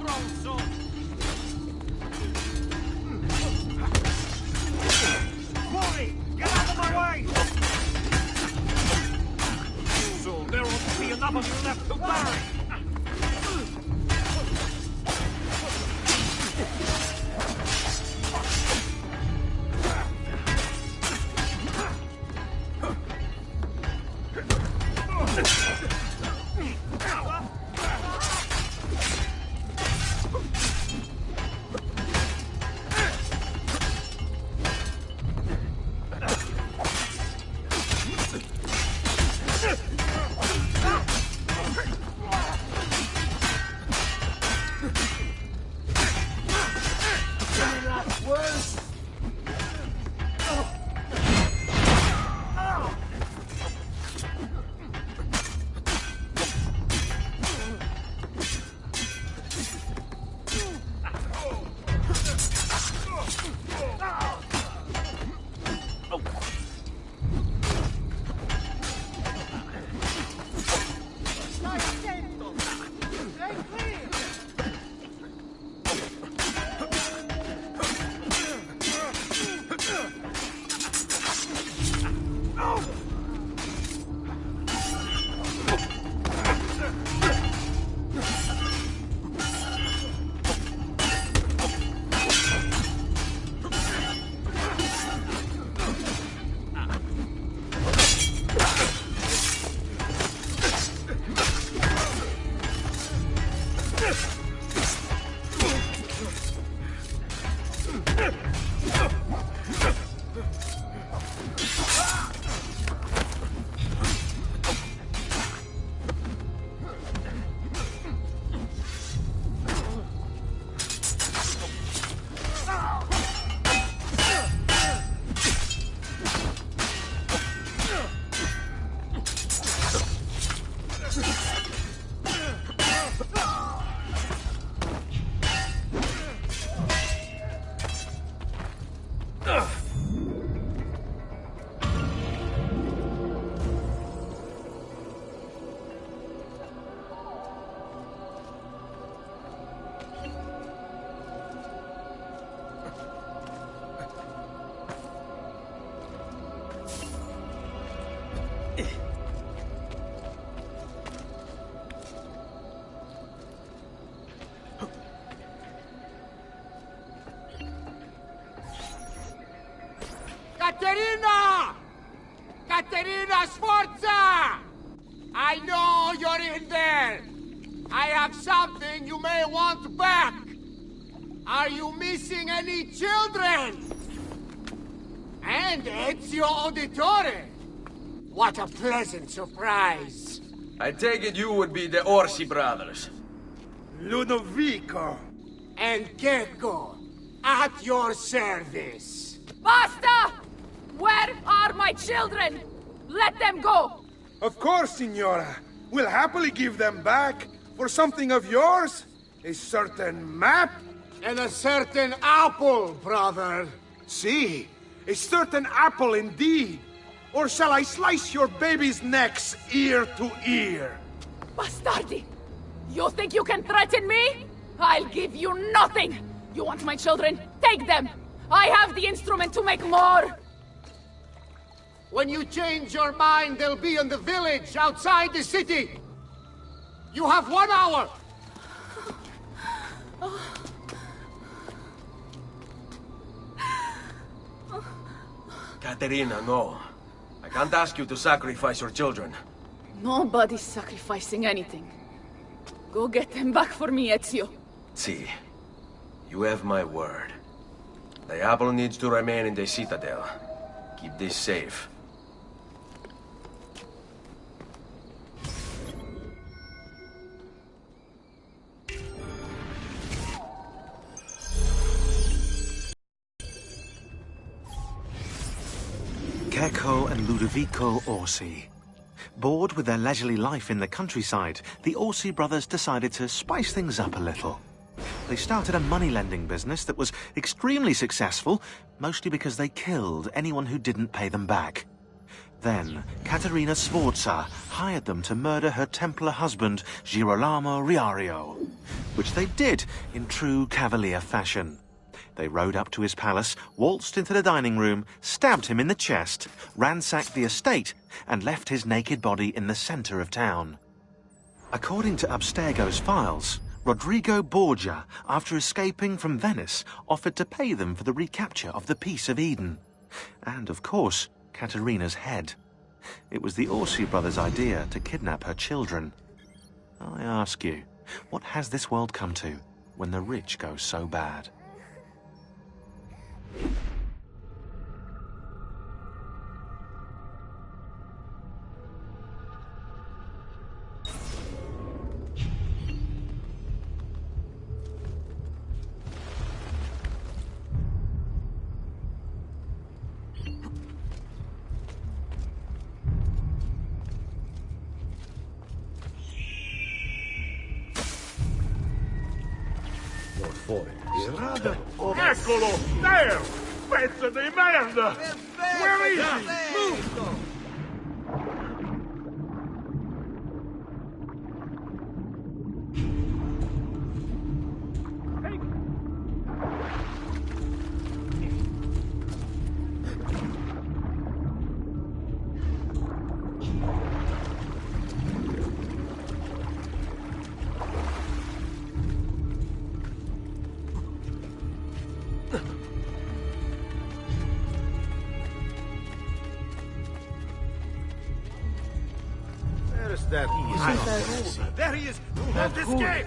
Stronzo! Boy, get out of my way! So there ought to be enough of you left to bury! Caterina! Caterina Sforza! I know you're in there! I have something you may want back! Are you missing any children? And Ezio Auditore! What a pleasant surprise! I take it you would be the Orsi brothers. Ludovico. And Gecko, at your service! Basta! Where are my children? Let them go! Of course, Signora. We'll happily give them back for something of yours. A certain map. And a certain apple, brother. See, a certain apple indeed. Or shall I slice your baby's necks ear to ear? Bastardi! You think you can threaten me? I'll give you nothing! You want my children? Take them! I have the instrument to make more! When you change your mind, they'll be in the village outside the city. You have 1 hour. Caterina, no. I can't ask you to sacrifice your children. Nobody's sacrificing anything. Go get them back for me, Ezio. See, you have my word. The apple needs to remain in the citadel. Keep this safe. Gecko and Ludovico Orsi. Bored with their leisurely life in the countryside, the Orsi brothers decided to spice things up a little. They started a money-lending business that was extremely successful, mostly because they killed anyone who didn't pay them back. Then, Caterina Sforza hired them to murder her Templar husband, Girolamo Riario, which they did in true Cavalier fashion. They rode up to his palace, waltzed into the dining room, stabbed him in the chest, ransacked the estate, and left his naked body in the centre of town. According to Abstergo's files, Rodrigo Borgia, after escaping from Venice, offered to pay them for the recapture of the Peace of Eden. And, of course, Caterina's head. It was the Orsi brothers' idea to kidnap her children. I ask you, what has this world come to when the rich go so bad? Eccolo! There! Pezzo di merda! Where is he? Move! There he is! Won't escape!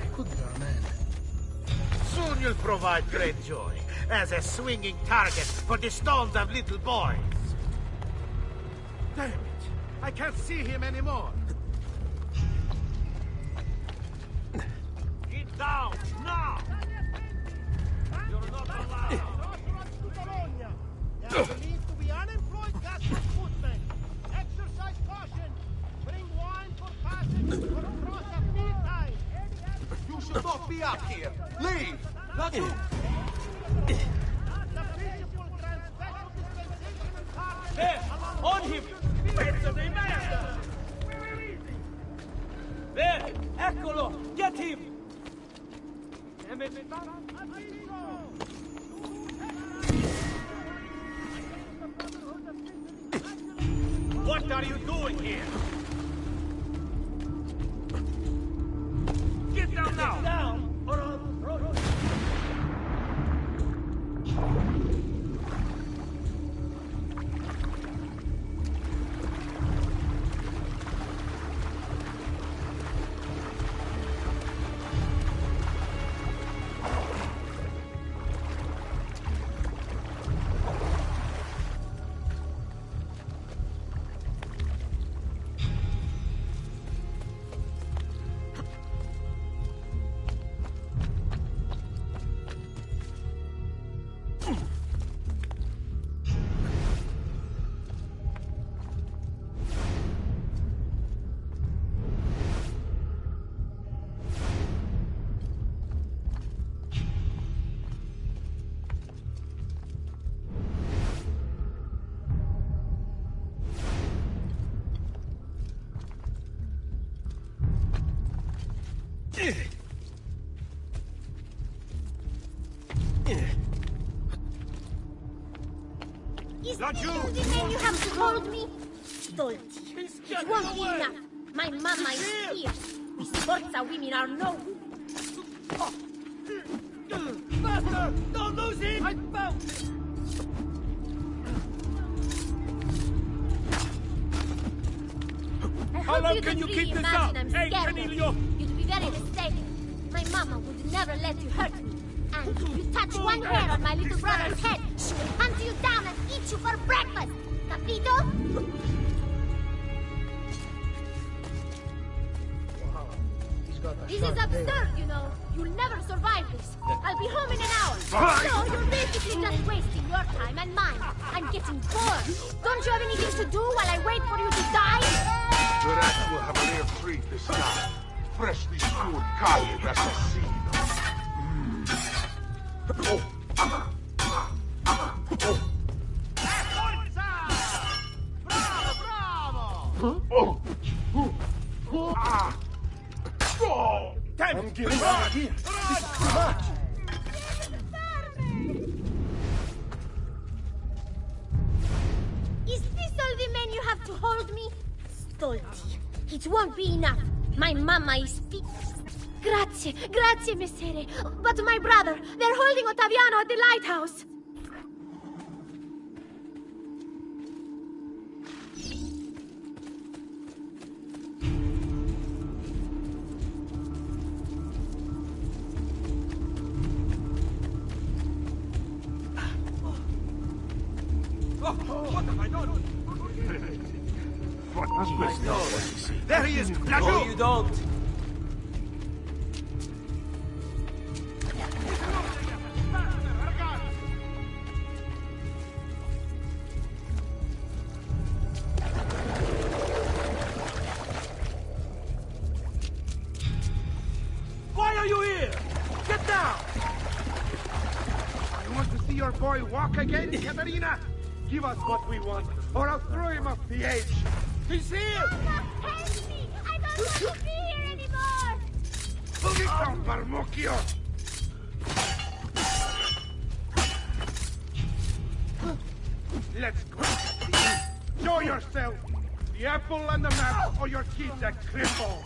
Soon you'll provide great joy as a swinging target for the stones of little boys. Damn it! I can't see him anymore. Get down now! You're not allowed. There needs to be unemployed gas recruitment. Exercise caution. Bring wine for passage or cross at mealtime. You should not be up here. Leave. Not you. There! On him! Pezzo di merda! There! Eccolo! Get him! Damn it! What are you doing here? Get down now! Get down! Or I'll throw you. Is this the name you have told me? Stolti. It won't be enough. My mama is fierce. These Sforza women are no good. Master! Don't lose him! I found How long can you keep this up? Hey, Canilio! You'd be very mistaken. My mama would never let you hurt me. And if you touch one hair on my little brother's head, she will hunt you down and eat you for breakfast. Capito? This is absurd, you know. You'll never survive this. I'll be home in an hour. So you're basically just wasting your time and mine. I'm getting bored. Don't you have anything to do while I wait for you to die? The rest will have an air treat this time. Freshly stewed carne assassino. Damn, I'm getting out of here. This is too much. Is this all the men you have to hold me? Stolti. It won't be enough. My mama is Grazie, grazie, messere. But my brother, they're holding Ottaviano at the lighthouse. What have I done? What? There he is! No, you don't. Why are you here? Get down! You want to see your boy walk again, Katerina? Give us what we want, or I'll throw him off the edge. He's here! Mama, help me! I don't want to be here anymore! Move it down, Marmocchio! Let's go. Show yourself! The apple and the map, or your kid's a cripple!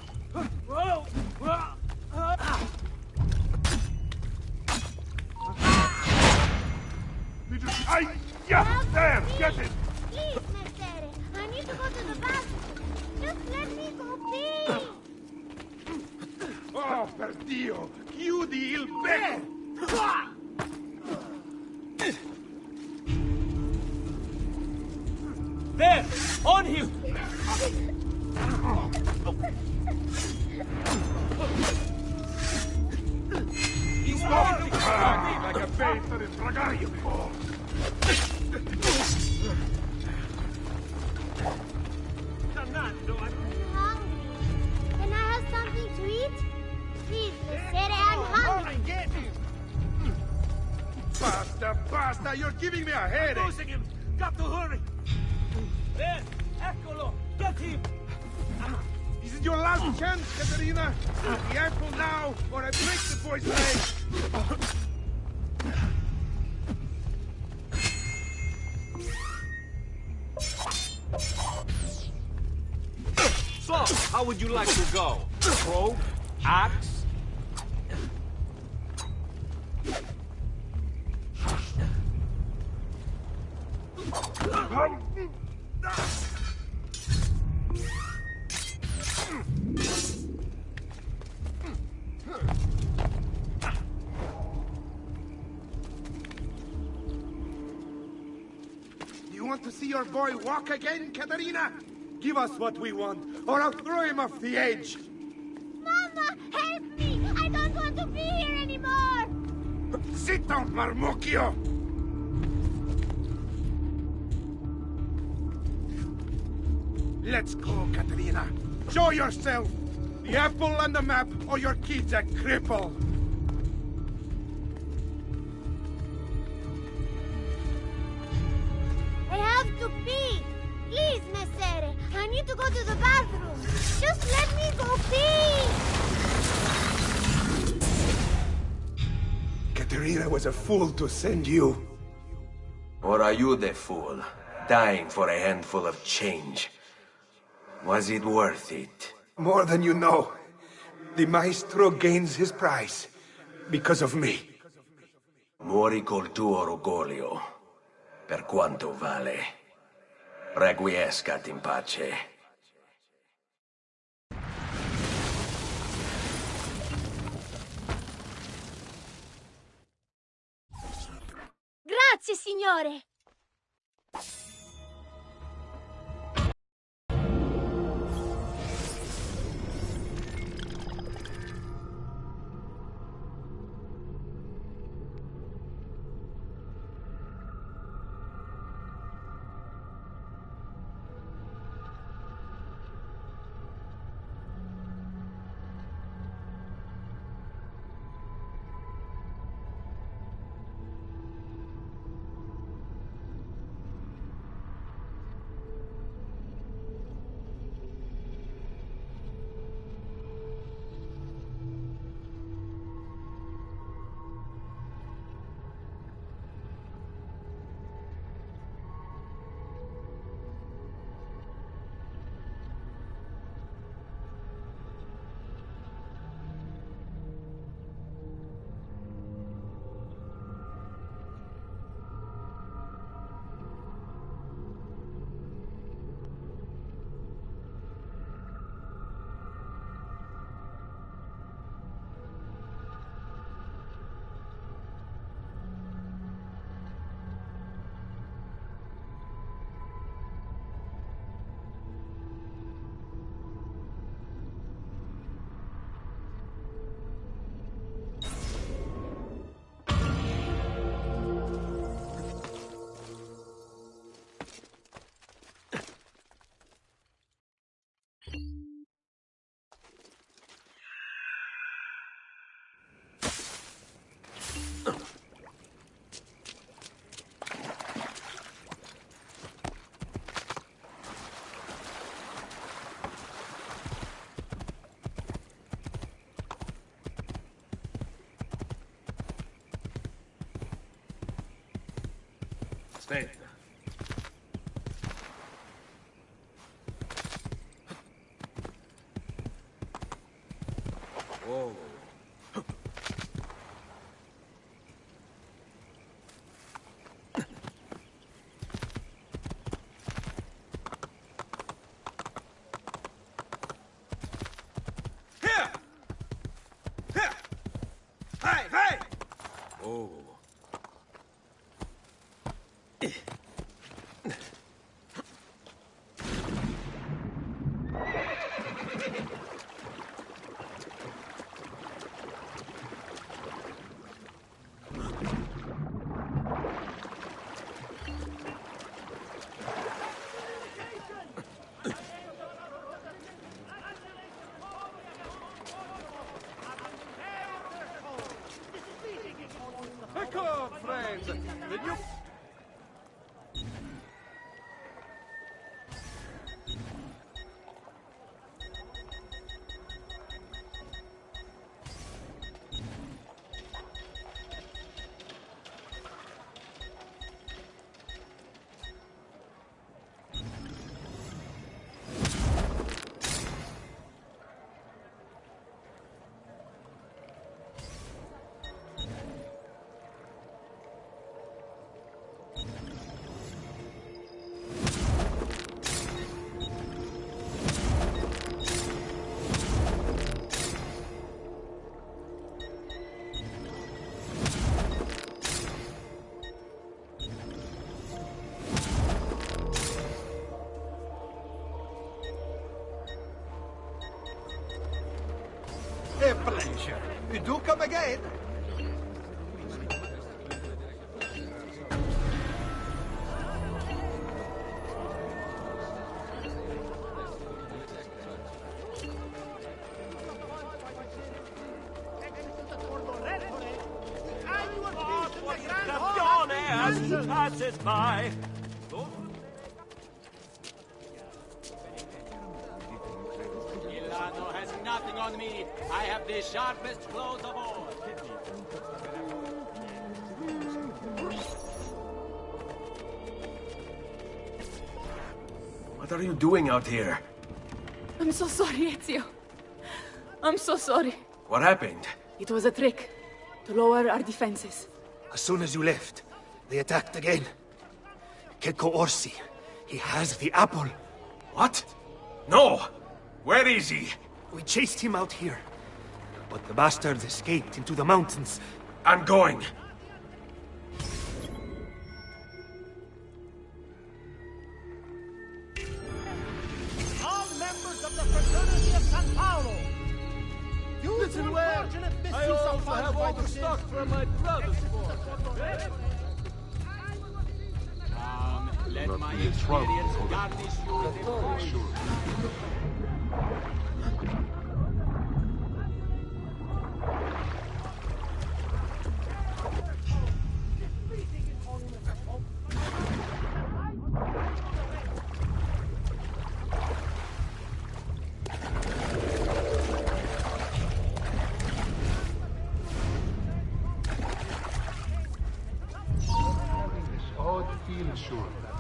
Yeah, there, get it. Please, Messere. I need to go to the bathroom. Just let me go pee. Oh, per Dio! Chiudi il becco! There! On him! He's walking like a babe that is fragario. I'm hungry. Can I have something to eat? Please, Messere, I'm hungry. Basta, basta! You're giving me a headache! Losing him! Got to hurry! There! Eccolo! Get him! This is your last chance, Katerina! The apple now, or I break the boy's leg! So, how would you like to go? Probe? Axe? You want to see your boy walk again, Katerina? Give us what we want, or I'll throw him off the edge! Mama, help me! I don't want to be here anymore! Sit down, Marmocchio! Let's go, Katerina. Show yourself! The apple and the map, or your kid's a cripple! I have to pee! Please, Messere, I need to go to the bathroom! Just let me go pee! Katerina was a fool to send you. Or are you the fool, dying for a handful of change? Was it worth it? More than you know. The maestro gains his prize because of me. Muori col tuo orgoglio, per quanto vale. Requiescat in pace. Grazie, signore! Aspetta. Whoa. Pick up, friends! The new... A pleasure. You do come again. As passes by. Milano has nothing on me. I have the sharpest claws of all. What are you doing out here? I'm so sorry, Ezio. I'm so sorry. What happened? It was a trick to lower our defenses. As soon as you left, they attacked again. Checco Orsi. He has the apple. What? No! Where is he? We chased him out here. But the bastards escaped into the mountains. I'm going. All members of the fraternity of San Paolo! You Listen well. I also have all the stock from my brother's force. Let my experience garnish you with a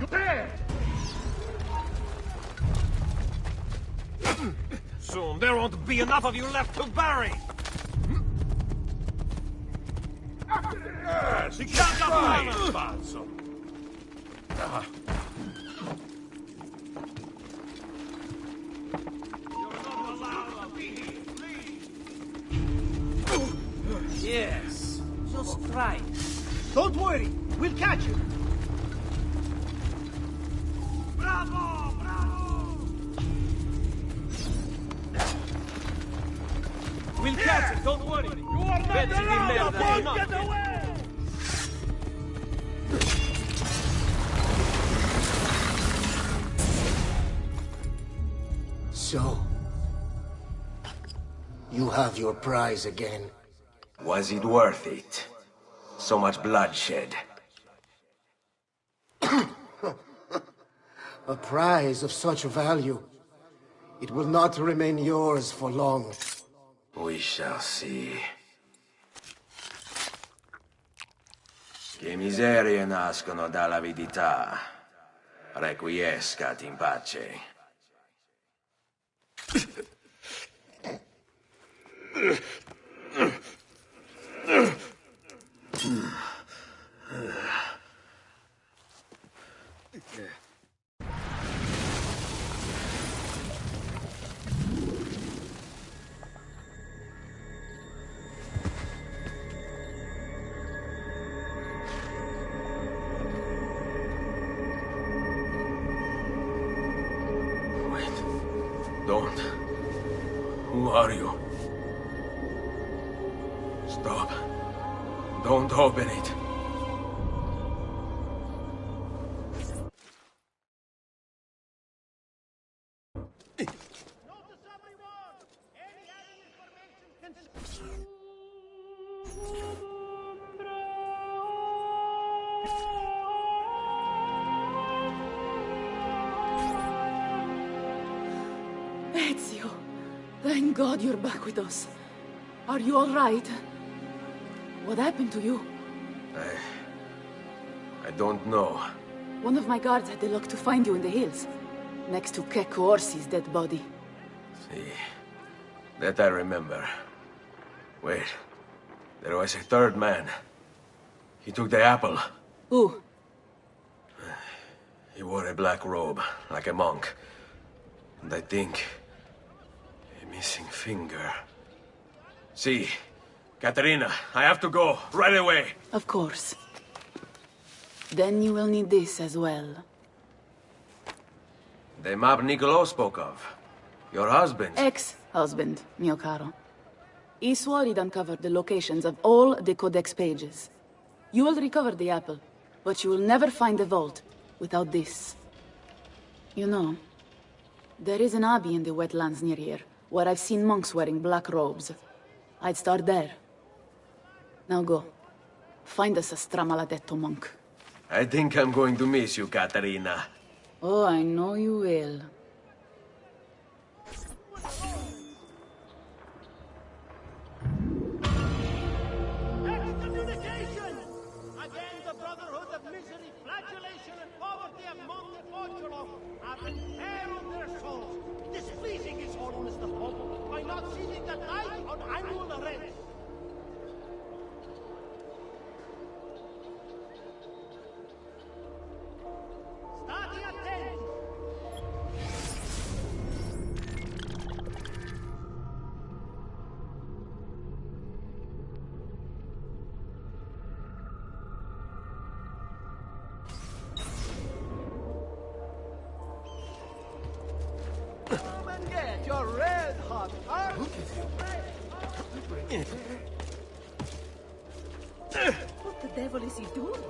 You there! Soon there won't be enough of you left to bury. Si chiama spazio! Yes, just try. Don't worry, we'll catch you. Bravo! Bravo! We'll catch it, don't worry. You are not Pezzi di allowed! merda, Don't not get fit. away! So, you have your prize again. Was it worth it? So much bloodshed. A prize of such value. It will not remain yours for long. We shall see. Che miserie nascono dall'avidità. Requiescat in pace. Don't. Who are you? Stop. Don't open it. Notice everyone! Any information can... Ezio, thank God you're back with us. Are you all right? What happened to you? I don't know. One of my guards had the luck to find you in the hills, next to Kekko Orsi's dead body. See, that I remember. Wait, there was a third man. He took the apple. Who? He wore a black robe, like a monk. And I think... a missing finger. See, Katerina, I have to go, right away. Of course. Then you will need this as well. The map Niccolo spoke of. Your husband. Ex-husband, mio caro. He swore he'd uncovered the locations of all the Codex pages. You will recover the apple, but you will never find the vault without this. You know, there is an abbey in the wetlands near here, where I've seen monks wearing black robes. I'd start there. Now go. Find us a stramaladetto monk. I think I'm going to miss you, Katerina. Oh, I know you will. Excommunication! Again, the Brotherhood of Misery, Flagellation, and Poverty of Monte Fortulo have imperiled their souls, displeasing His Holiness the Pope by not seizing the light on annual rent. Stati attenti! Come and get your red hot heart. What the devil is he doing?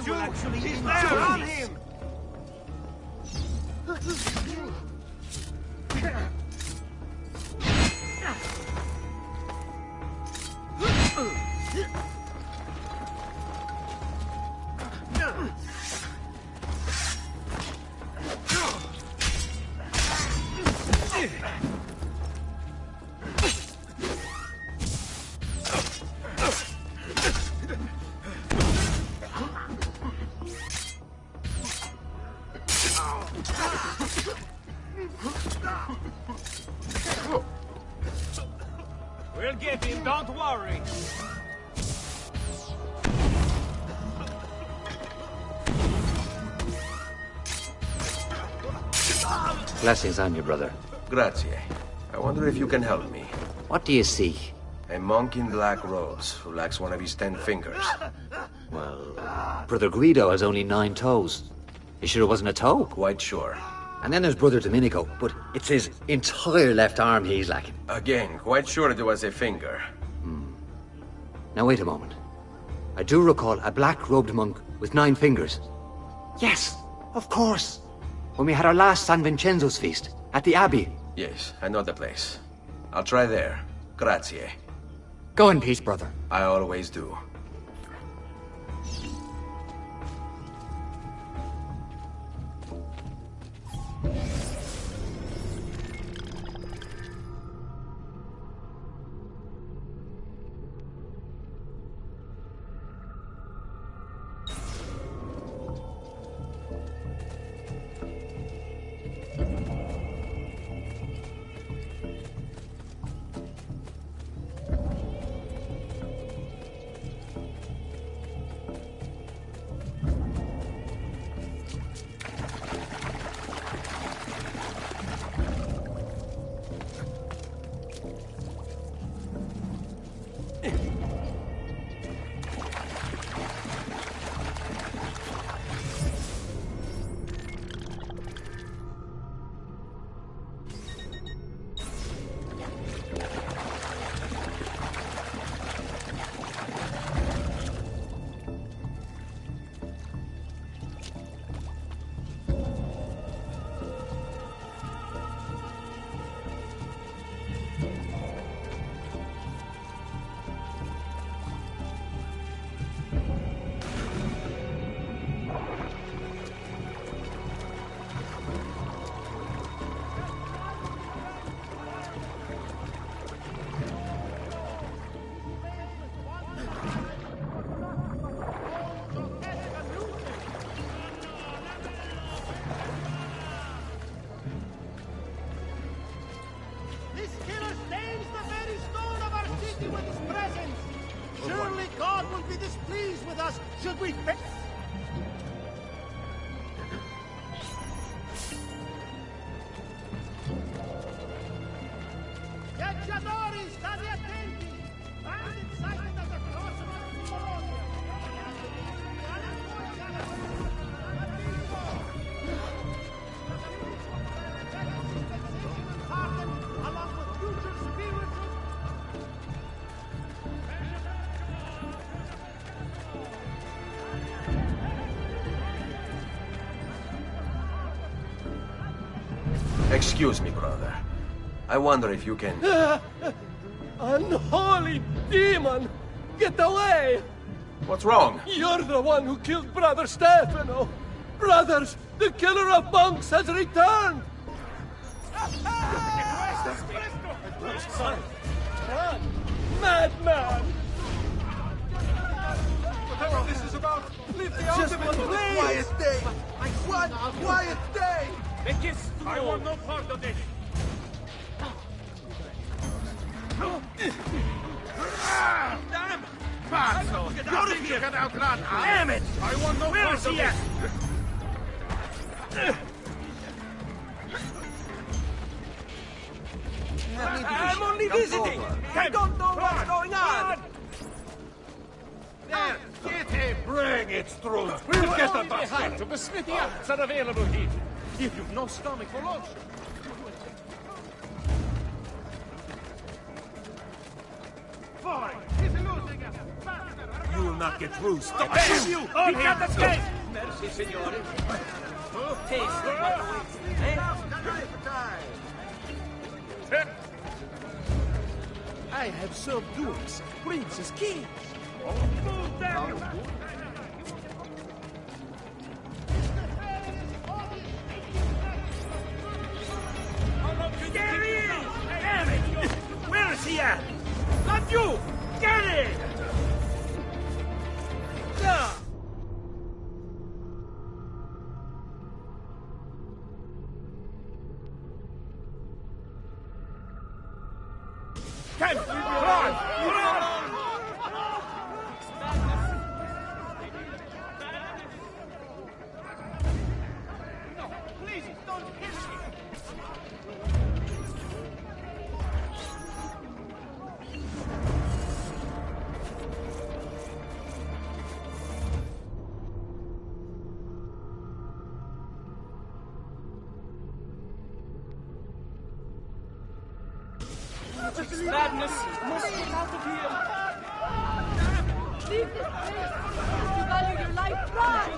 will actually he's there on him! We'll get him, don't worry. Blessings on you, brother. Grazie. I wonder if you can help me. What do you seek? A monk in black robes who lacks one of his 10 fingers. Well, Brother Guido has only 9 toes. You sure it wasn't a toe? Quite sure. And then there's Brother Domenico, but it's his entire left arm he's lacking. Again, quite sure it was a finger. Now wait a moment. I do recall a black-robed monk with 9 fingers. Yes, of course. When we had our last San Vincenzo's feast at the Abbey. Yes, I know the place. I'll try there. Grazie. Go in peace, brother. I always do. This killer stains the very stone of our city with his presence! Surely God will be displeased with us should we fail. Cacciatori, state attenti! Bandit sighted at the crossroads of Bologna! Along with future spiritual... Excuse me, brother. I wonder if you can... Unholy demon! Get away! What's wrong? You're the one who killed Brother Stefano! Brothers, the killer of monks has returned! Run, madman! Whatever this is about, leave the ultimate, please! Quiet day! One quiet day! I want no part of this! Damn! Pazzo! Get out of here! Get out, lad! Damn it! I want no part of this! I'm only visiting! I don't know what's going on! There! Get him! Bring it through! We'll get the bastard! The smithy arts are available here! If you've no stomach for lunch. Fine! He's losing us! Faster! You will not get through. Stop! You! He got the skate! Merci, signore. Taste what awaits. I have served dukes, princes, kings. Move them! There he is! Damn it! Where is he at? Not you! Get it! Yeah. Come on! Please, don't hit me! Madness! Must get out of here! Leave this place! You value your life, run!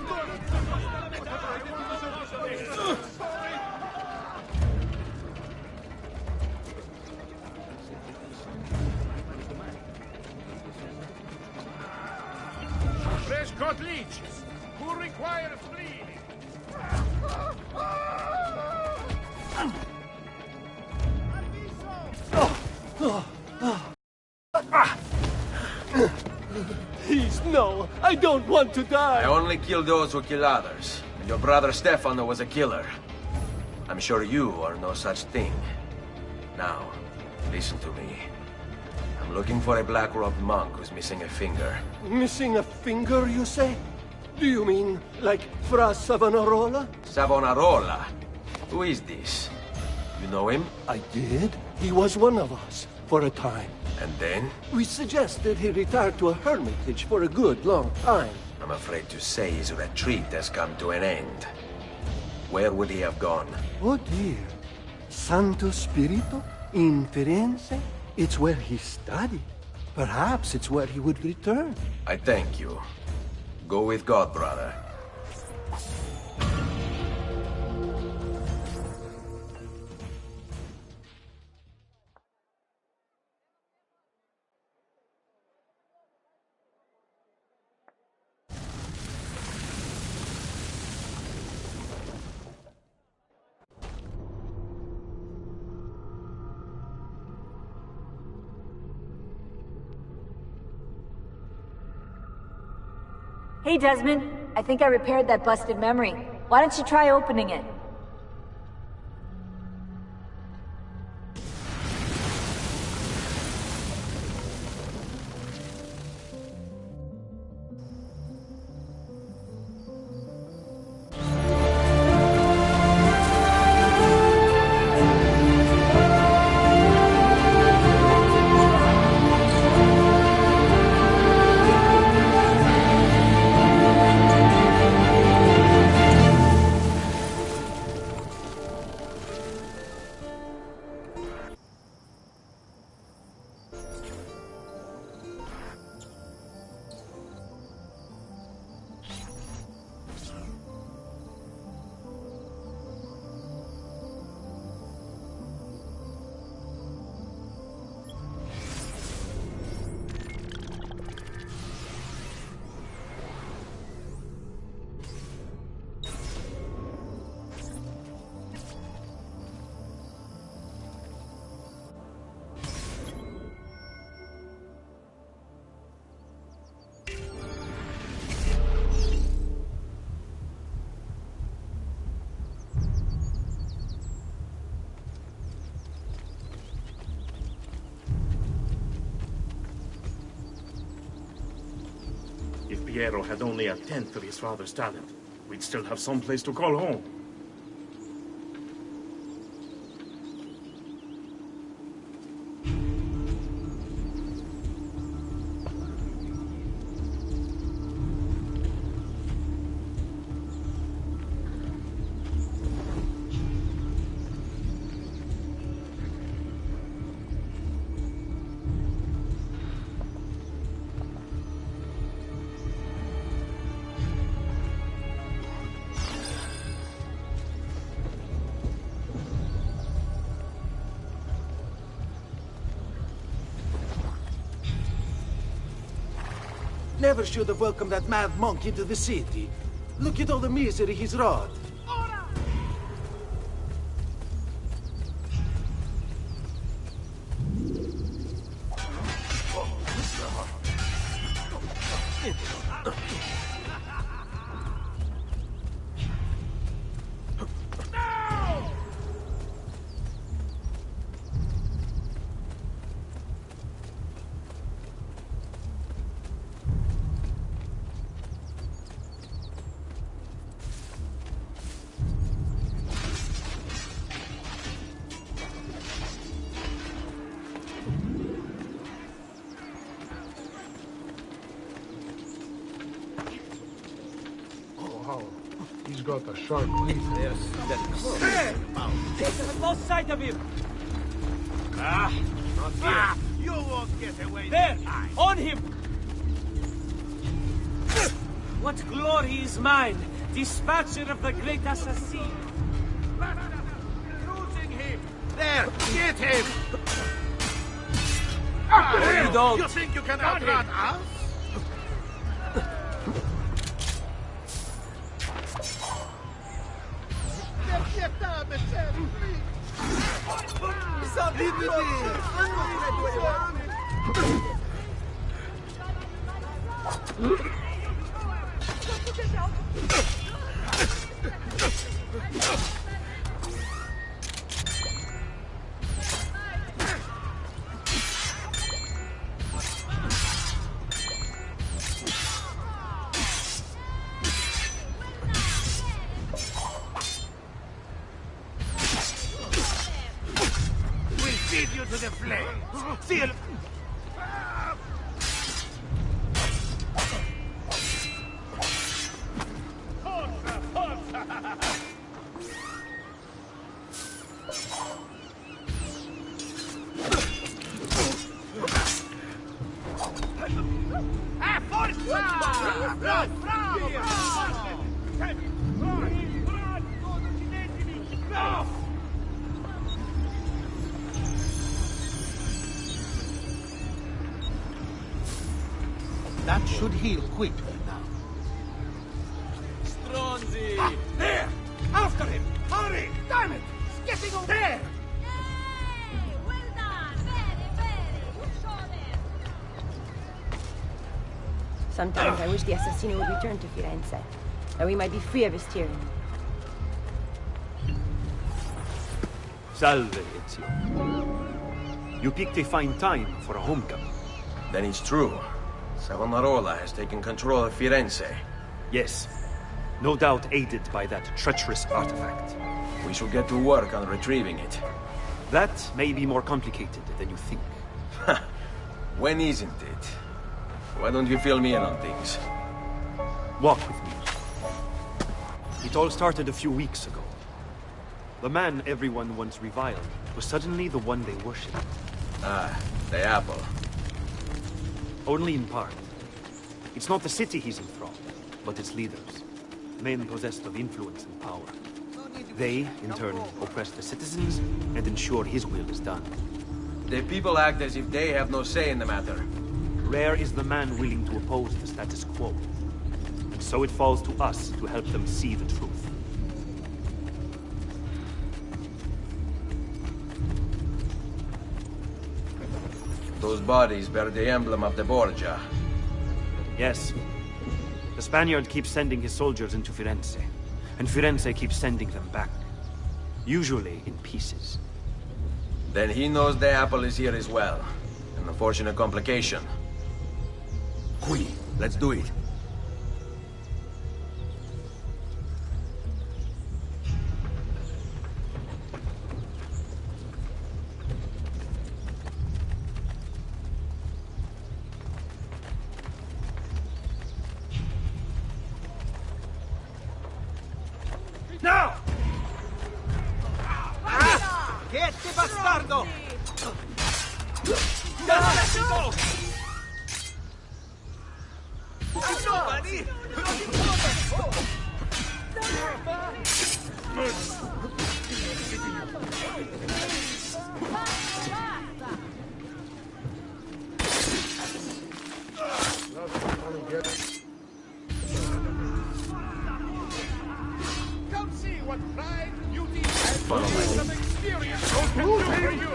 Fresh cut leeches. Who requires bleeding? Please, no. I don't want to die. I only kill those who kill others. And your brother Stefano was a killer. I'm sure you are no such thing. Now, listen to me. I'm looking for a black-robed monk who's missing a finger. Missing a finger, you say? Do you mean like Fra Savonarola? Savonarola? Who is this? You know him? I did. He was one of us, for a time. And then? We suggested he retire to a hermitage for a good long time. I'm afraid to say his retreat has come to an end. Where would he have gone? Oh dear. Santo Spirito? In Firenze? It's where he studied. Perhaps it's where he would return. I thank you. Go with God, brother. Hey, Desmond. I think I repaired that busted memory. Why don't you try opening it? If Piero had only a tenth of his father's talent, we'd still have some place to call home. Never should have welcomed that mad monk into the city. Look at all the misery he's wrought. He's got a sharp teeth. They're that close. Hey! I've lost sight of him. Ah, not here. You won't get away. There! On him! What glory is mine, dispatcher of the great assassin! Losing him! There! Get him! You don't! You think you can outrun us? Feed you to the flames. Feel. That should heal quickly now. Stronzi! Ah, there! After him! Hurry! Damn it! It's getting over there! Hey! Well done! Very! Show them! Sometimes I wish the Assassino would return to Firenze, that we might be free of his tyranny. Salve, Ezio. You picked a fine time for a homecoming. Then it's true. Savonarola has taken control of Firenze. Yes. No doubt aided by that treacherous artifact. We should get to work on retrieving it. That may be more complicated than you think. When isn't it? Why don't you fill me in on things? Walk with me. It all started a few weeks ago. The man everyone once reviled was suddenly the one they worshipped. Ah, the apple. Only in part. It's not the city he's enthralled, but its leaders. Men possessed of influence and power. They, in turn, oppress the citizens and ensure his will is done. The people act as if they have no say in the matter. Rare is the man willing to oppose the status quo. And so it falls to us to help them see the truth. Those bodies bear the emblem of the Borgia. Yes. The Spaniard keeps sending his soldiers into Firenze, and Firenze keeps sending them back. Usually in pieces. Then he knows the apple is here as well. An unfortunate complication. Qui, let's do it. Now! Che bastardo! Go! Giovani! follow my lead. Some experience can do for you.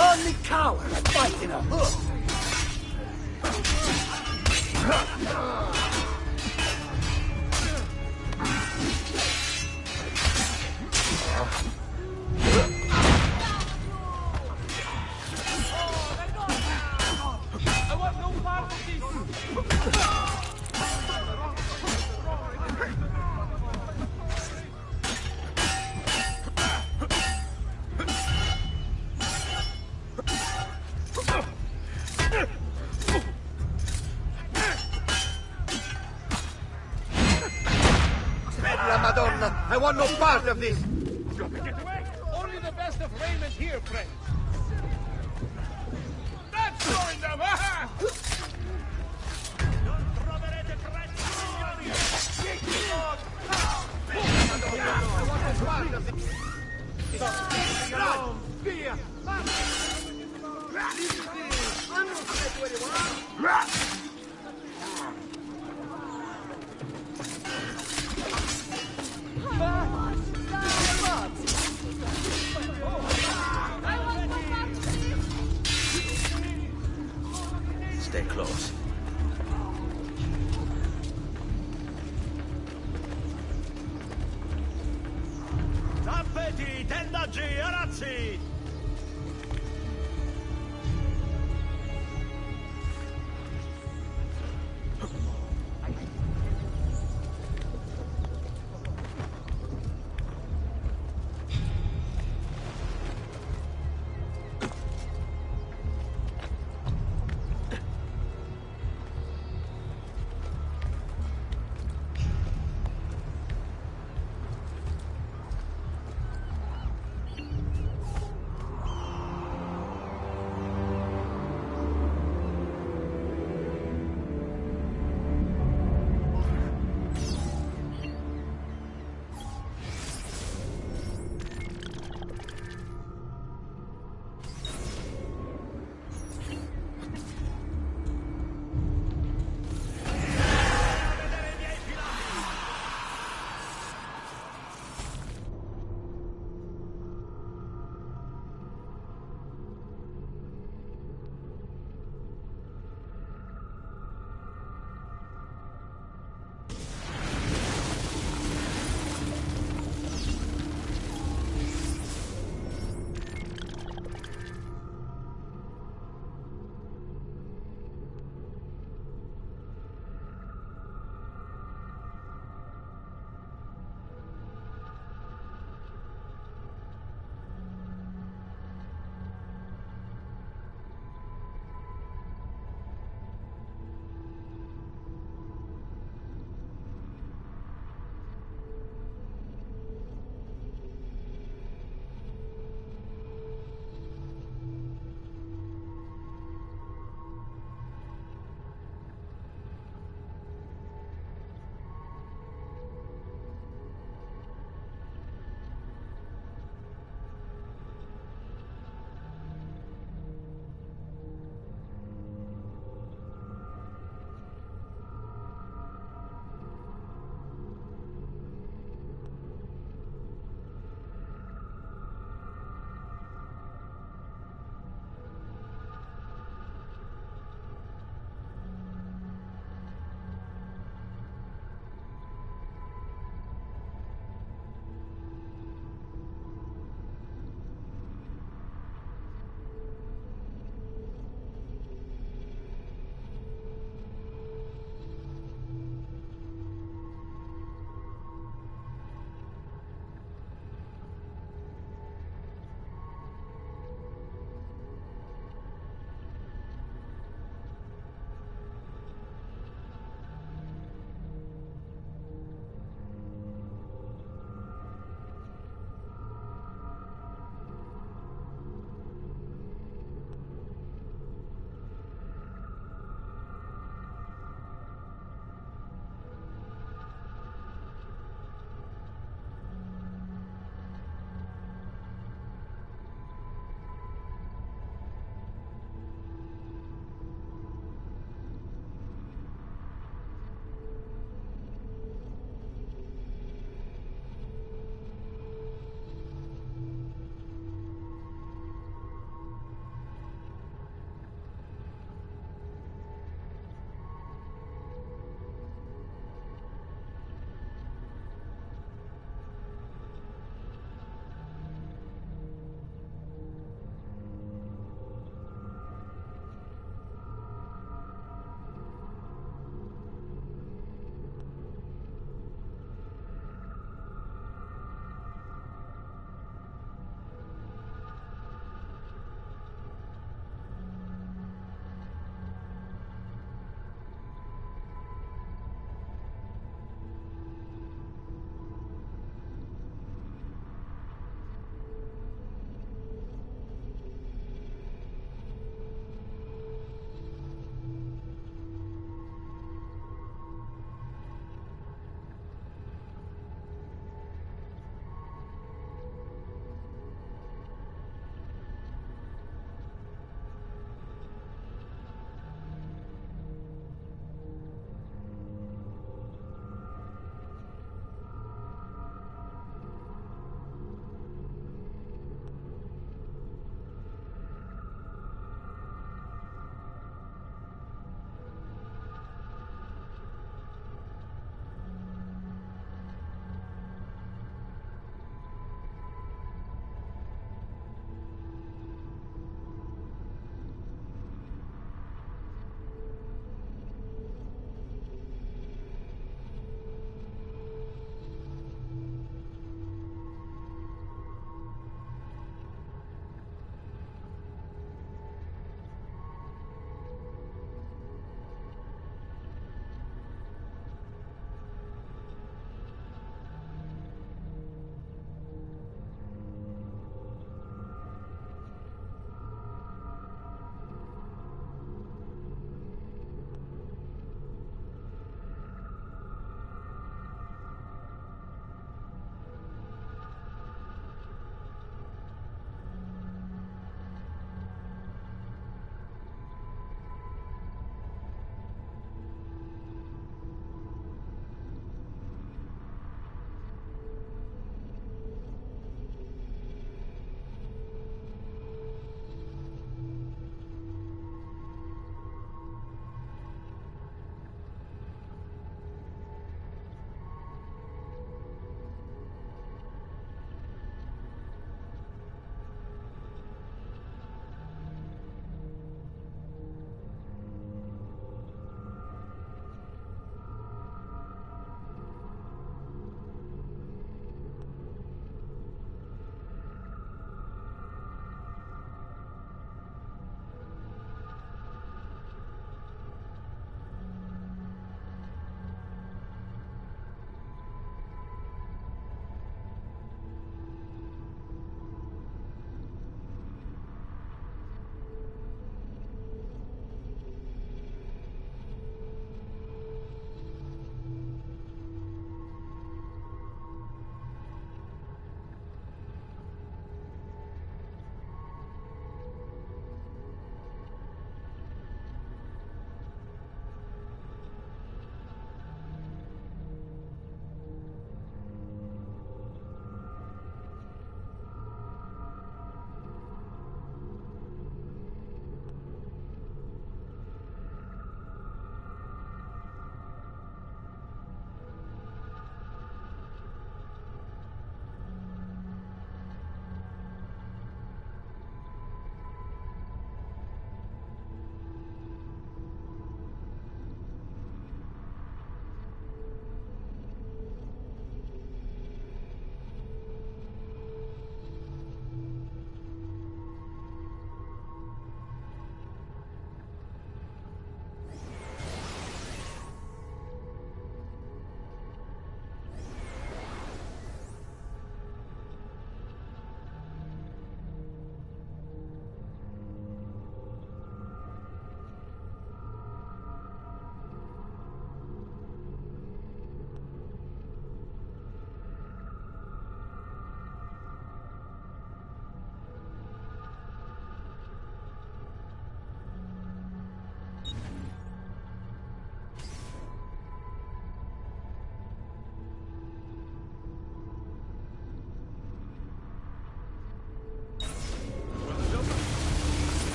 Only cowards fight in a hood. I want no part of this. Bella Madonna! I want no part of this! Get away! Only the best of raiment here, friend. That's showing them! Stay close. Tappeti, tendaggi, arazzi!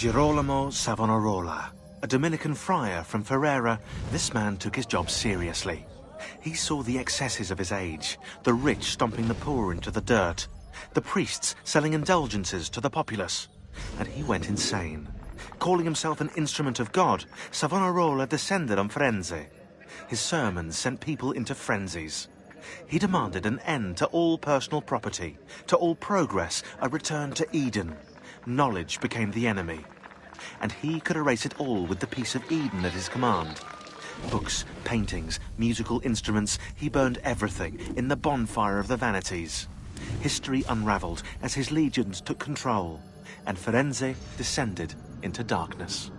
Girolamo Savonarola, a Dominican friar from Ferrara, this man took his job seriously. He saw the excesses of his age, the rich stomping the poor into the dirt, the priests selling indulgences to the populace, and he went insane. Calling himself an instrument of God, Savonarola descended on Firenze. His sermons sent people into frenzies. He demanded an end to all personal property, to all progress, a return to Eden. Knowledge became the enemy, and he could erase it all with the piece of Eden at his command. Books, paintings, musical instruments, he burned everything in the bonfire of the vanities. History unraveled as his legions took control, and Firenze descended into darkness.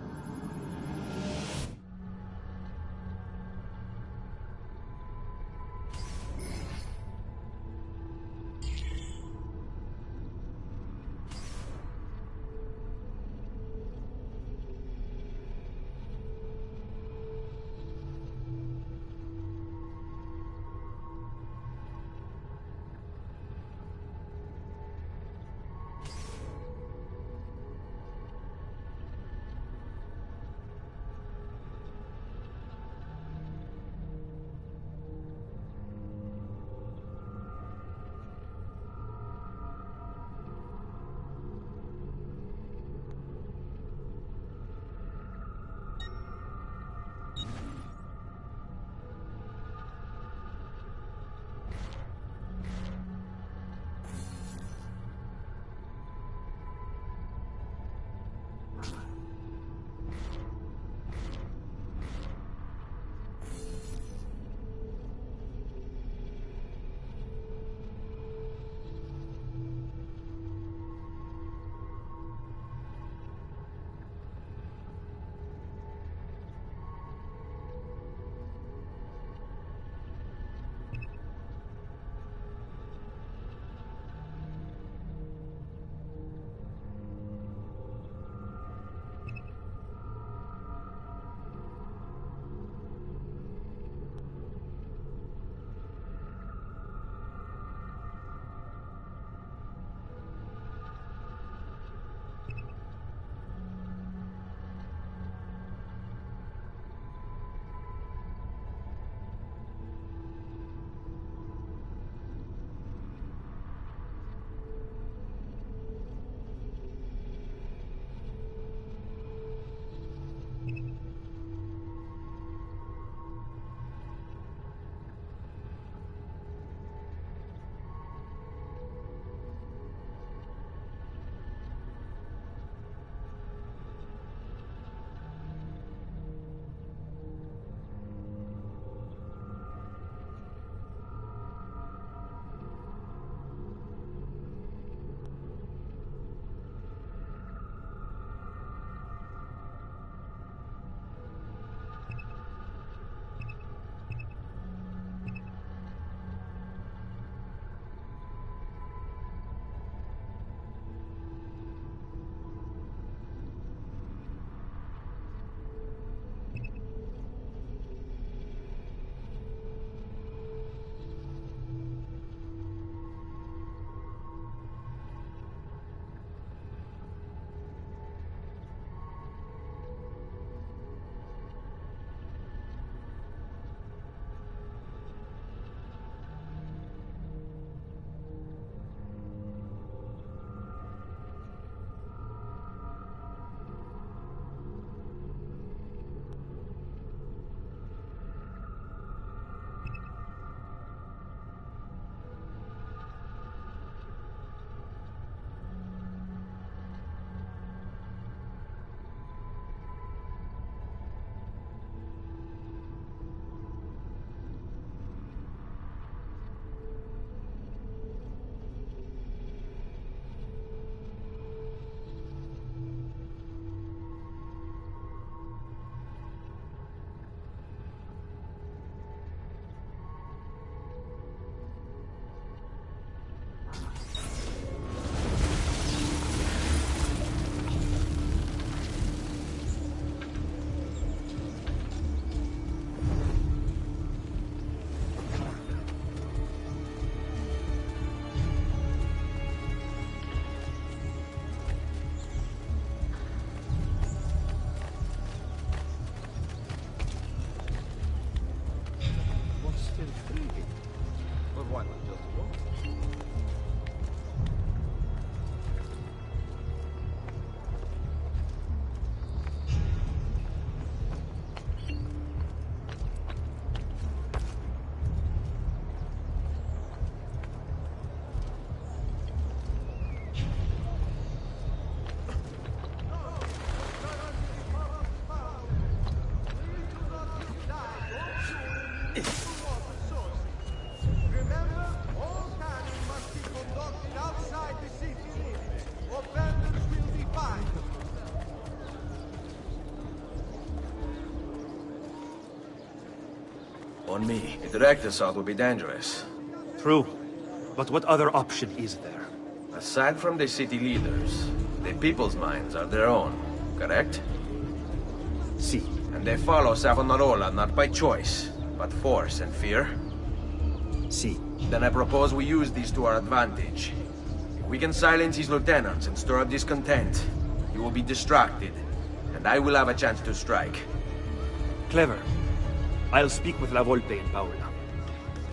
On me. A direct assault would be dangerous. True. But what other option is there? Aside from the city leaders, the people's minds are their own, correct? Si. And they follow Savonarola not by choice, but force and fear? Si. Then I propose we use these to our advantage. If we can silence his lieutenants and stir up discontent, he will be distracted, and I will have a chance to strike. Clever. I'll speak with La Volpe and Paola.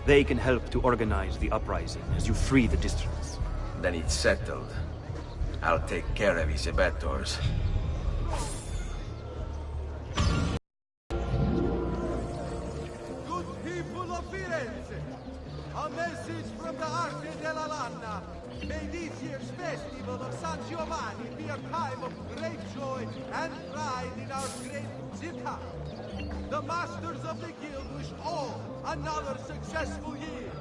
They can help to organize the uprising as you free the districts. Then it's settled. I'll take care of his abettors. Good people of Firenze, a message from the Arte della Lana. May this year's festival of San Giovanni be a time of great joy and pride in our great città. The masters of the guild wish all another successful year.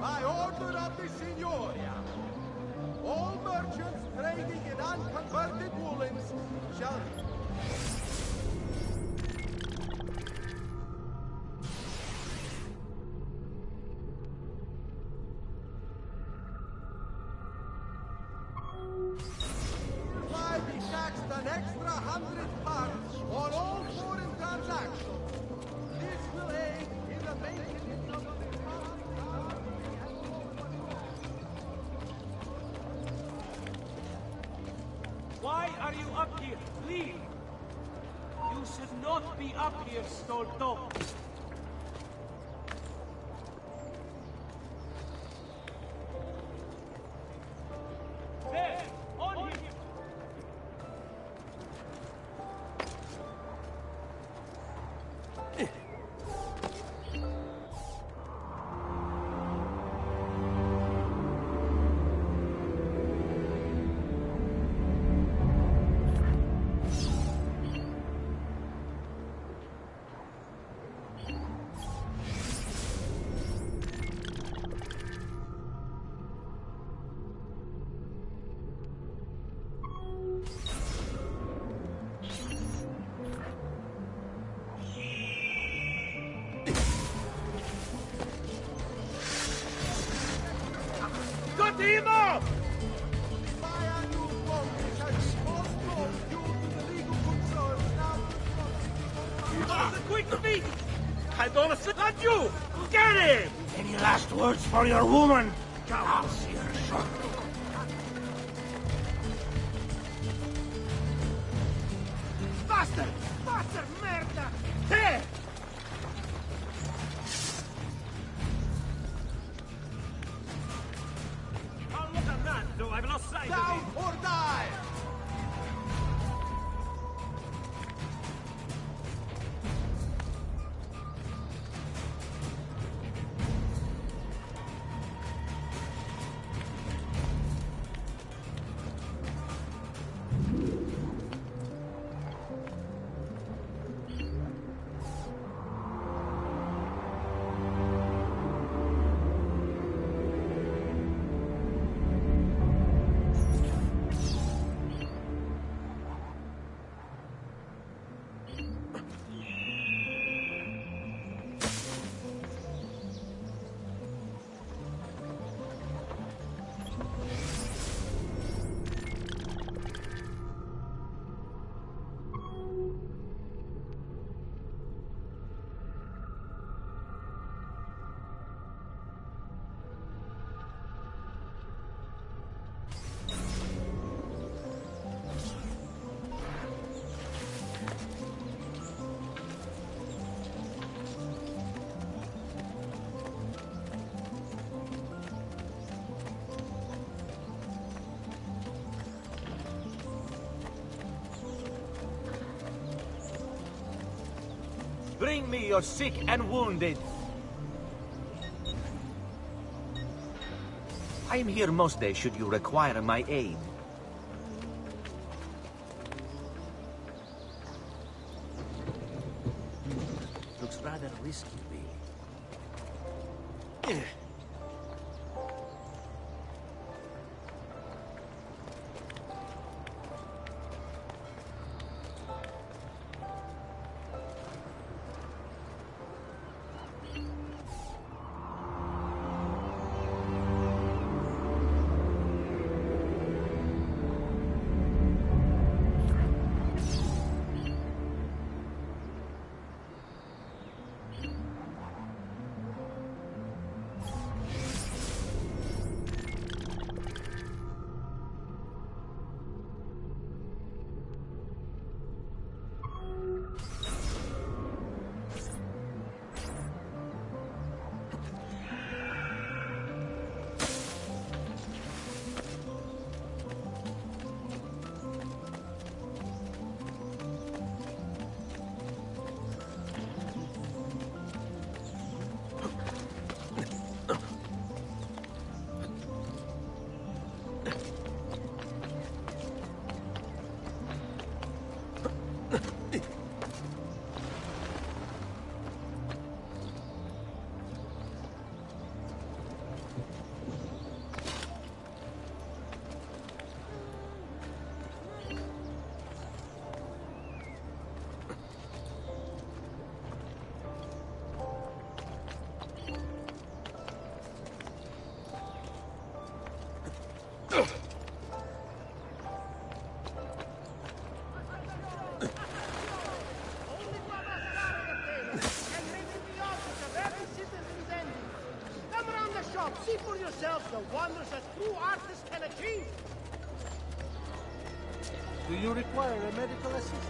By order of the Signoria, all merchants trading in unconverted woolens shall... be taxed an extra 100 pounds on all foreign transactions. This will aid in the maintenance of the Why are you up here? Leave! You should not be up here, Stolto. There! On him! Got him up! Quick feet! I don't see not you! Get him! Any last words for your woman? I'll see her shortly. Faster! Faster, merda! Hey! Oh, look at that, though. I've lost sight of Down him. or die! Bring me your sick and wounded. I am here most days should you require my aid. Looks rather risky, really. Do you require a medical assistant?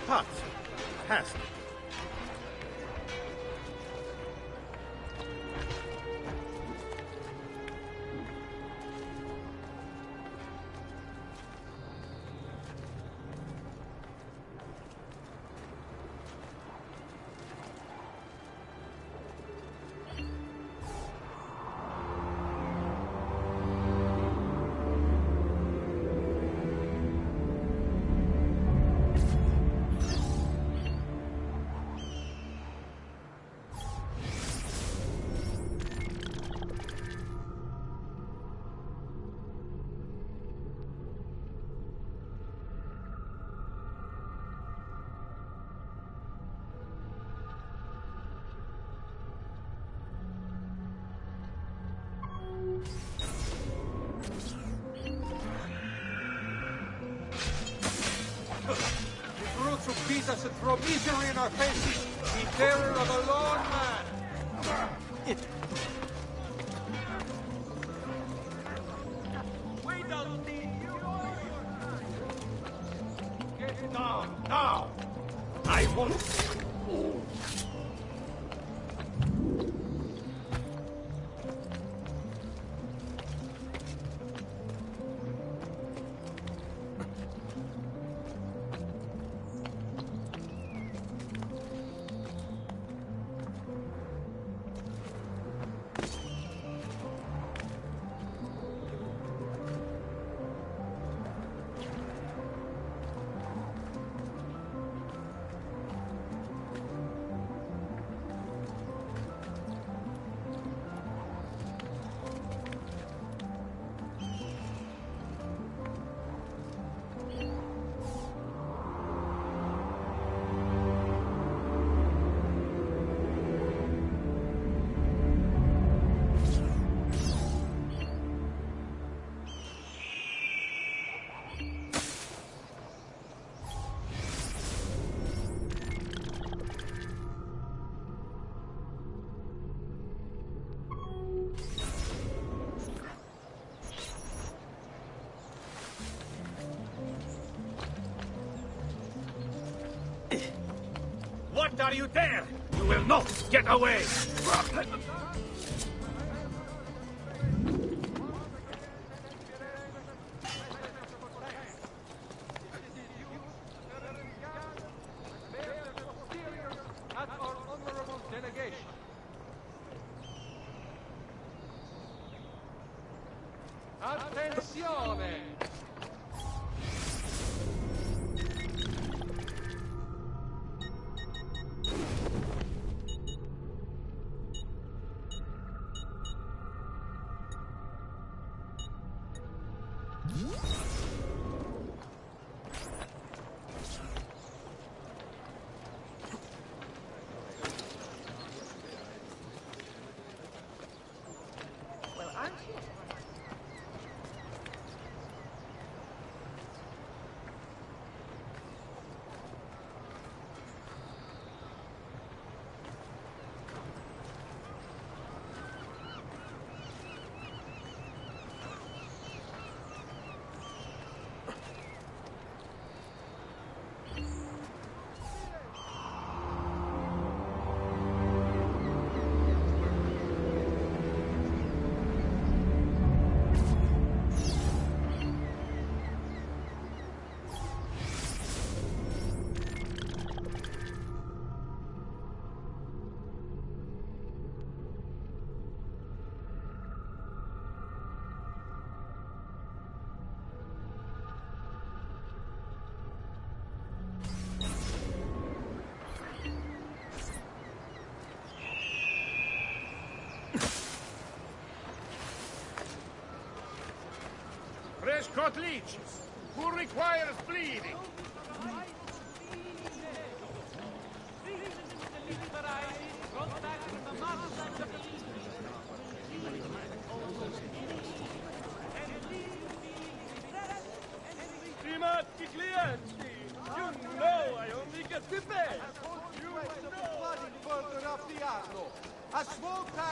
Pops, pass it. The brutes who beat us and throw misery in our faces, the terror of a lone man. We don't need you. Get down, now! I won't. What are you there? You will not get away! At our honorable delegation. Attenzione! Well, aren't you? Fresh cut leeches. Who requires bleeding?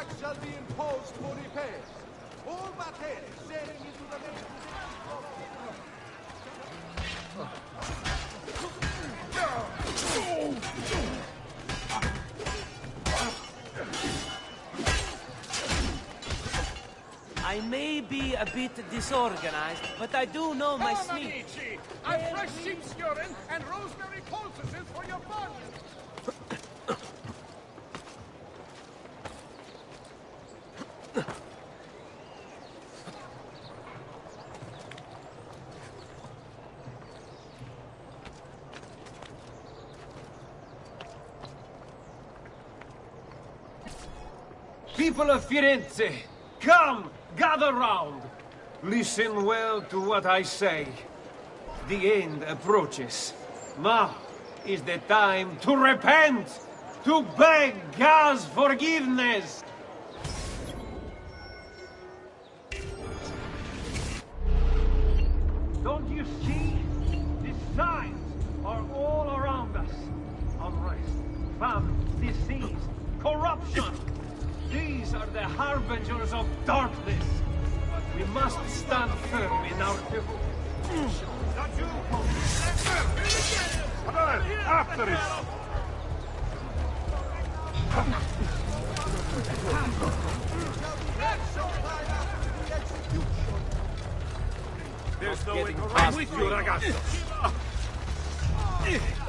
tax shall be imposed for repairs. All material sailing into the main I may be a bit disorganized, but I do know my smith. Amici! I've fresh sheep's urine and rosemary poultices for your body! People of Firenze, come, gather round. Listen well to what I say. The end approaches. Now is the time to repent, to beg God's forgiveness. Don't you see? The signs are all around us. Unrest, famine, disease, corruption. These are the harbingers of darkness. We must stand firm in our devotion. After it! There's no way I'm with you, ragazzo.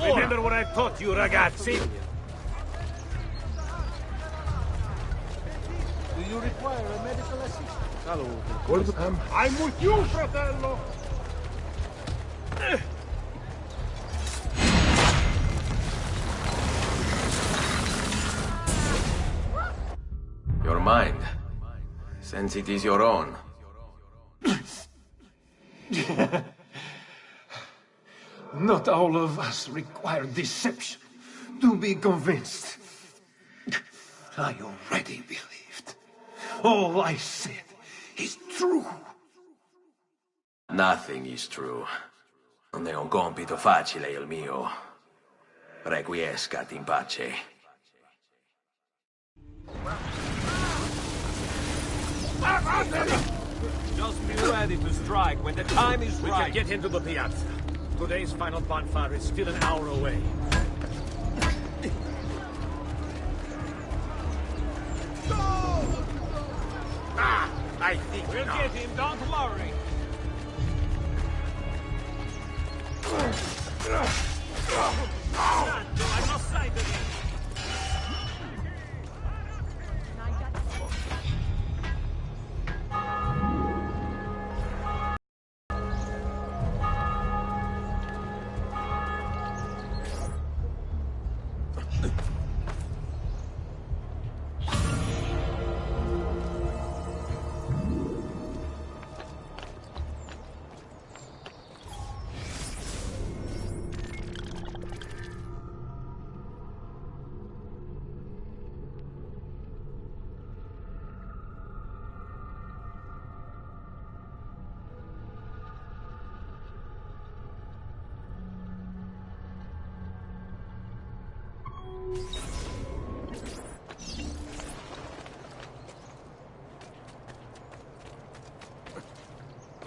Remember what I taught you, ragazzi? Do you require a medical assistance? I'm with you, fratello! Your mind, since it is your own. Not all of us require deception to be convinced. I already believed. All I said is true. Nothing is true. Non è un compito facile il mio. Requiescat in pace. Just be ready to strike when the time is right. We can get into the piazza. Today's final bonfire is still an hour away. I think we'll get him, don't worry. I lost sight of him.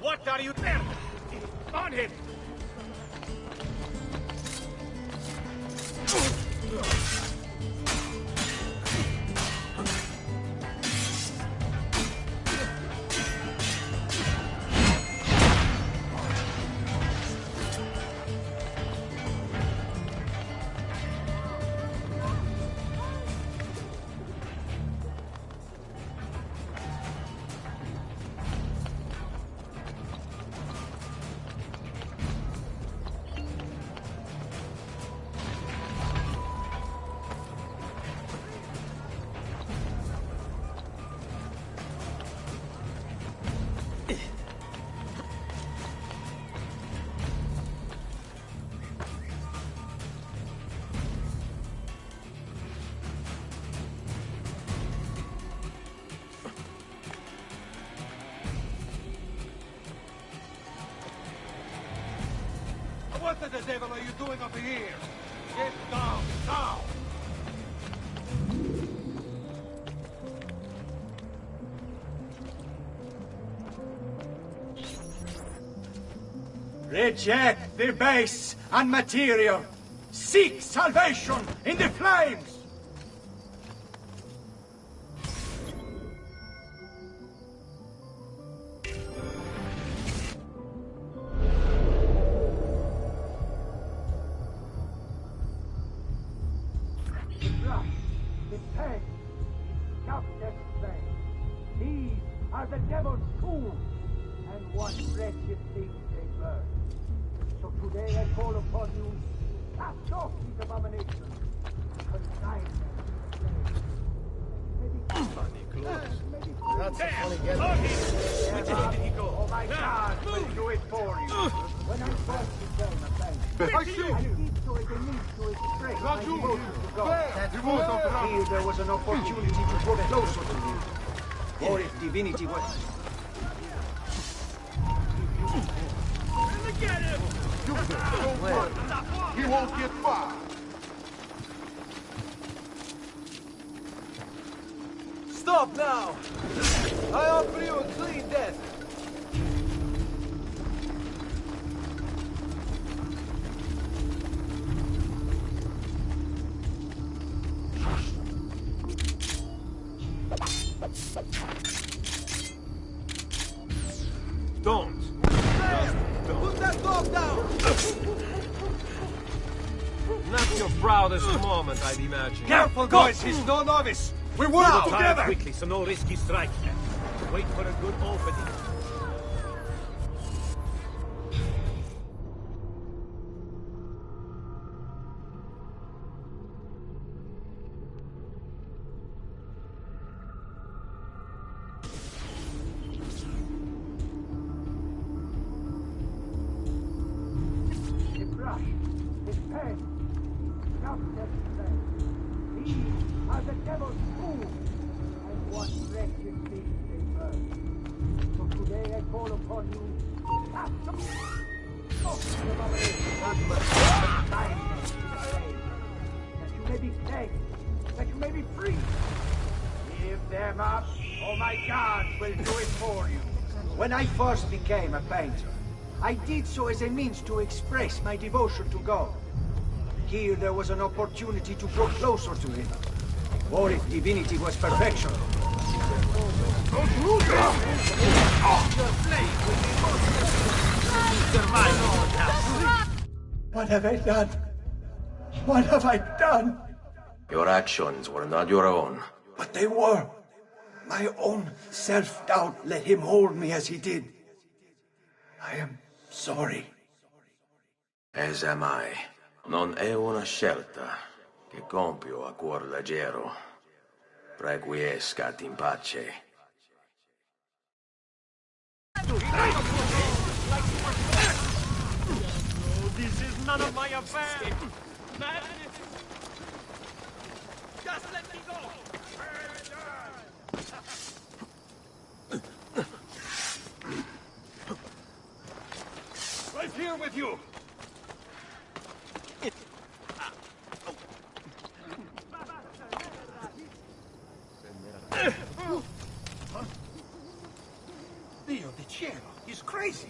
What are you there? On him! What the devil are you doing up here? Get down, now! Reject the base and material. Seek salvation in the flames. The brush, the pen, just as plain. These are the devil's tools, and what wretched things they burn. So today I call upon you, cast off these abominations, consign them to the flames. Funny clothes. That's a funny get. Oh my God, will do it for you. When I first became a bank, I did so as a means to express my devotion to God. Here there was an opportunity to go closer to him. Or if divinity was... Get him! Don't worry. He won't get far. Stop now! I offer you a clean death. Don't. Put that dog down! Not your proudest moment, I'd imagine. Careful, boys! He's no novice! We work together! Quickly, so no risky strike. Wait for a good opening. The brush, the pen, just as plain. These are the devil's tools, and what wretched things they burn. So today I call upon you, cast off the abomination, consign them to the flames, that you may be saved, that you may be free. Give them up, or my God will do it for you. When I first became a painter, I did so as a means to express my devotion to God. Here there was an opportunity to grow closer to him. Or if divinity was perfection. What have I done? What have I done? Your actions were not your own. But they were. My own self-doubt let him hold me as he did. I am sorry. As am I. Non è una scelta che compio a cuor leggero. Requiescat in pace. Oh, this is none of my affair! Madness! Just let me go! Right here with you! Dio di cielo, he's crazy!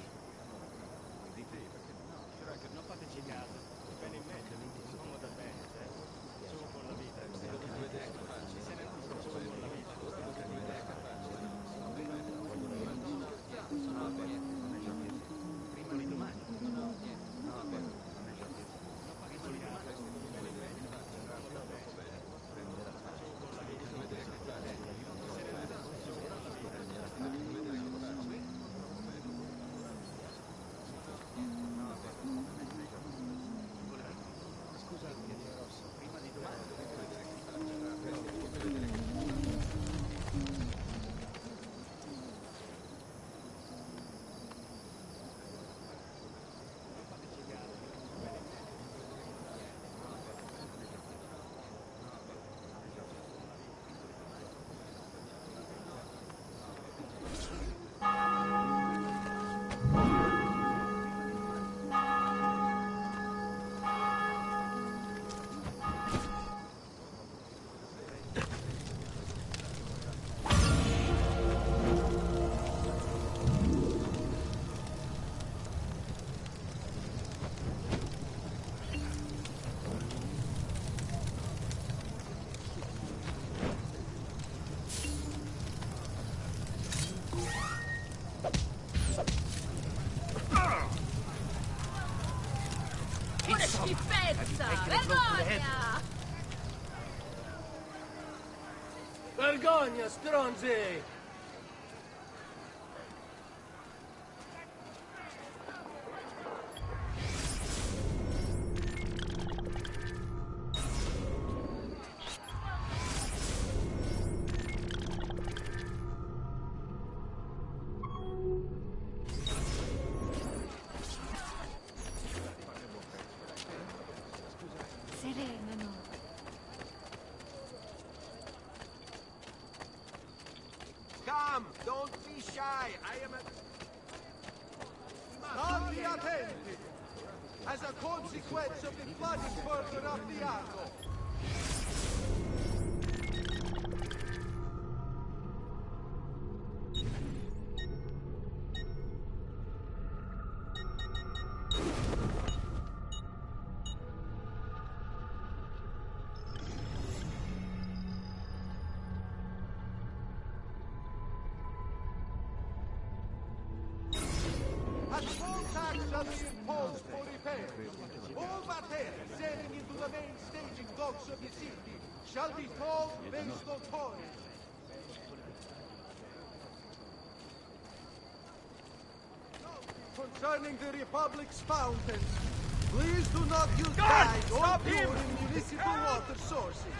Pure schifezza! Vergogna! Vergogna, stronzi! Come, don't be shy. I am a... State attenti. As a consequence of the flooding further up the Argo. A small tax shall be imposed for repairs. All material sailing into the main staging docks of the city shall be tolled based on tonnage. Concerning the Republic's fountains, please do not use dyes or pure in municipal water sources.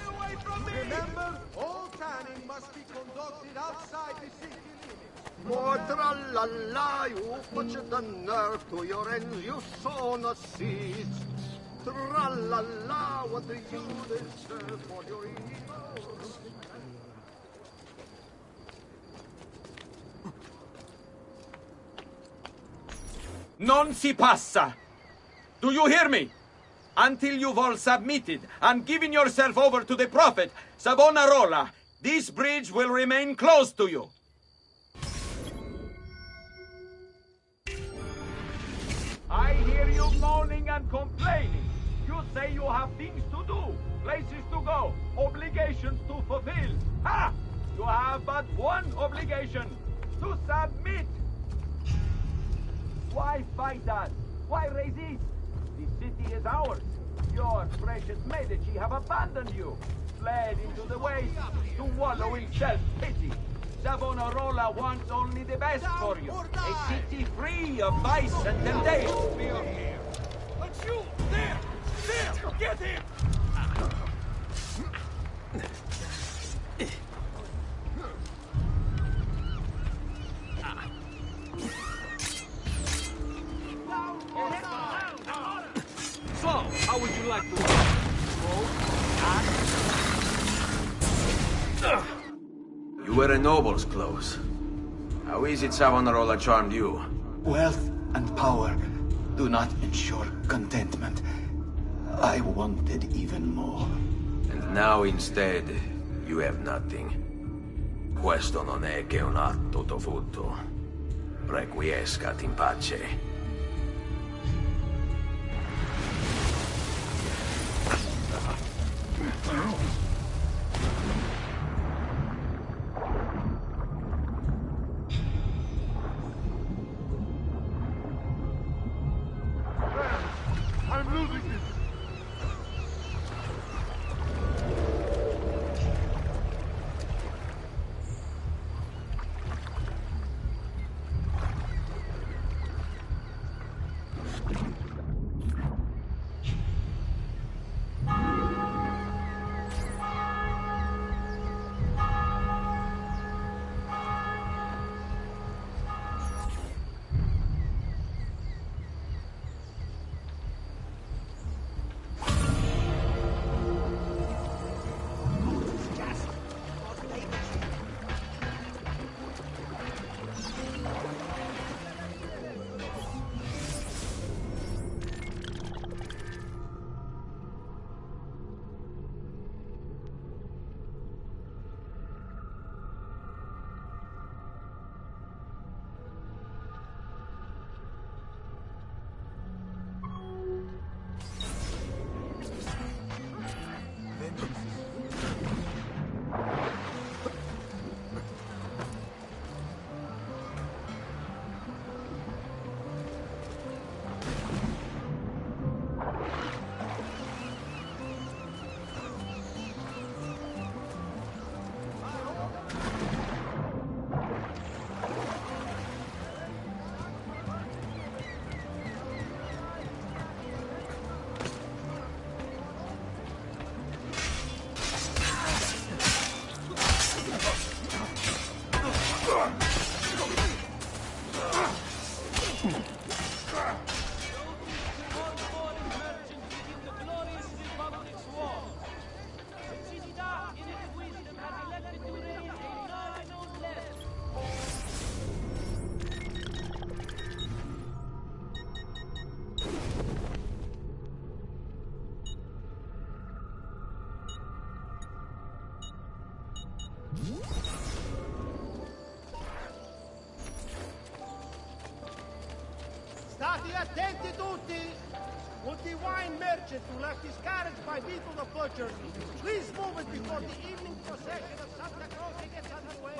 Remember, all tanning must be conducted outside the city limits. More tra-la-la, you put the nerve to your ends, you sow no seeds. Tra-la-la, what do you deserve for your evils? Non si passa! Do you hear me? Until you've all submitted and given yourself over to the Prophet, Savonarola, this bridge will remain closed to you. I hear you moaning and complaining. You say you have things to do, places to go, obligations to fulfill. Ha! You have but one obligation, to submit. Why fight us? Why resist? The city is ours. Your precious Medici have abandoned you, fled into the waste to wallow in self-pity. Savonarola wants only the best for you. A city free of vice and temptation. But you! There! There! Get him! So, how would you like to You were a noble's clothes. How is it Savonarola charmed you? Wealth and power do not ensure contentment. I wanted even more. And now instead, you have nothing. Questo non è che un atto dovuto. Requiescat in pace. I'm losing this. attenti tutti! Would the wine merchant who left his carriage by Vito the Butcher please move it before the evening procession of Santa Croce gets underway?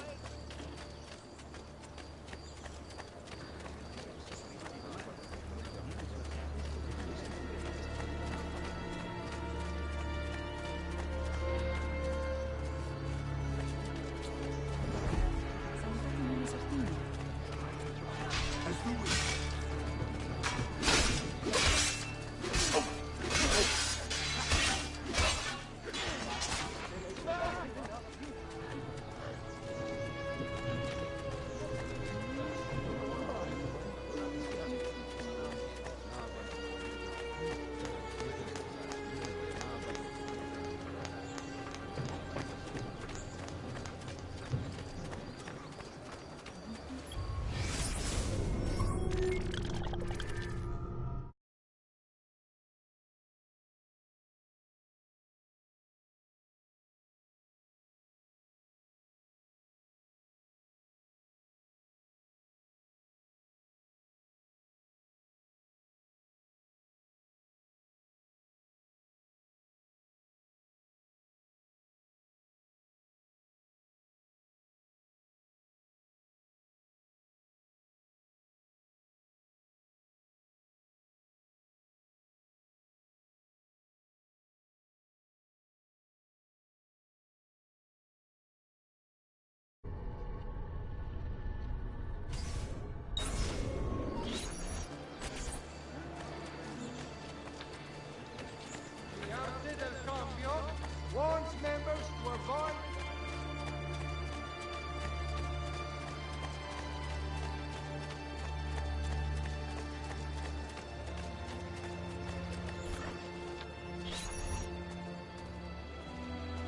Warns members to avoid...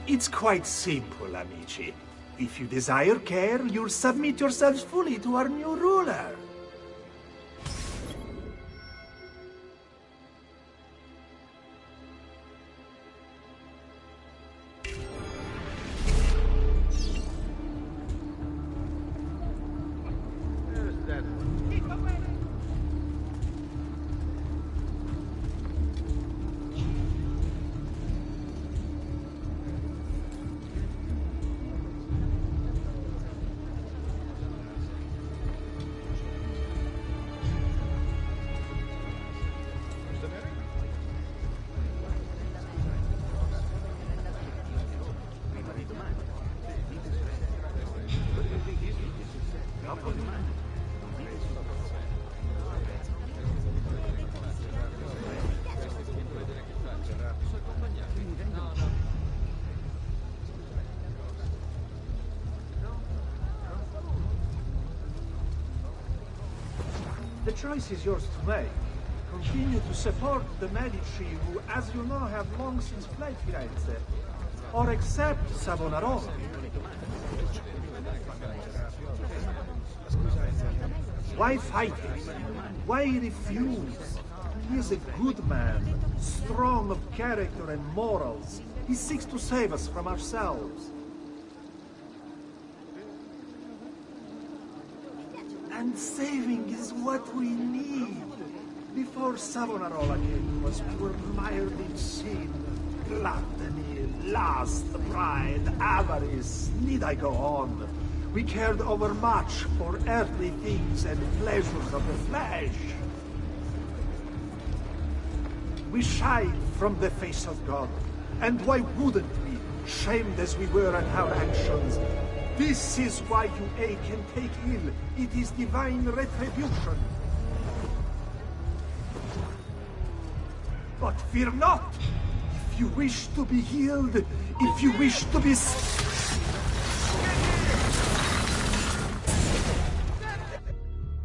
It's quite simple, amici. If you desire care, you'll submit yourselves fully to our new ruler. The choice is yours to make. Continue to support the Medici, who, as you know, have long since fled Firenze, or accept Savonarola. Why fight him? Why refuse? He is a good man, strong of character and morals. He seeks to save us from ourselves. And saving is what we need. Before Savonarola came to us, we were mired in sin, gluttony, lust, pride, avarice. Need I go on? We cared overmuch for earthly things and pleasures of the flesh. We shied from the face of God. And why wouldn't we, shamed as we were at our actions? This is why you ache and take ill. It is divine retribution. But fear not. If you wish to be healed, if you wish to be...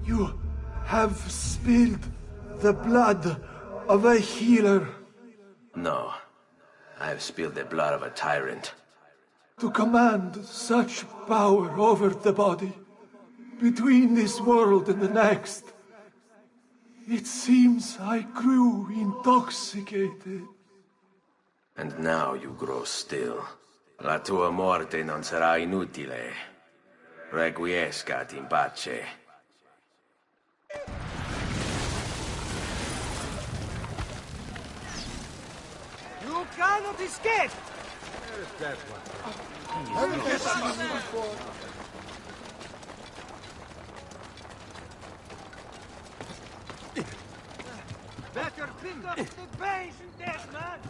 You have spilled the blood of a healer. No. I have spilled the blood of a tyrant. To command such power over the body, between this world and the next. It seems I grew intoxicated. And now you grow still. La tua morte non sarà inutile. Requiescat in pace. cannot escape! Where's that one? Better pick up the base and death, man!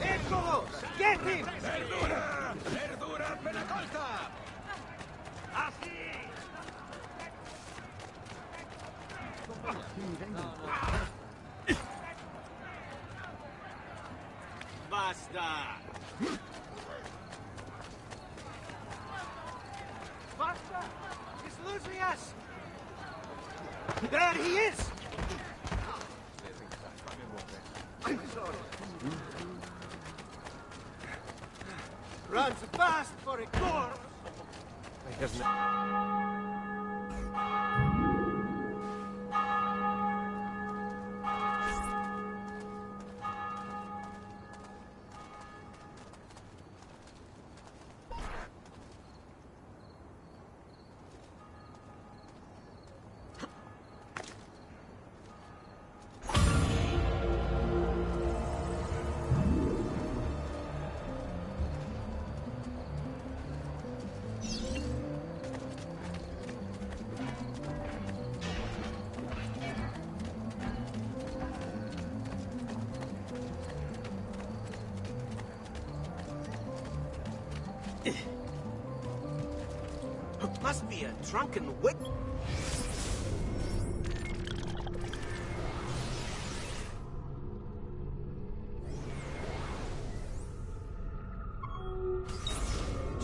Eccolo! Get him! Verdura! Verdura appena colta! Ah, sì! Basta! Basta! He's losing us! There he is! I'm sorry. Runs fast for a corpse! I have no... Must be a drunken wit.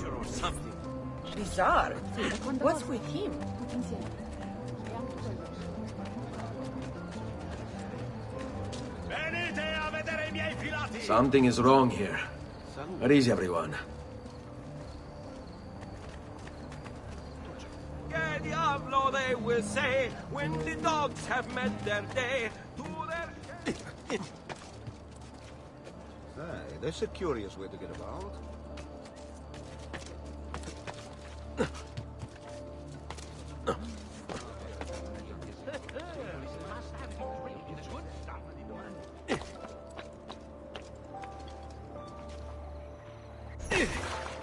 Or something. Bizarre. What's with him? Something is wrong here. Where is everyone? Que diablo, they will say, when the dogs have met their day. Hey, that's a curious way to get about.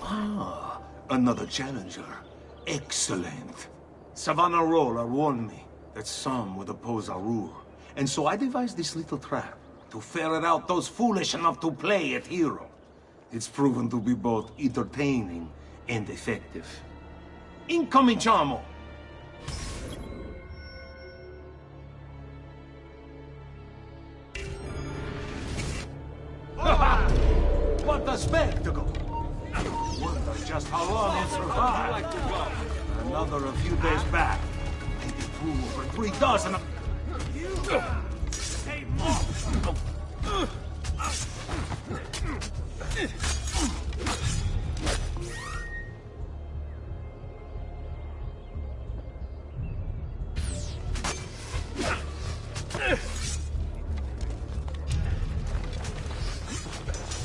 Ah, another challenger. Excellent. Savonarola warned me that some would oppose our rule. And so I devised this little trap to ferret out those foolish enough to play at hero. It's proven to be both entertaining and effective. Incominciamo! What a spectacle! Wonder just how long it survived. Another a few days back. Maybe 2 or 3 dozen. Hey,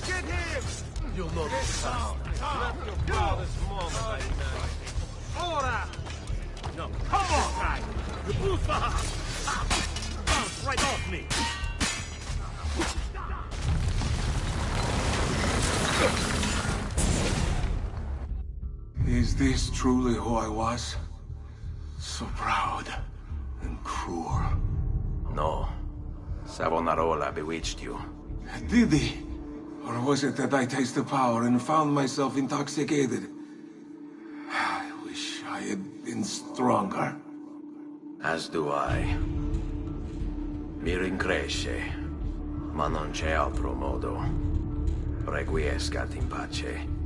get him! You'll know the sound. Left your father's mom right now. Ora! No, come on, guy! Bounce right off me! Is this truly who I was? So proud and cruel. No. Savonarola bewitched you. Did he? Or was it that I tasted power and found myself intoxicated? I wish I had been stronger. As do I. Mi rincresce, ma non c'è altro modo. Requiescat in pace.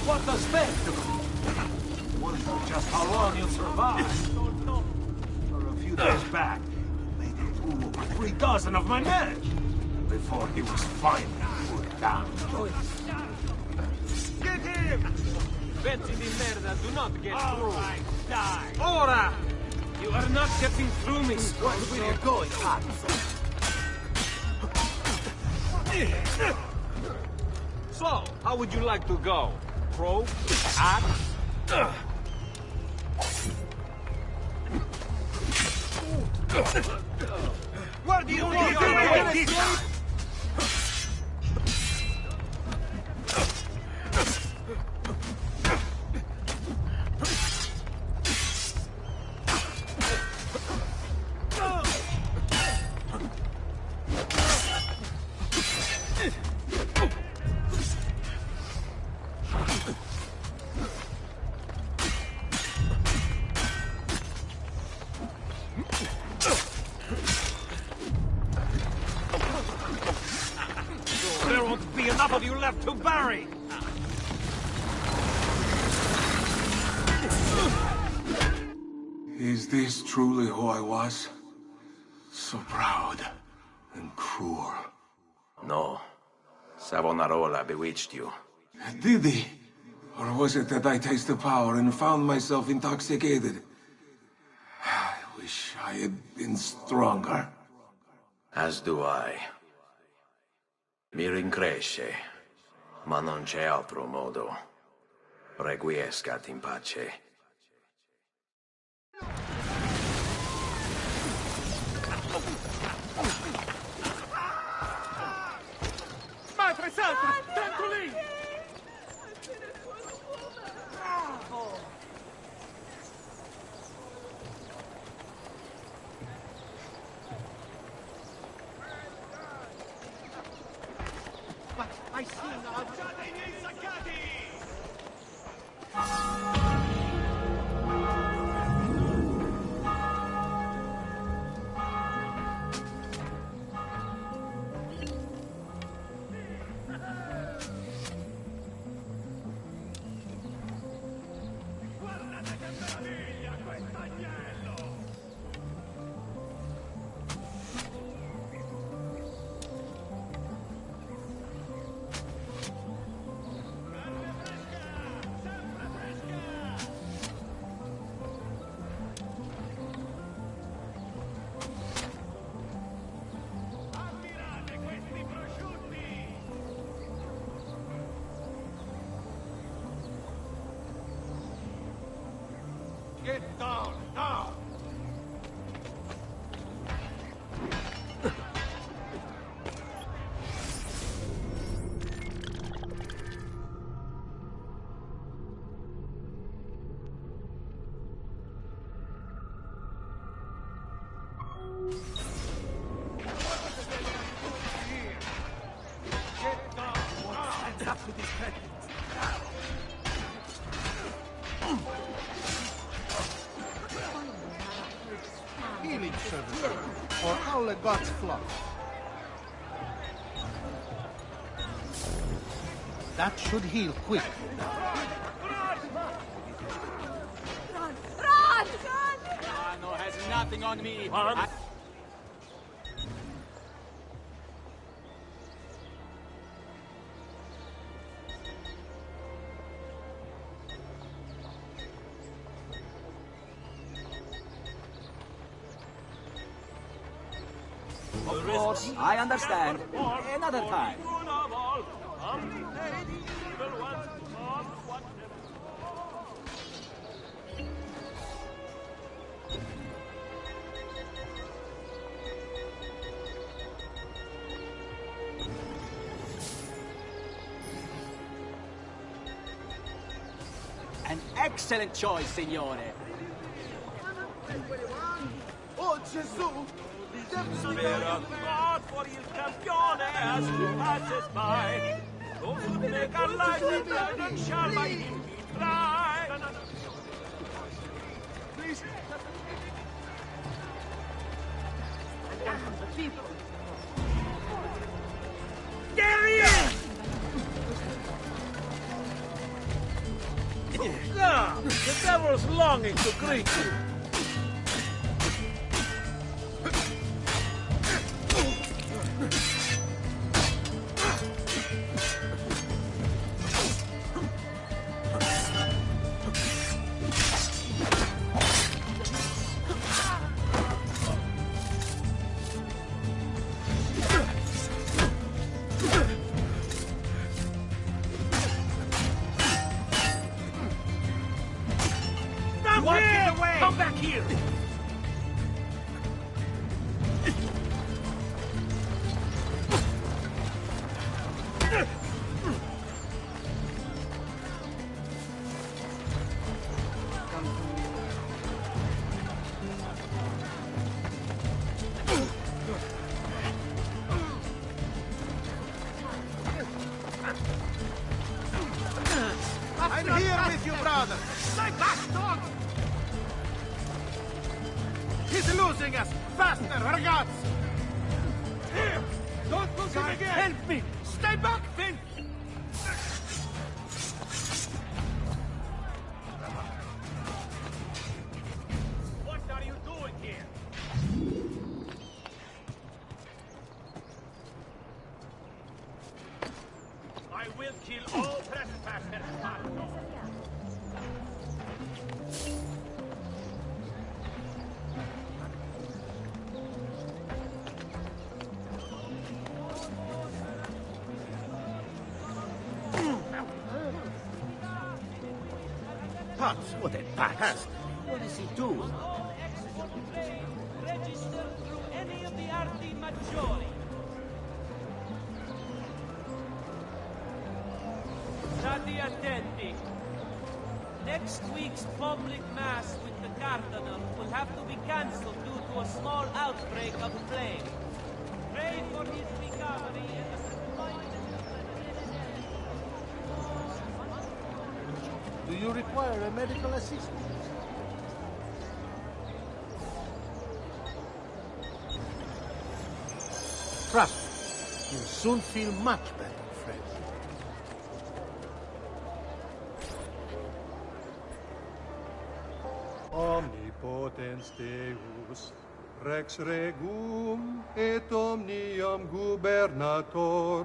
What a spectacle! Wonder just how long you'll survive. For a few days back, I made a fool over 3 dozen of my men before he was finally put down. Get him! Pezzi di merda, do not get through. Die. Ora! You are not getting through me. Where are you going, So, how would you like to go? Probe? Axe? Where do you want your way? There won't be enough of you left to bury! Is this truly who I was? So proud and cruel. No. Savonarola bewitched you. Did he? Or was it that I tasted power and found myself intoxicated? I wish I had been stronger. As do I. Mi rincresce, ma non c'è altro modo. Requiescat in pace. Madre Santa! Tanto lì! I see now. Get down, now! Healing service, or how the gods flock. That should heal quick. Run! No, has nothing on me. Of course, I understand. Another time. An excellent choice, signore. Oh, Gesù! Spera God for il campione as he passes by. Those who make a life of blood shall by him be tried. Please. There he is! The devil's longing to greet you. Come back here! I'm here with you, brother! Stay back, dog! He's losing us! Faster, ragazzi! Here! Don't lose him again! Help me! Stay back, Finn! What are you doing here? I will kill all trespassers, Marco. Pops, what a bastard! What is he doing? Register through any of the Arti Maggiori. State attenti. Next week's public mass with the Cardinal will have to be cancelled due to a small outbreak of plague. Pray for his recovery and Do you require a medical assistance? Trust me, you'll soon feel much better, friend. Omnipotens Deus, Rex Regum et Omnium Gubernator.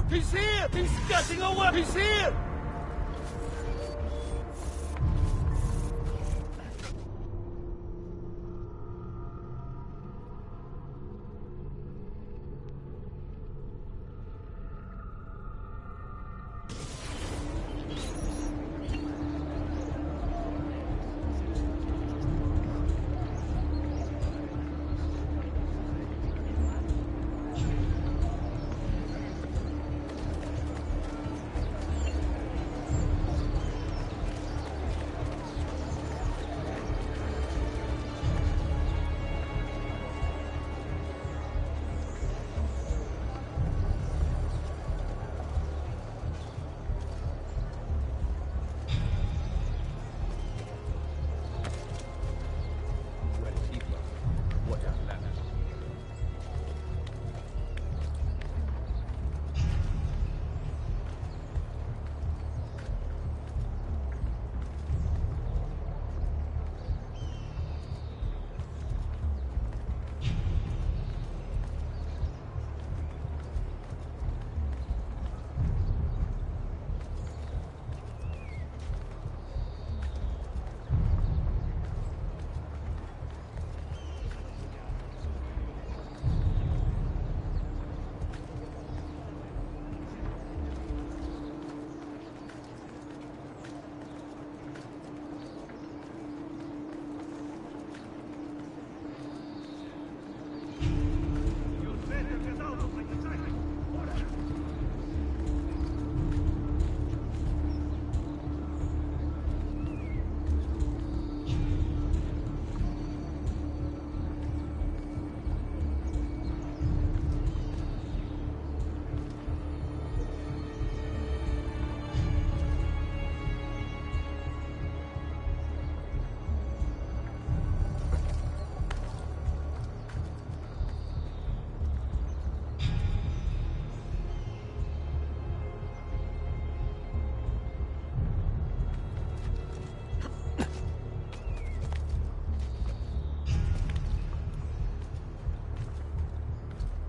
He's here! He's getting away! He's here!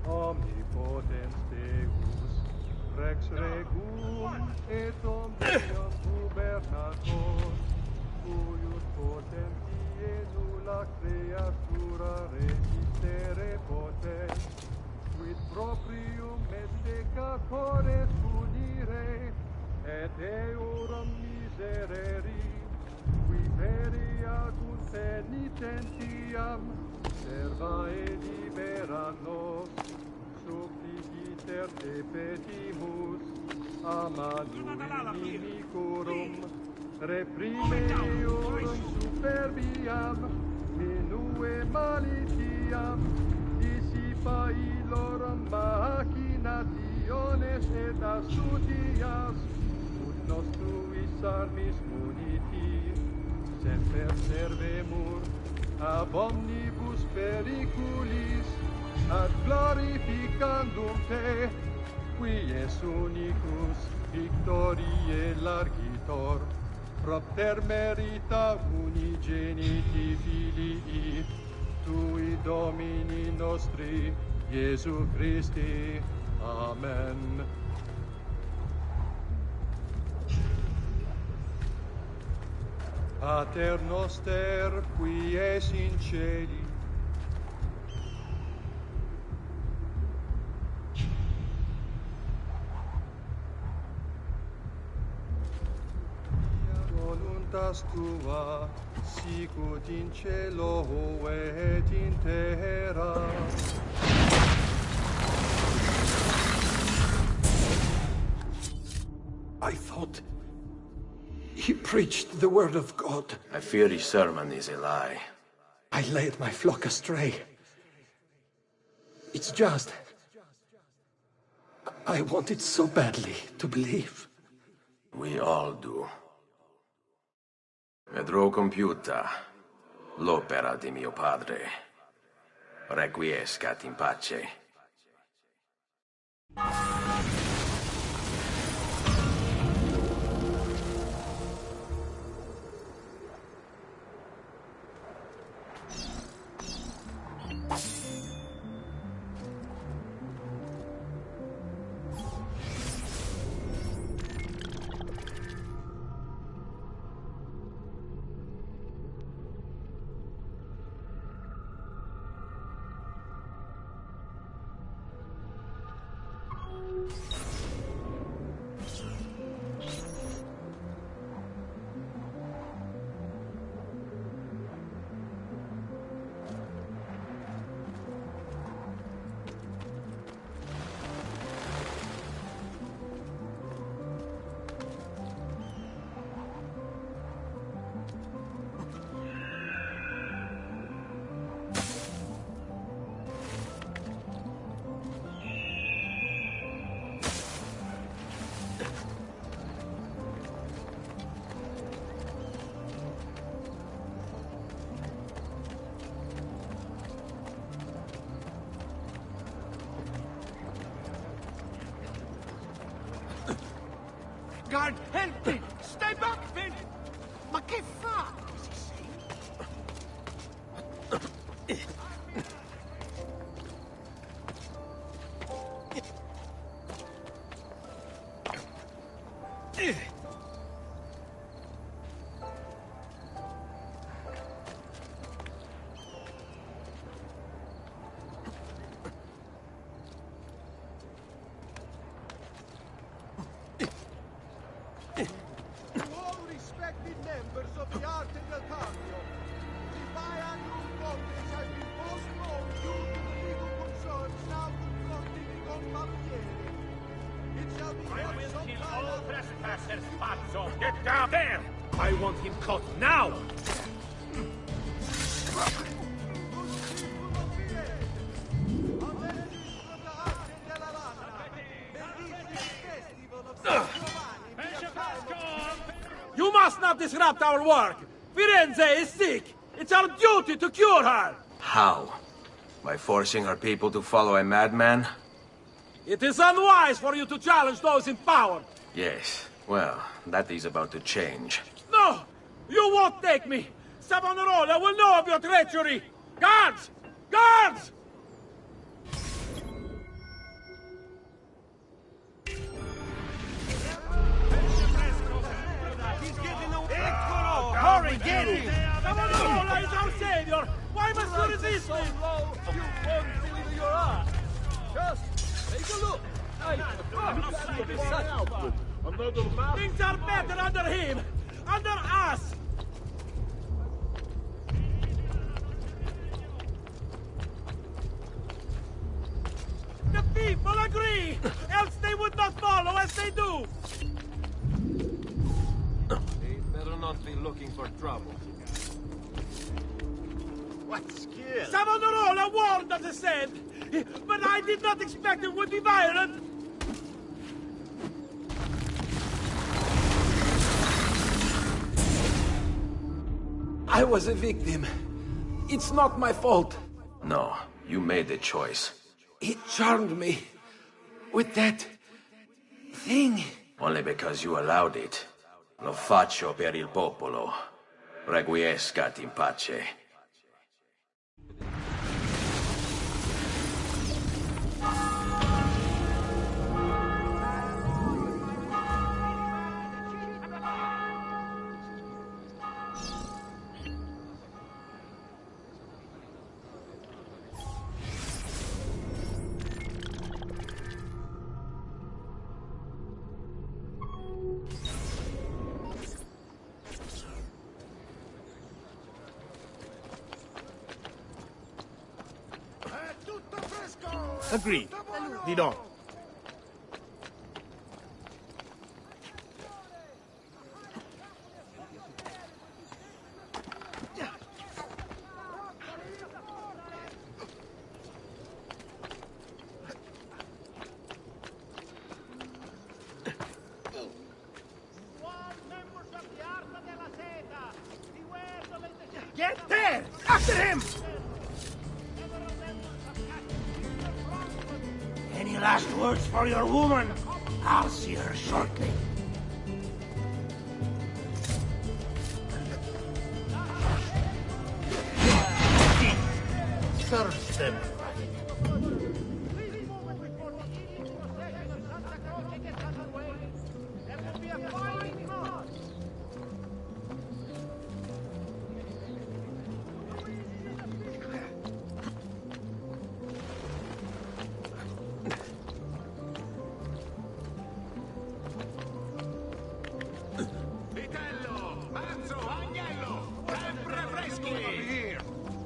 omnipotens Deus, rex regum et omnium gubernator, cuius potentie nulla creatura resistere potes, quid proprium messecatores punire, et eorum miserere, qui periagunt penitentiam, serva e libera nos, suppliciter te petimus, a manum inimicorum, reprime eorum superbiam, minue malitiam, dissipa illorum machinationes et astutias, ut nos tuis armis muniti, semper servemur ab omnibus periculis, ad glorificandum te, qui es unicus victoriae largitor, propter merita unigeniti filii, tui Domini nostri, Iesu Christi. Amen. Pater noster, qui es in celi, voluntas tua, sicut in cielo et in terra. I thought he preached the word of God. I fear his sermon is a lie. I led my flock astray. It's just... I wanted so badly to believe. We all do. Vedrò compiuta l'opera di mio padre. Requiescat in pace. Guard, help me! Stay back, Finn! Ma che fa? Get down there! I want him caught now! You must not disrupt our work! Firenze is sick! It's our duty to cure her! How? By forcing our people to follow a madman? It is unwise for you to challenge those in power! Yes. Well, that is about to change. No! You won't take me! Savonarola will know of your treachery! Guards! Guards! Take a look! Another map? Things are better under him! Under us! The people agree! Else they would not follow as they do! They better not be looking for trouble. What skill? Savonarola warned us, said, but I did not expect it would be violent. I was a victim. It's not my fault. No, you made the choice. It charmed me. With that... thing. Only because you allowed it. Lo faccio per il popolo. Requiescat in pace. Agreed. Di no. Get there! After him! Any last words for your woman? I'll see her shortly. Search them.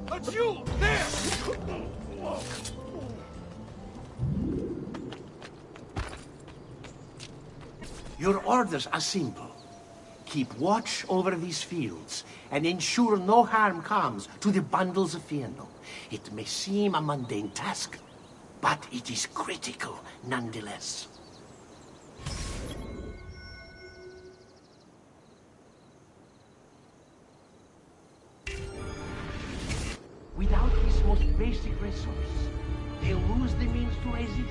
But you, there! Your orders are simple. Keep watch over these fields and ensure no harm comes to the bundles of Fiano. It may seem a mundane task, but it is critical nonetheless. Without this most basic resource, they'll lose the means to resist.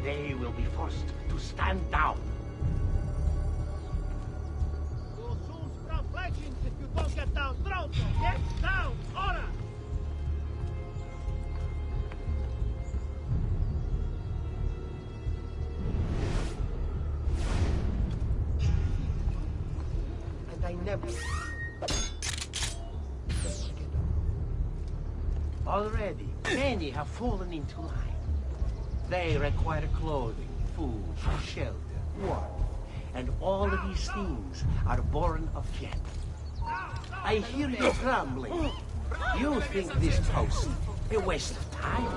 They will be forced to stand down. You'll soon sprout fletchings if you don't get down. Pronto! Get down! Ora! And I never... Already, many have fallen into line. They require clothing, food, shelter, warmth, and all of these things are born of Fiat. I hear you grumbling. You think this post a waste of time?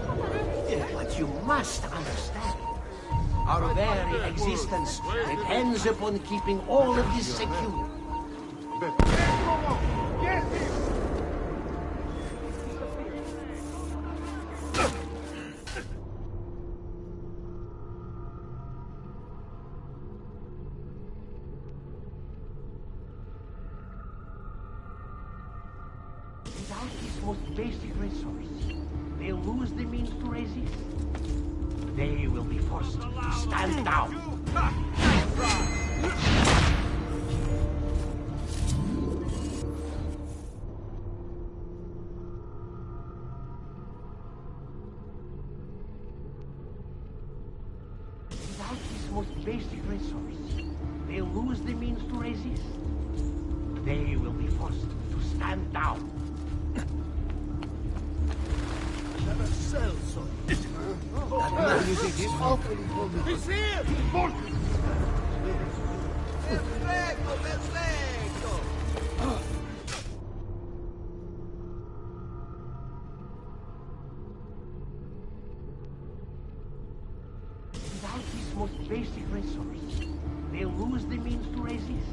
But you must understand. Our very existence depends upon keeping all of this secure. Get him! Without this most basic resource, they'll lose the means to resist. They will be forced to stand down. Without this most basic resource, they'll lose the means to resist. They will be forced to stand down. That music is awfully holy. He's here! Perfetto, perfetto! Without this most basic resource, they'll lose the means to resist.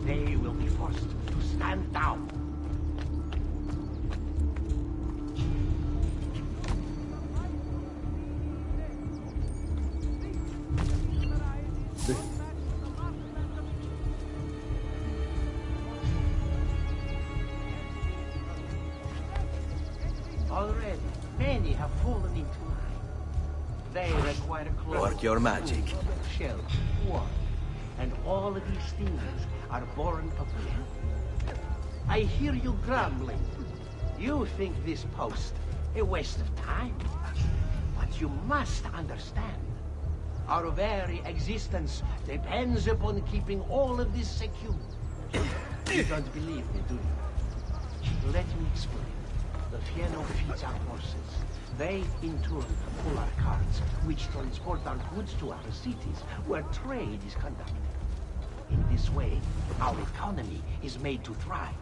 They will be forced to stand down. Already, many have fallen into line. They require clothes. Work your magic. Shelter, water, and all of these things are born of fear. I hear you grumbling. You think this post a waste of time. But you must understand, our very existence depends upon keeping all of this secure. You don't believe me, do you? Let me explain. The Fieno feeds our horses. They, in turn, pull our carts, which transport our goods to our cities, where trade is conducted. In this way, our economy is made to thrive.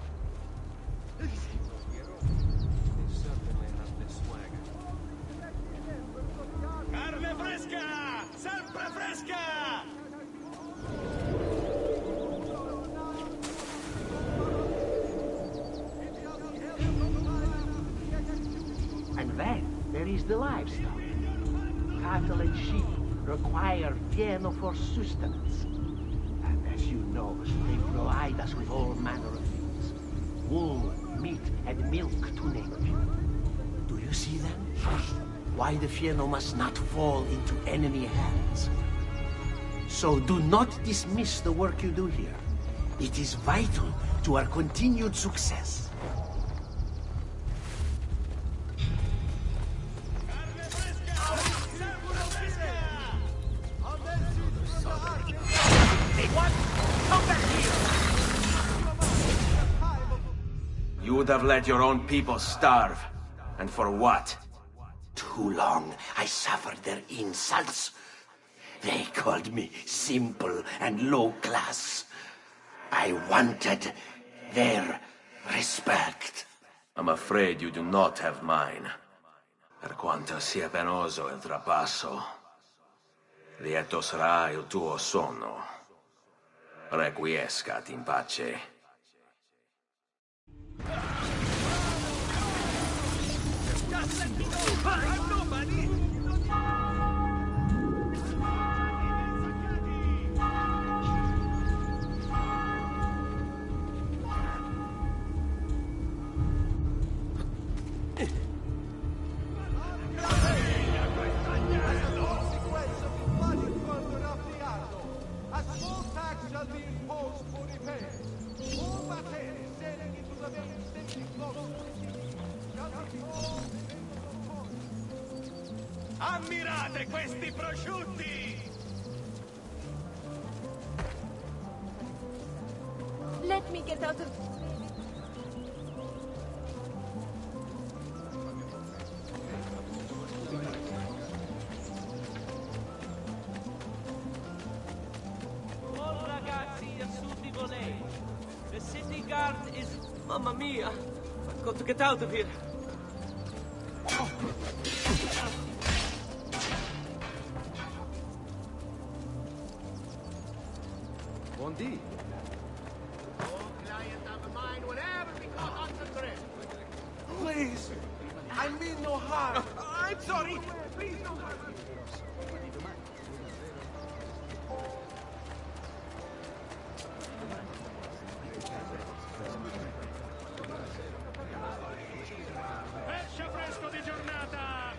Carne fresca! Sempre fresca! And then there is the livestock. Cattle and sheep require fieno for sustenance. And as you know, they provide us with all manner of things. Wool, meat, and milk, to name a few. Do you see them? Why the fieno must not fall into enemy hands. So do not dismiss the work you do here. It is vital to our continued success. You would have let your own people starve. And for what? Too long I suffered their insults. They called me simple and low class. I wanted their respect. I'm afraid you do not have mine. Per quanto sia penoso il trapasso, lieto sarà il tuo sonno. Requiescat in pace. I'm nobody! A small tax shall be imposed for repair. All materials sailing into the main extension close shall be all Ammirate questi prosciutti! Let me get out of... All ragazzi assunti volei. The city guard is... Mamma mia! I've got to get out of here. Buondì. Client of mine will ever be caught on the drift. Please, I mean no harm. I'm sorry. Please don't hurt me. Pesce fresco di giornata!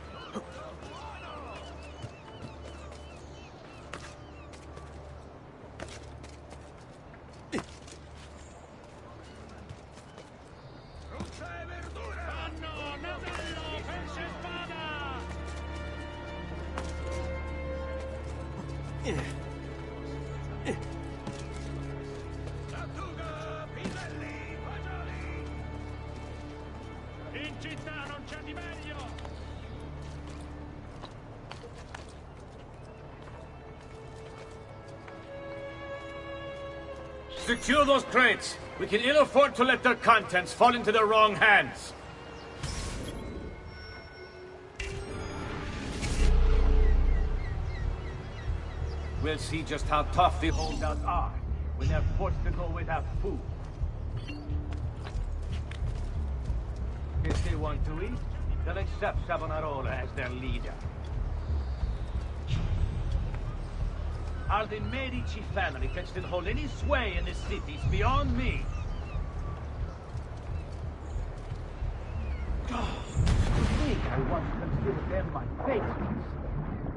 Frutta e verdura! Panno, navello, pesce e spada! Lattuga, piselli, fagioli! In città non c'è di meglio! Secure those crates. We can ill afford to let their contents fall into the wrong hands. We'll see just how tough the holdouts are when they're forced to go without food. If they want to eat, they'll accept Savonarola as their leader. Are the Medici family can still hold any sway in the cities beyond me? I think I once considered them my patrons,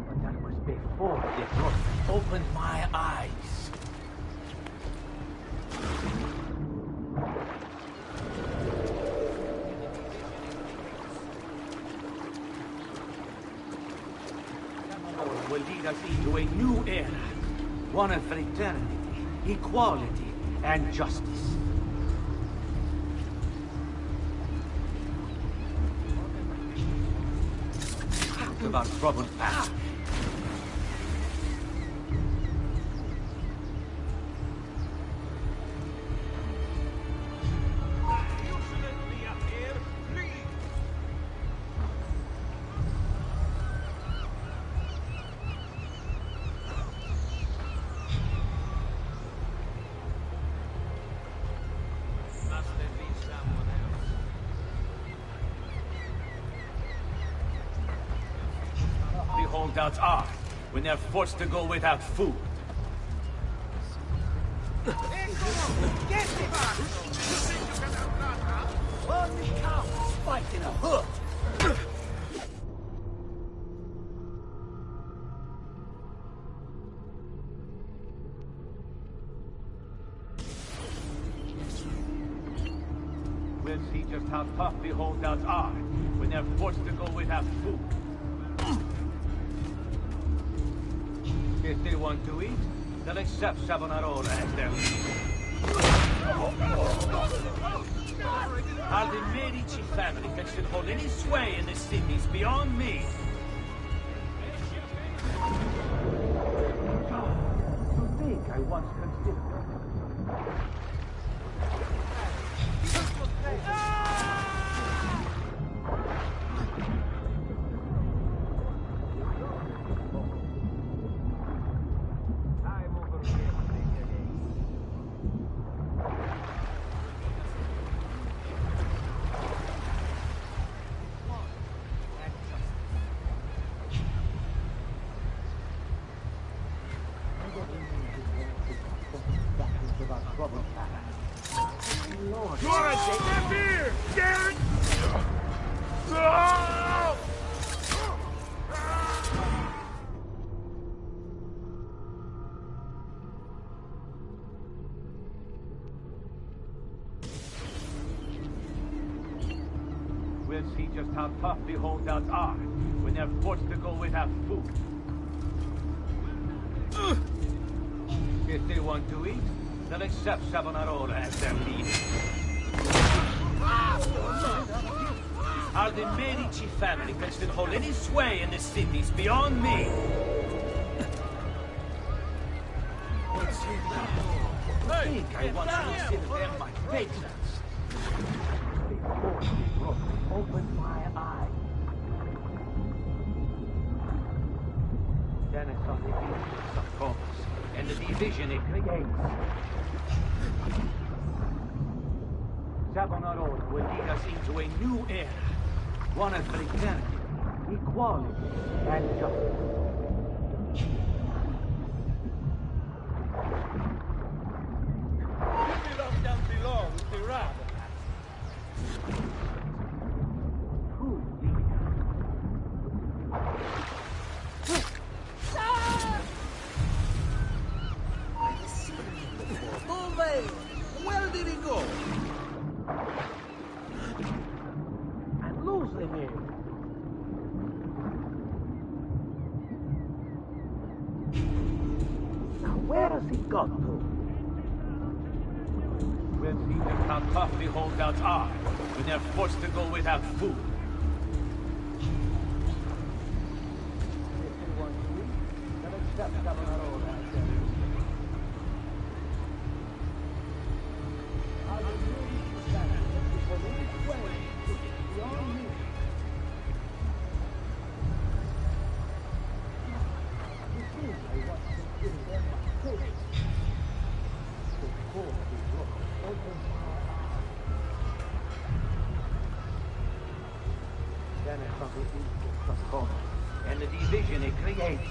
but that was before they opened my eyes. Will lead us into a new era. One of fraternity, equality, and justice. Talk about troubled past. Holdouts are when they're forced to go without food. Only cowards fight in a hood. We'll see just how tough the holdouts are when they're forced to go without food. If they want to eat, they'll accept Savonarola as their leader. Are the Medici family can still hold any sway in the cities beyond me? To think I once considered them. We'll see just how tough the holdouts are when they're forced to go without food. If they want to eat, they'll accept Savonarola as their leader. Are the Medici family can still hold any sway in the cities beyond me? I think I once considered them my patrons. Before they opened my eyes. Then I saw the influence of Thomas and the division it creates. Savonarola will lead us into a new era. One of fraternity, equality, and justice. You belong down below with the rabble. Where did he go? I'm losing him. Now where has he got to? We'll see just how tough the holdouts are when they're forced to go without food. If they want to eat, they'll accept Savonarola as their leader. the influx of commerce and the division it creates.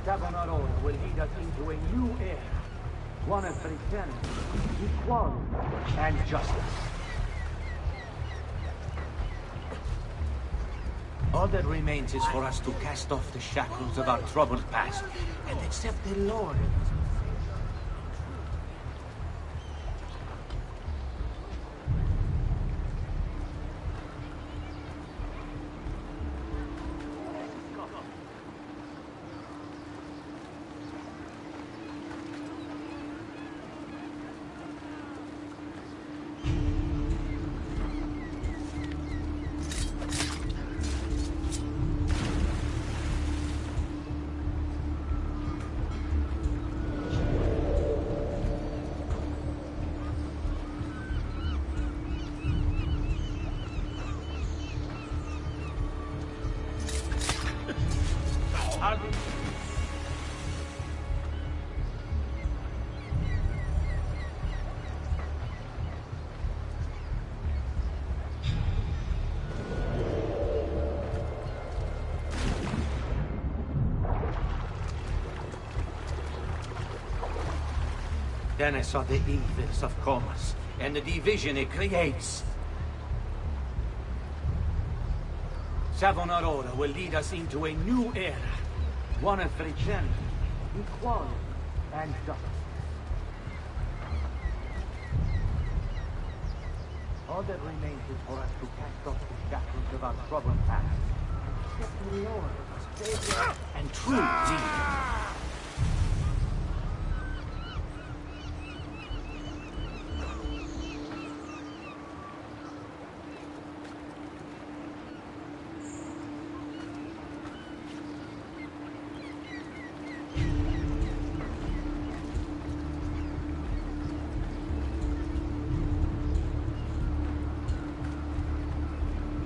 Savonarola will lead us into a new era, one of fraternity, equality, and justice. All that remains is for us to cast off the shackles of our troubled past and accept the Lord. Then I saw the evils of commerce and the division it creates. Savonarola will lead us into a new era, one of fraternity, equality, and justice. All that remains is for us to cast off the shackles of our troubled past and accept the Lord as Savior and true leader.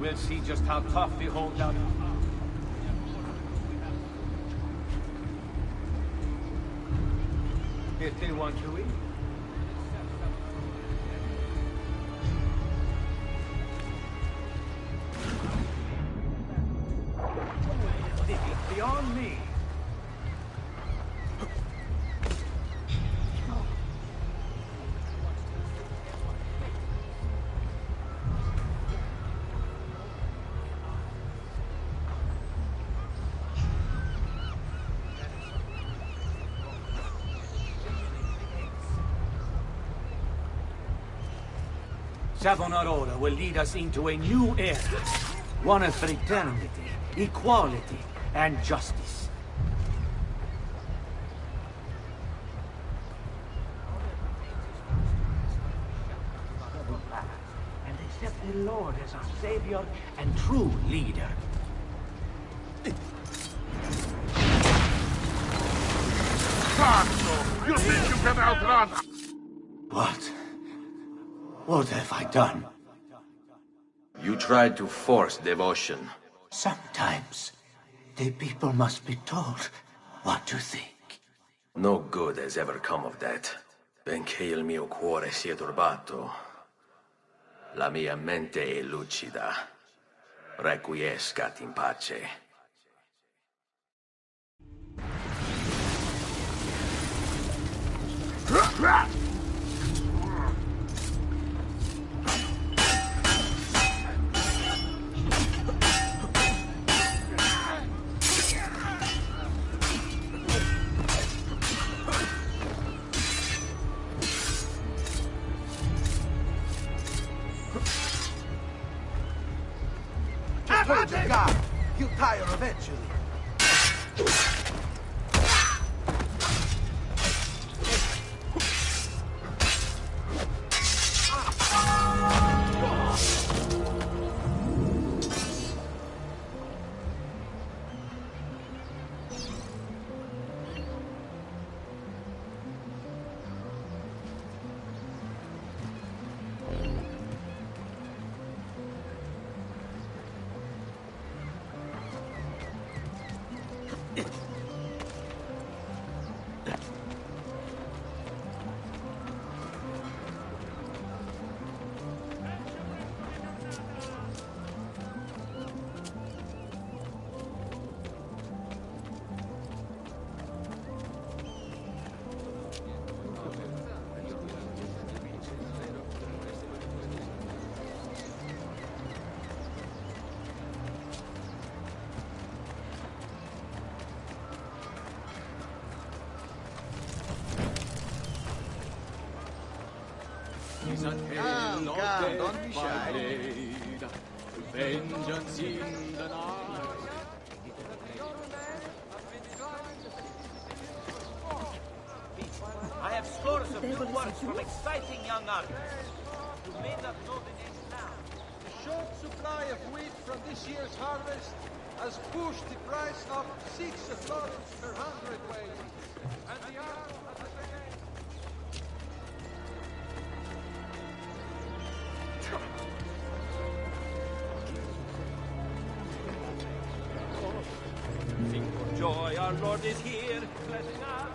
We'll see just how tough we hold out. If they want to eat. This is beyond me. Savonarola will lead us into a new era, one of fraternity, equality, and justice. And accept the Lord as our Savior and true leader. Cazzo! You think you can outrun? What? What have I done? You tried to force devotion. Sometimes the people must be told what to think. No good has ever come of that. Benché il mio cuore sia turbato, la mia mente è lucida. Requiescat in pace. You'll tire eventually. Come, don't be shy. Vengeance in the night. I have scores of new works from exciting young artists. You may not know the names now. The short supply of wheat from this year's harvest has pushed the price up 6 florins per hundredweight. And the arm has again. Sing for joy, our Lord is here, blessing us.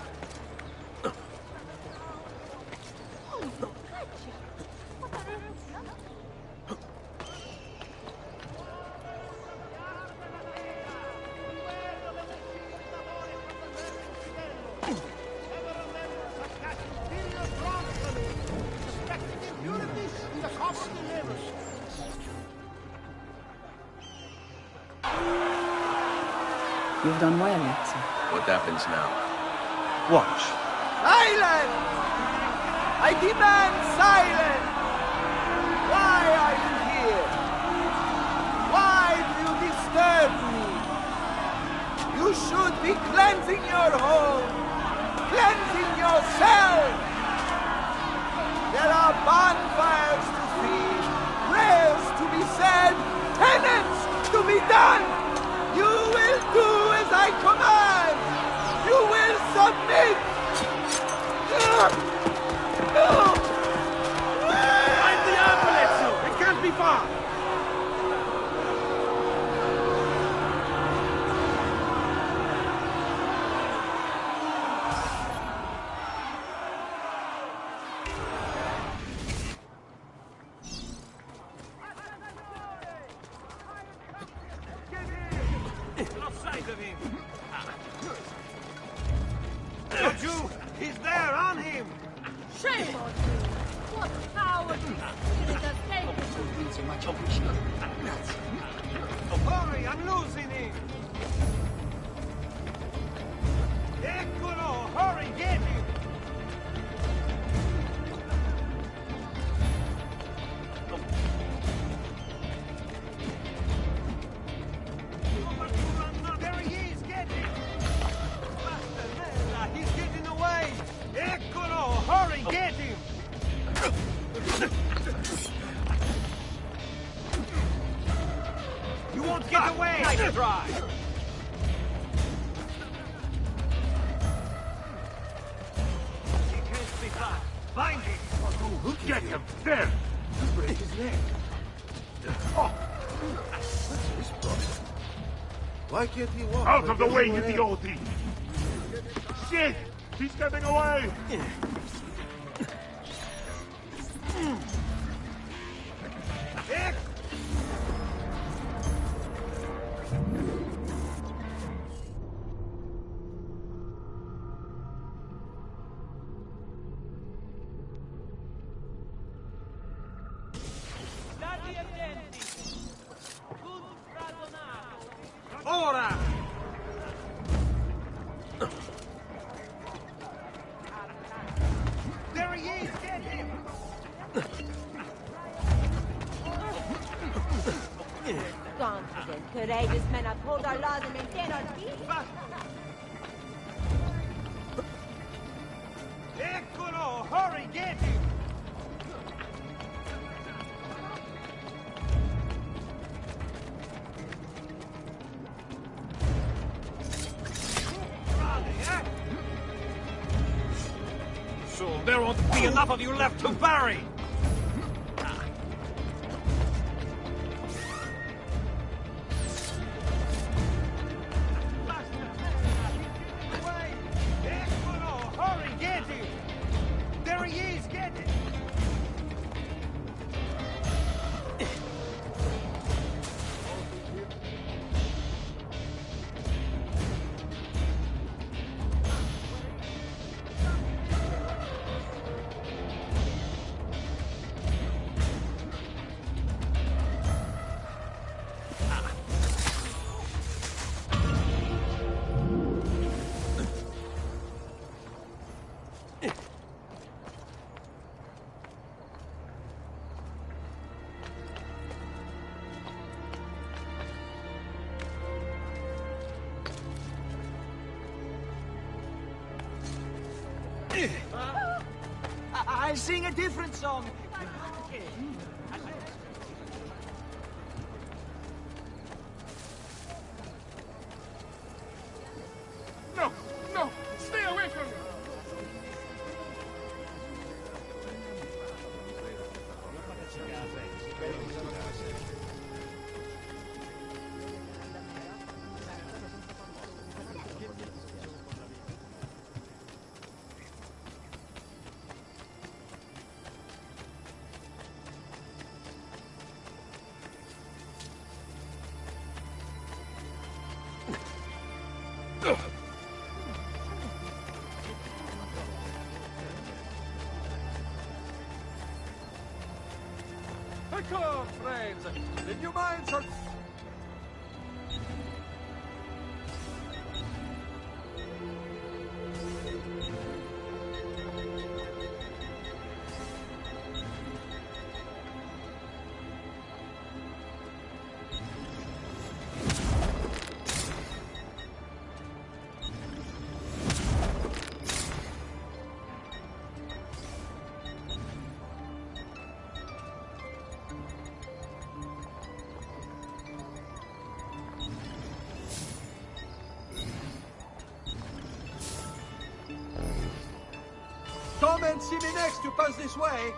You've done well, Alexa. What happens now? Watch. Silence! I demand silence! Why are you here? Why do you disturb me? You should be cleansing your home, cleansing yourself. There are bonfires to feed, prayers to be said, penance to be done. You will do as I command! You will submit! Find the ambulance! It can't be far! Lost sight of him. Don't you? He's there, on him! Shame on you! What cowardly spirit has taken you? Hurry, I'm losing him! Eccolo! Hurry, get him! There he is, get him! He's getting away! Eccolo! Hurry, get him! You won't get away! Nice try! He can't be found. Find him! Get him! There! Break his neck. Oh, What's his problem? Why can't he walk? out of the way, you Anyone idiot! Shit! He's getting away! Stati attenti. Tutto radonato. Ora! There he is! Get him! Confident, courageous men uphold our laws and maintain our peace. Eccolo! Hurry, get him! So there won't be enough of you left to bury! Eccolo! Hurry, get him! There he is, get him! I'll sing a different song. No, no, stay away from me. Come, friends. The new mines are... Come and see me next you pass this way.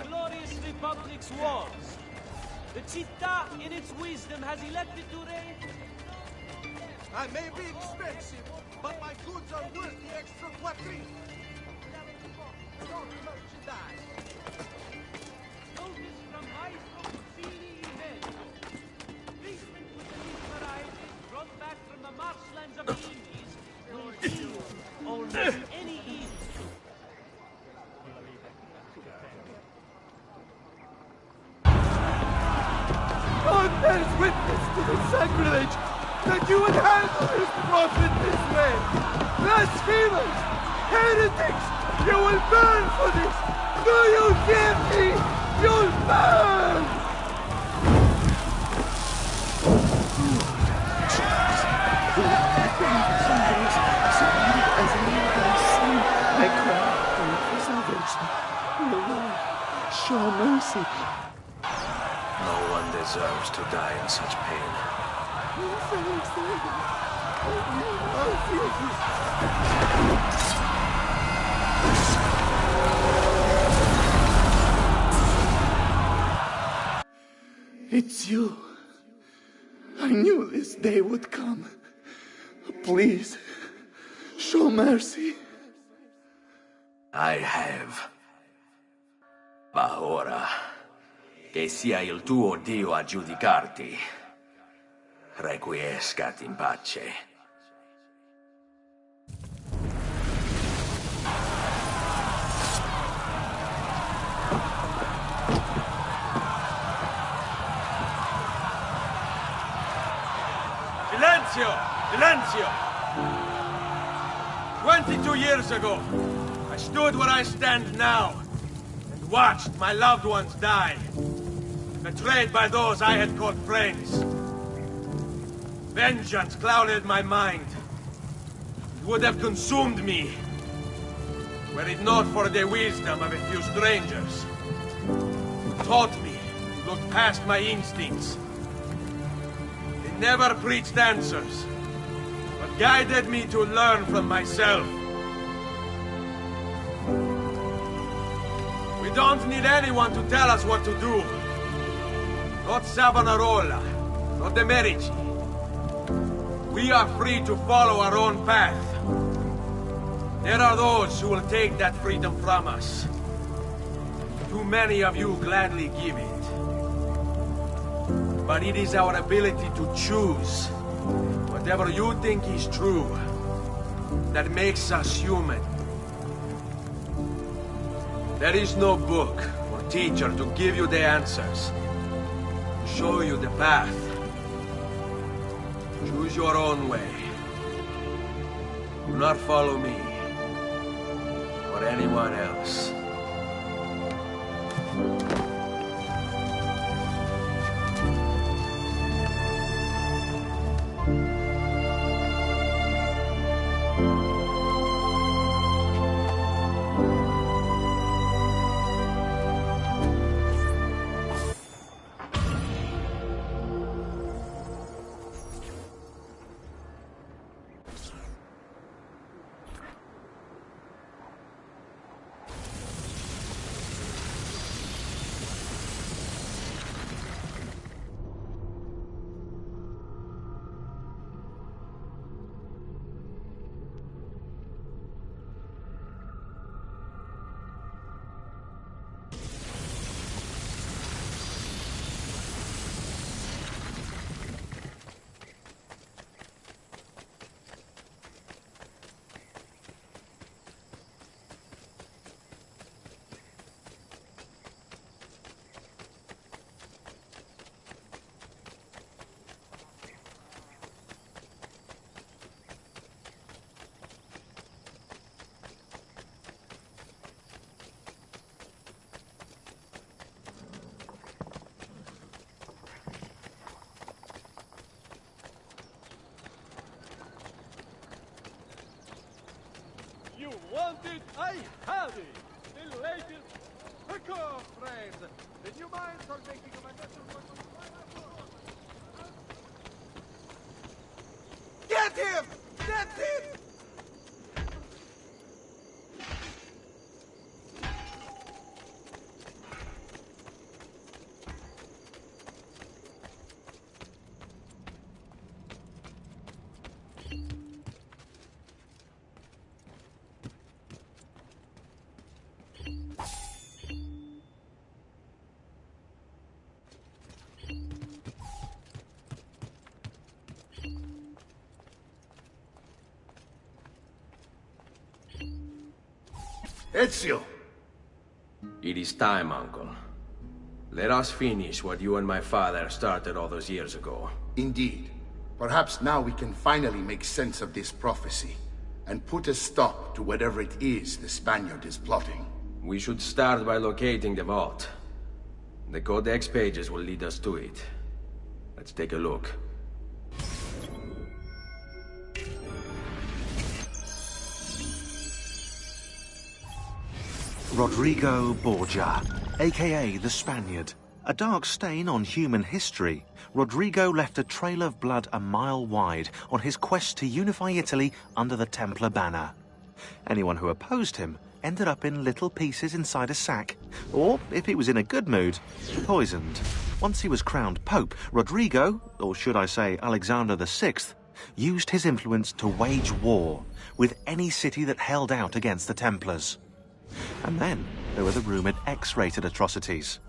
Glorious Republic's wars. The Città, in its wisdom, has elected to reign. I may be expensive, but my goods are worth the extra quattrini. Don't merchandise. Notice from Maestro Puccini Evento. Treatment with the leaf varieties brought back from the marshlands of the Indies will heal almost any evil. God bears witness to the sacrilege that you would handle his prophet this way. Blasphemers! Heretics! You will burn for this! Do you hear me? You'll burn! I cry for salvation. Oh Lord, show mercy. No one deserves to die in such pain. It's you. I knew this day would come. Please, show mercy. I have. Ma ora, che sia il tuo Dio a giudicarti, requiescat in pace. Silenzio! Silenzio! 22 years ago, I stood where I stand now and watched my loved ones die, betrayed by those I had called friends. Vengeance clouded my mind. It would have consumed me, were it not for the wisdom of a few strangers, who taught me to look past my instincts. They never preached answers, but guided me to learn from myself. We don't need anyone to tell us what to do. Not Savonarola, not the Medici. We are free to follow our own path. There are those who will take that freedom from us. Too many of you gladly give it. But it is our ability to choose whatever you think is true that makes us human. There is no book or teacher to give you the answers, show you the path. Choose your own way. Do not follow me or anyone else. You want it? I have it! The latest... Come, friends! The new minds are making a magnificent... Get him! That's it! Ezio! It is time, Uncle. Let us finish what you and my father started all those years ago. Indeed. Perhaps now we can finally make sense of this prophecy, and put a stop to whatever it is the Spaniard is plotting. We should start by locating the vault. The Codex pages will lead us to it. Let's take a look. Rodrigo Borgia, aka the Spaniard. A dark stain on human history, Rodrigo left a trail of blood a mile wide on his quest to unify Italy under the Templar banner. Anyone who opposed him ended up in little pieces inside a sack, or, if he was in a good mood, poisoned. Once he was crowned Pope, Rodrigo, or should I say Alexander VI, used his influence to wage war with any city that held out against the Templars. And then there were the rumoured X-rated atrocities.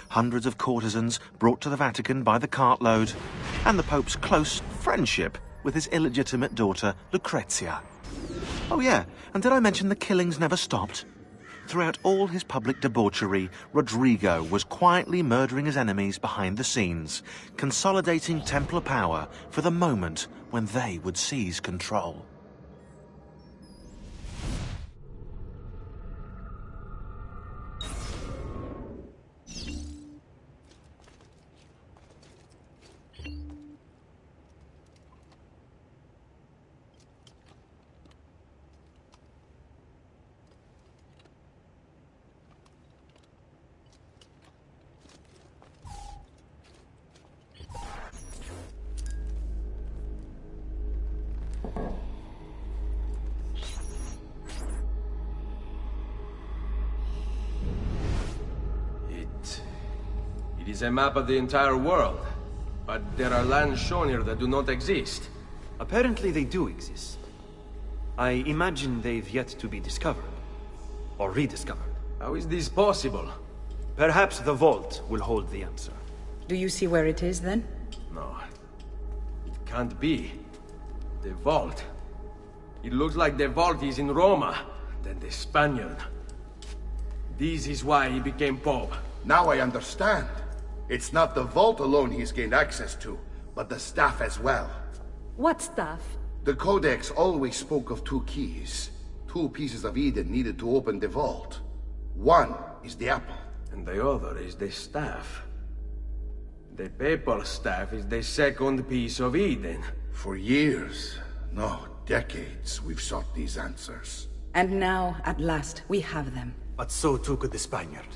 Hundreds of courtesans brought to the Vatican by the cartload, and the Pope's close friendship with his illegitimate daughter, Lucrezia. Oh yeah, and did I mention the killings never stopped? Throughout all his public debauchery, Rodrigo was quietly murdering his enemies behind the scenes, consolidating Templar power for the moment when they would seize control. It is a map of the entire world. But there are lands shown here that do not exist. Apparently they do exist. I imagine they've yet to be discovered. Or rediscovered. How is this possible? Perhaps the vault will hold the answer. Do you see where it is, then? No. It can't be. The vault. It looks like the vault is in Roma, then the Spaniard. This is why he became Pope. Now I understand. It's not the vault alone he's gained access to, but the staff as well. What staff? The Codex always spoke of 2 keys. 2 pieces of Eden needed to open the vault. One is the apple. And the other is the staff. The papal staff is the second piece of Eden. For years, no, decades, we've sought these answers. And now, at last, we have them. But so too could the Spaniard.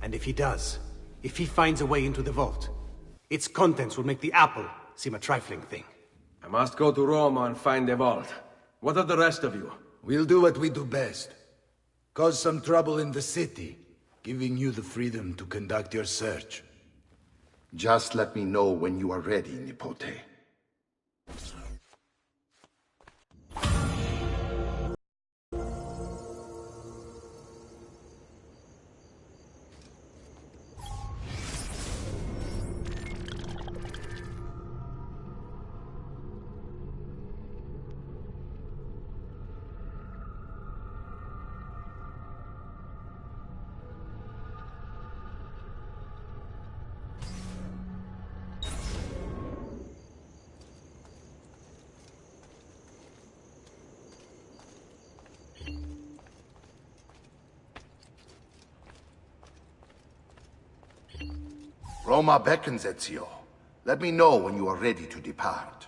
And if he does, if he finds a way into the vault, its contents will make the apple seem a trifling thing. I must go to Roma and find the vault. What of the rest of you? We'll do what we do best. Cause some trouble in the city, giving you the freedom to conduct your search. Just let me know when you are ready, Nipote. Roma beckons, Ezio. Let me know when you are ready to depart.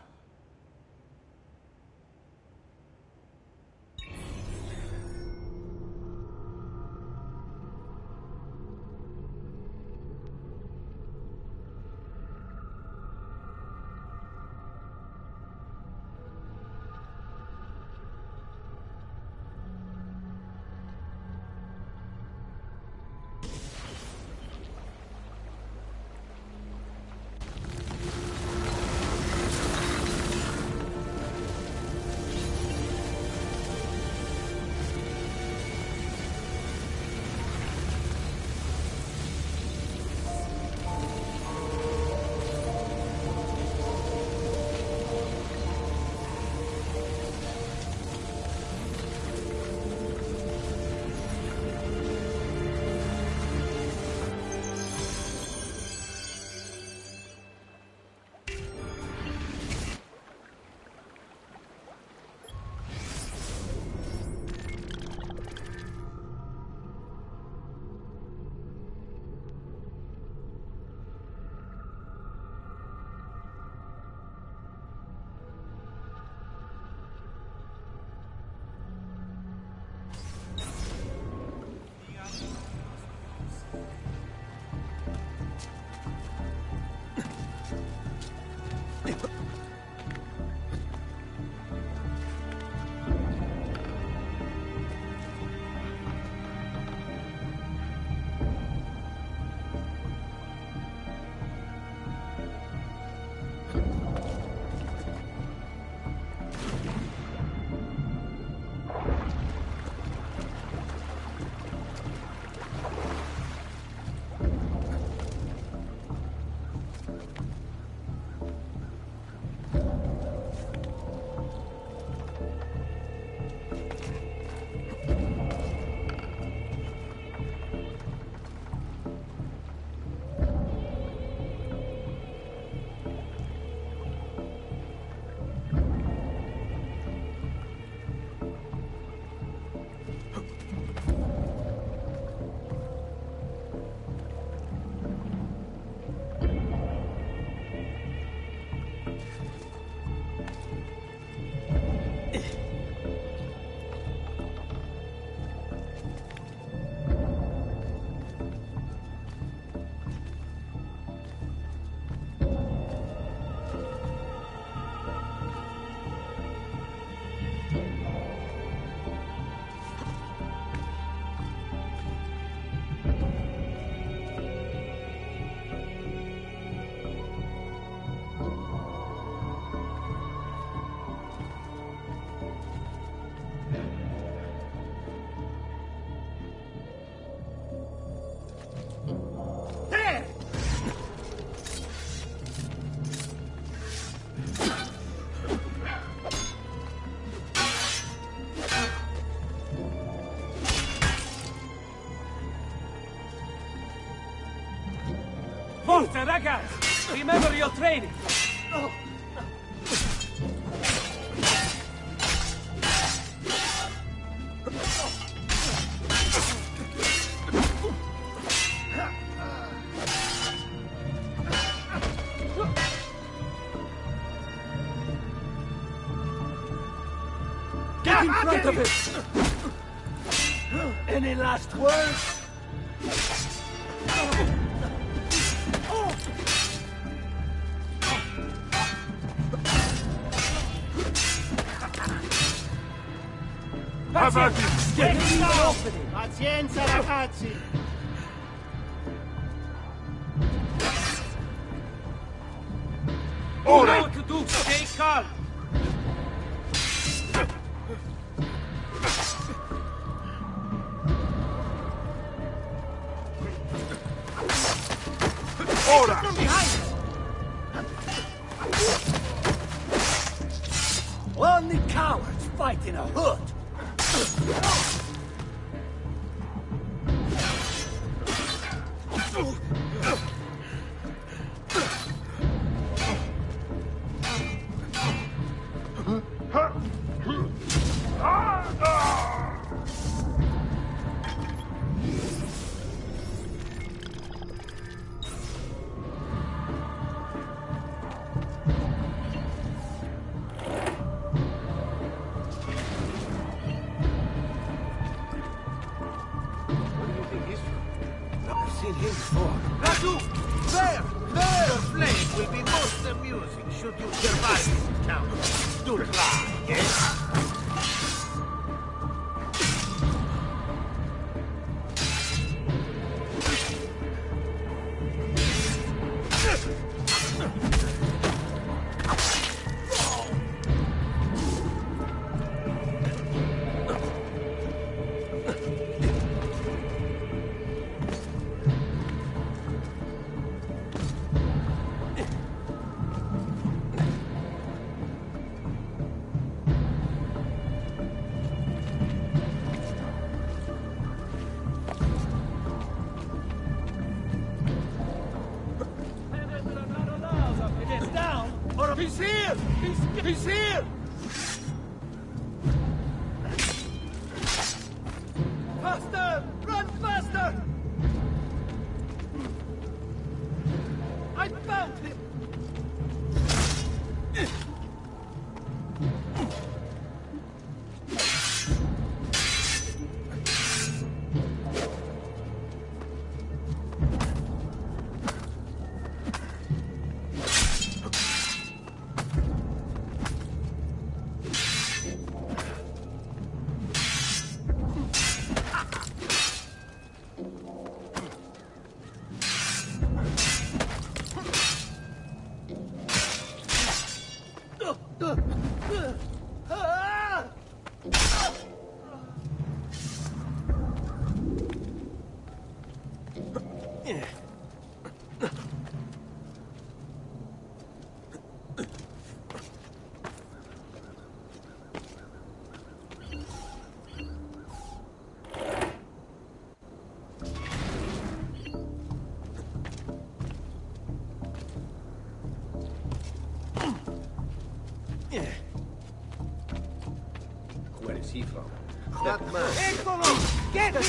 Forza, ragazzi! Remember your training! Get in front of it! Any last words? Pazienza, ragazzi! Ora! What to do? Stay calm! Ora! From behind! Only cowards fight in a hood! Raju! There! There! Your flame will be most amusing should you survive this encounter. Do try, yes? He's here! He's here! Faster! Run faster! I found him! Where is he from? That man! Eccolo! Get him!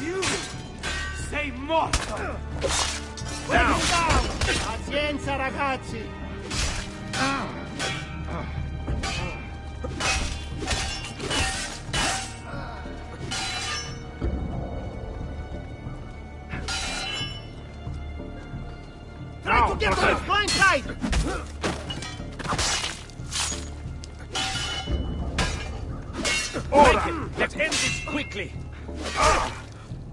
You! Sei morto! Down! Pazienza, ragazzi! Try to get to his blind side! Let's end this quickly!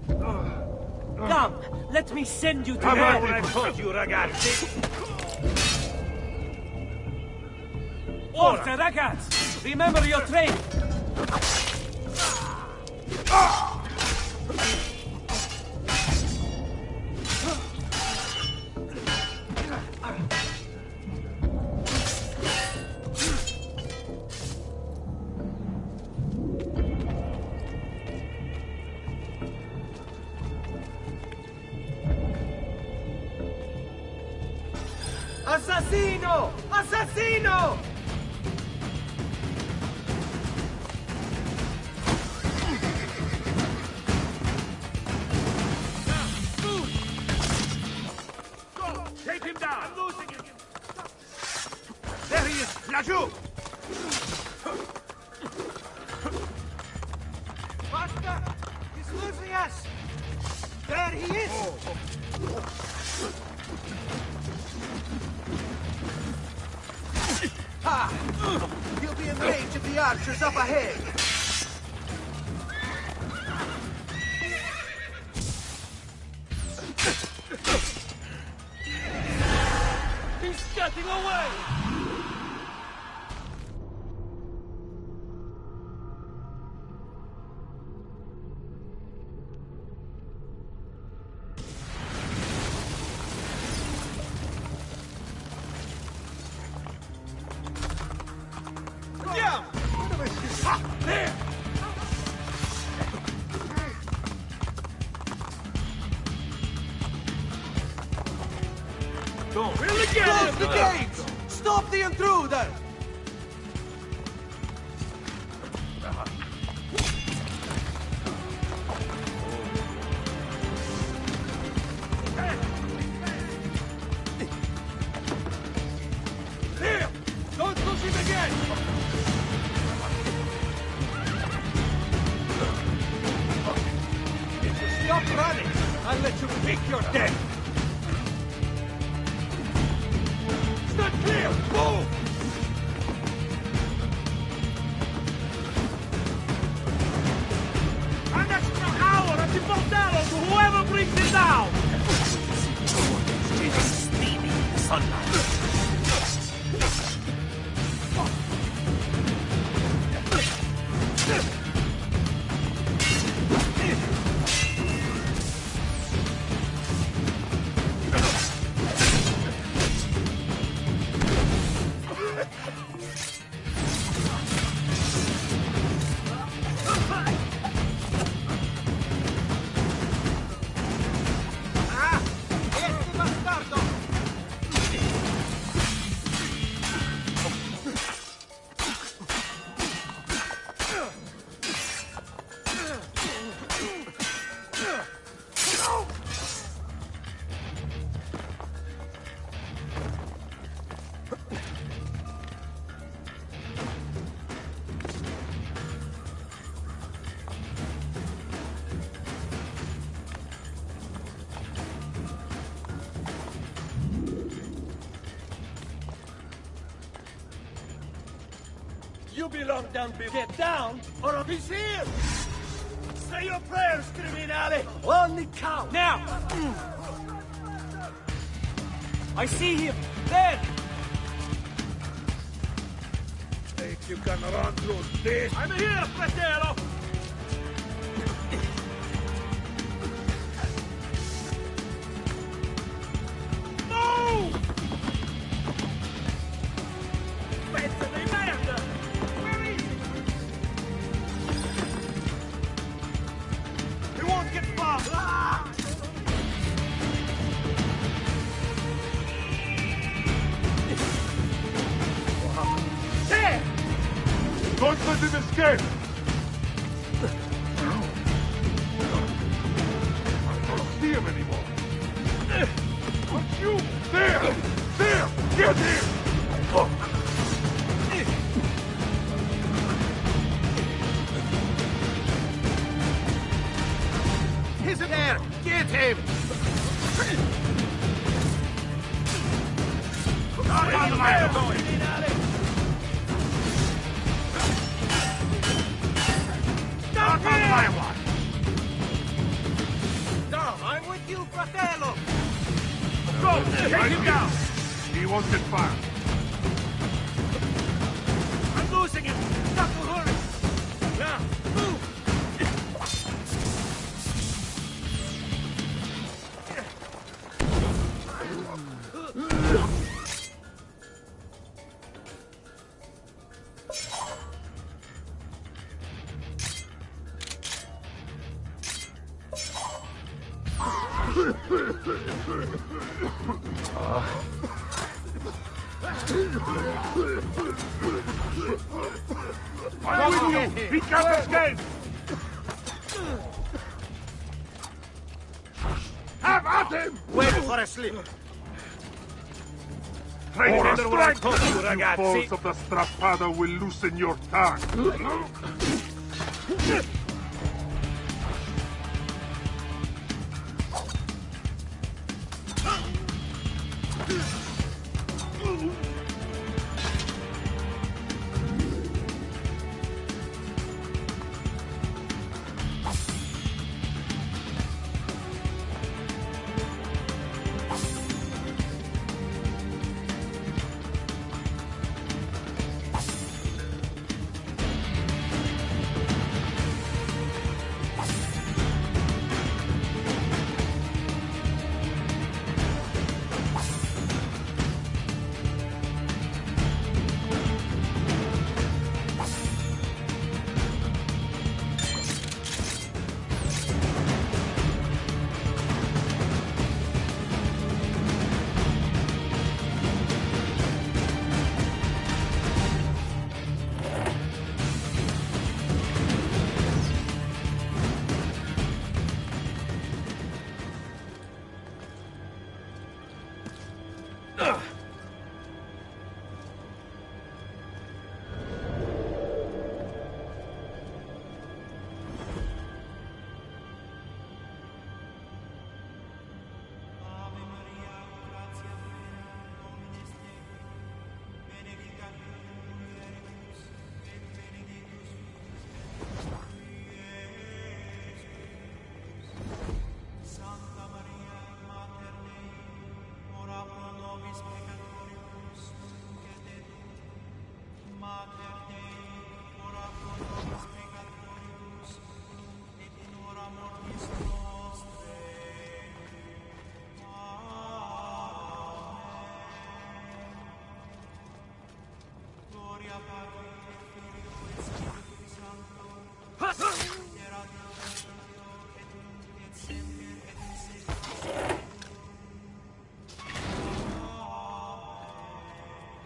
Come, let me send you to Remember hell! what I told you, ragazzi! Forza, ragazzi! Remember your training! Assassino! Assassino! Take him down! I'm losing him! There he is! Laggiù! Basta! He's losing us! There he is! Ha! He'll be in range of the archers up ahead. He's getting away! There! Don't really get Close him! the gates! Stop the intruder! There! Don't push him again! If you stop running, I'll let you pick your death! Stand clear! Move! An extra hour at the bordello to whoever brings it down! Steaming in the sunlight. You belong down below. Get down, or he's here! Say your prayers, criminale! On the count! Now! I see him! There! Think you can run through this? I'm here, fratello! Move! Pezzo di merda! Where is he? He won't get far! Ah! There! Don't let him escape! I don't see him anymore. But you! There! There! Get him! He's there! Get him! Not on the man going! Not on my watch! Dom, I'm with you, fratello! Go! Take him down! He won't get far. I'm losing him! Stop to hurry! Now, move! I'm with you! He can't escape! Have at him! Wait for a slip. Or a strike! You You ragazzi. balls of the strappado will loosen your tongue!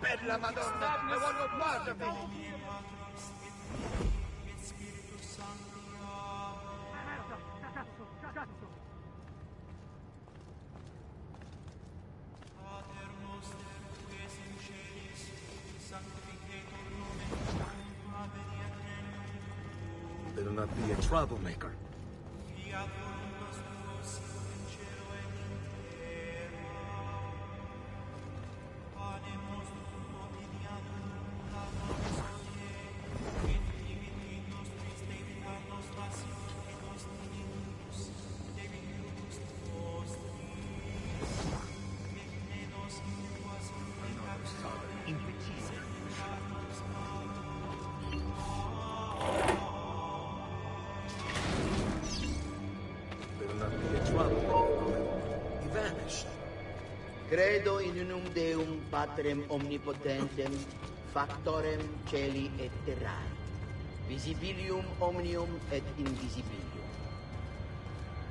Per la Madonna, ne voglio guardarvi! Better not be a troublemaker. Credo in unum Deum Patrem omnipotentem, factorem celi et terrae, visibilium omnium et invisibilium.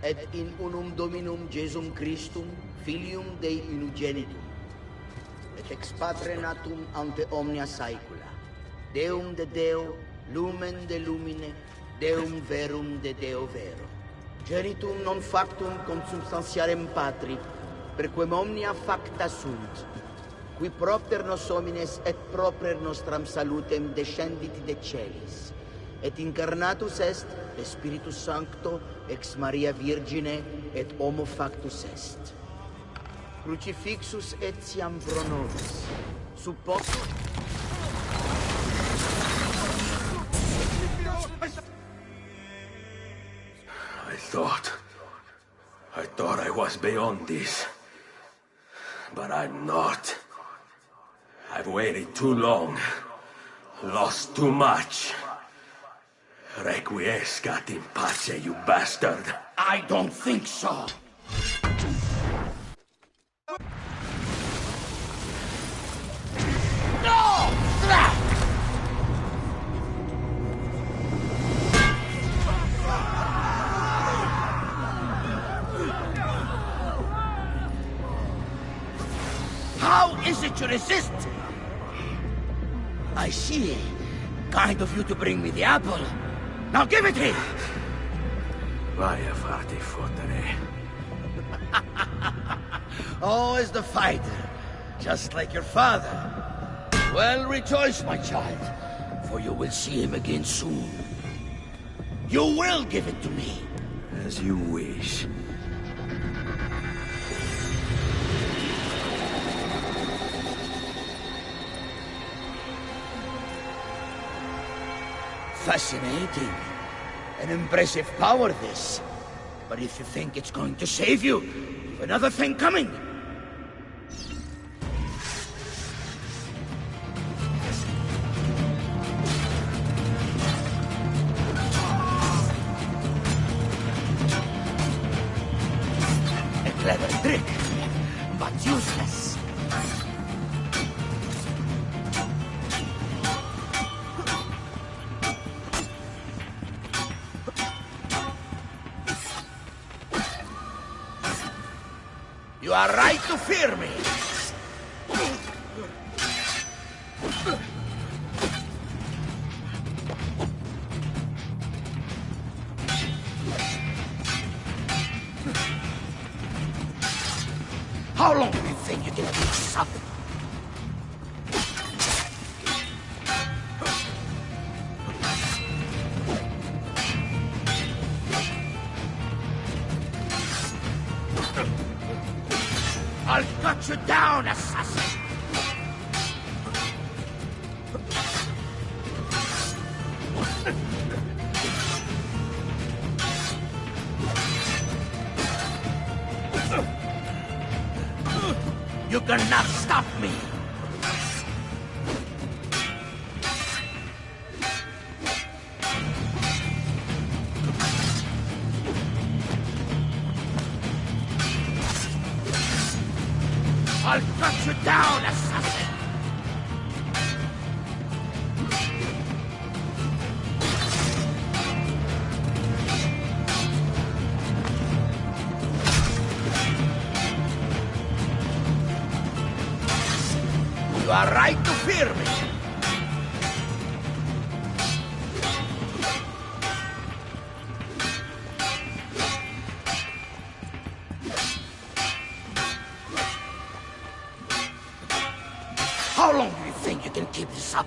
Et in unum Dominum Jesum Christum, Filium Dei unigenitum, et ex Patre natum ante omnia saecula, Deum de Deo, lumen de lumine, Deum verum de Deo vero. Genitum non factum consubstantiarem Patri, perquem omnia facta sunt, qui propter nos homines et proper nostram salutem descendit de celis, et incarnatus est de Spiritus Sancto ex Maria Virgine et homo factus est. Crucifixus etiam pro nobis, supposum... I thought I was beyond this. But I'm not. I've waited too long. Lost too much. Requiescat in pace, you bastard. I don't think so. No! How is it you resist? I see. Kind of you to bring me the apple. Now give it here! Vai a farti fottere. Always the fighter, just like your father. Well, rejoice, my child, for you will see him again soon. You will give it to me. As you wish. Fascinating. An impressive power, this. But if you think it's going to save you, you've another thing coming. A clever trick, but useless. You are right to fear me. How long do you think you can keep this up? I'll cut you down, assassin! You cannot stop me! I'll cut you down, assassin! You are right to fear me! How long do you think you can keep this up?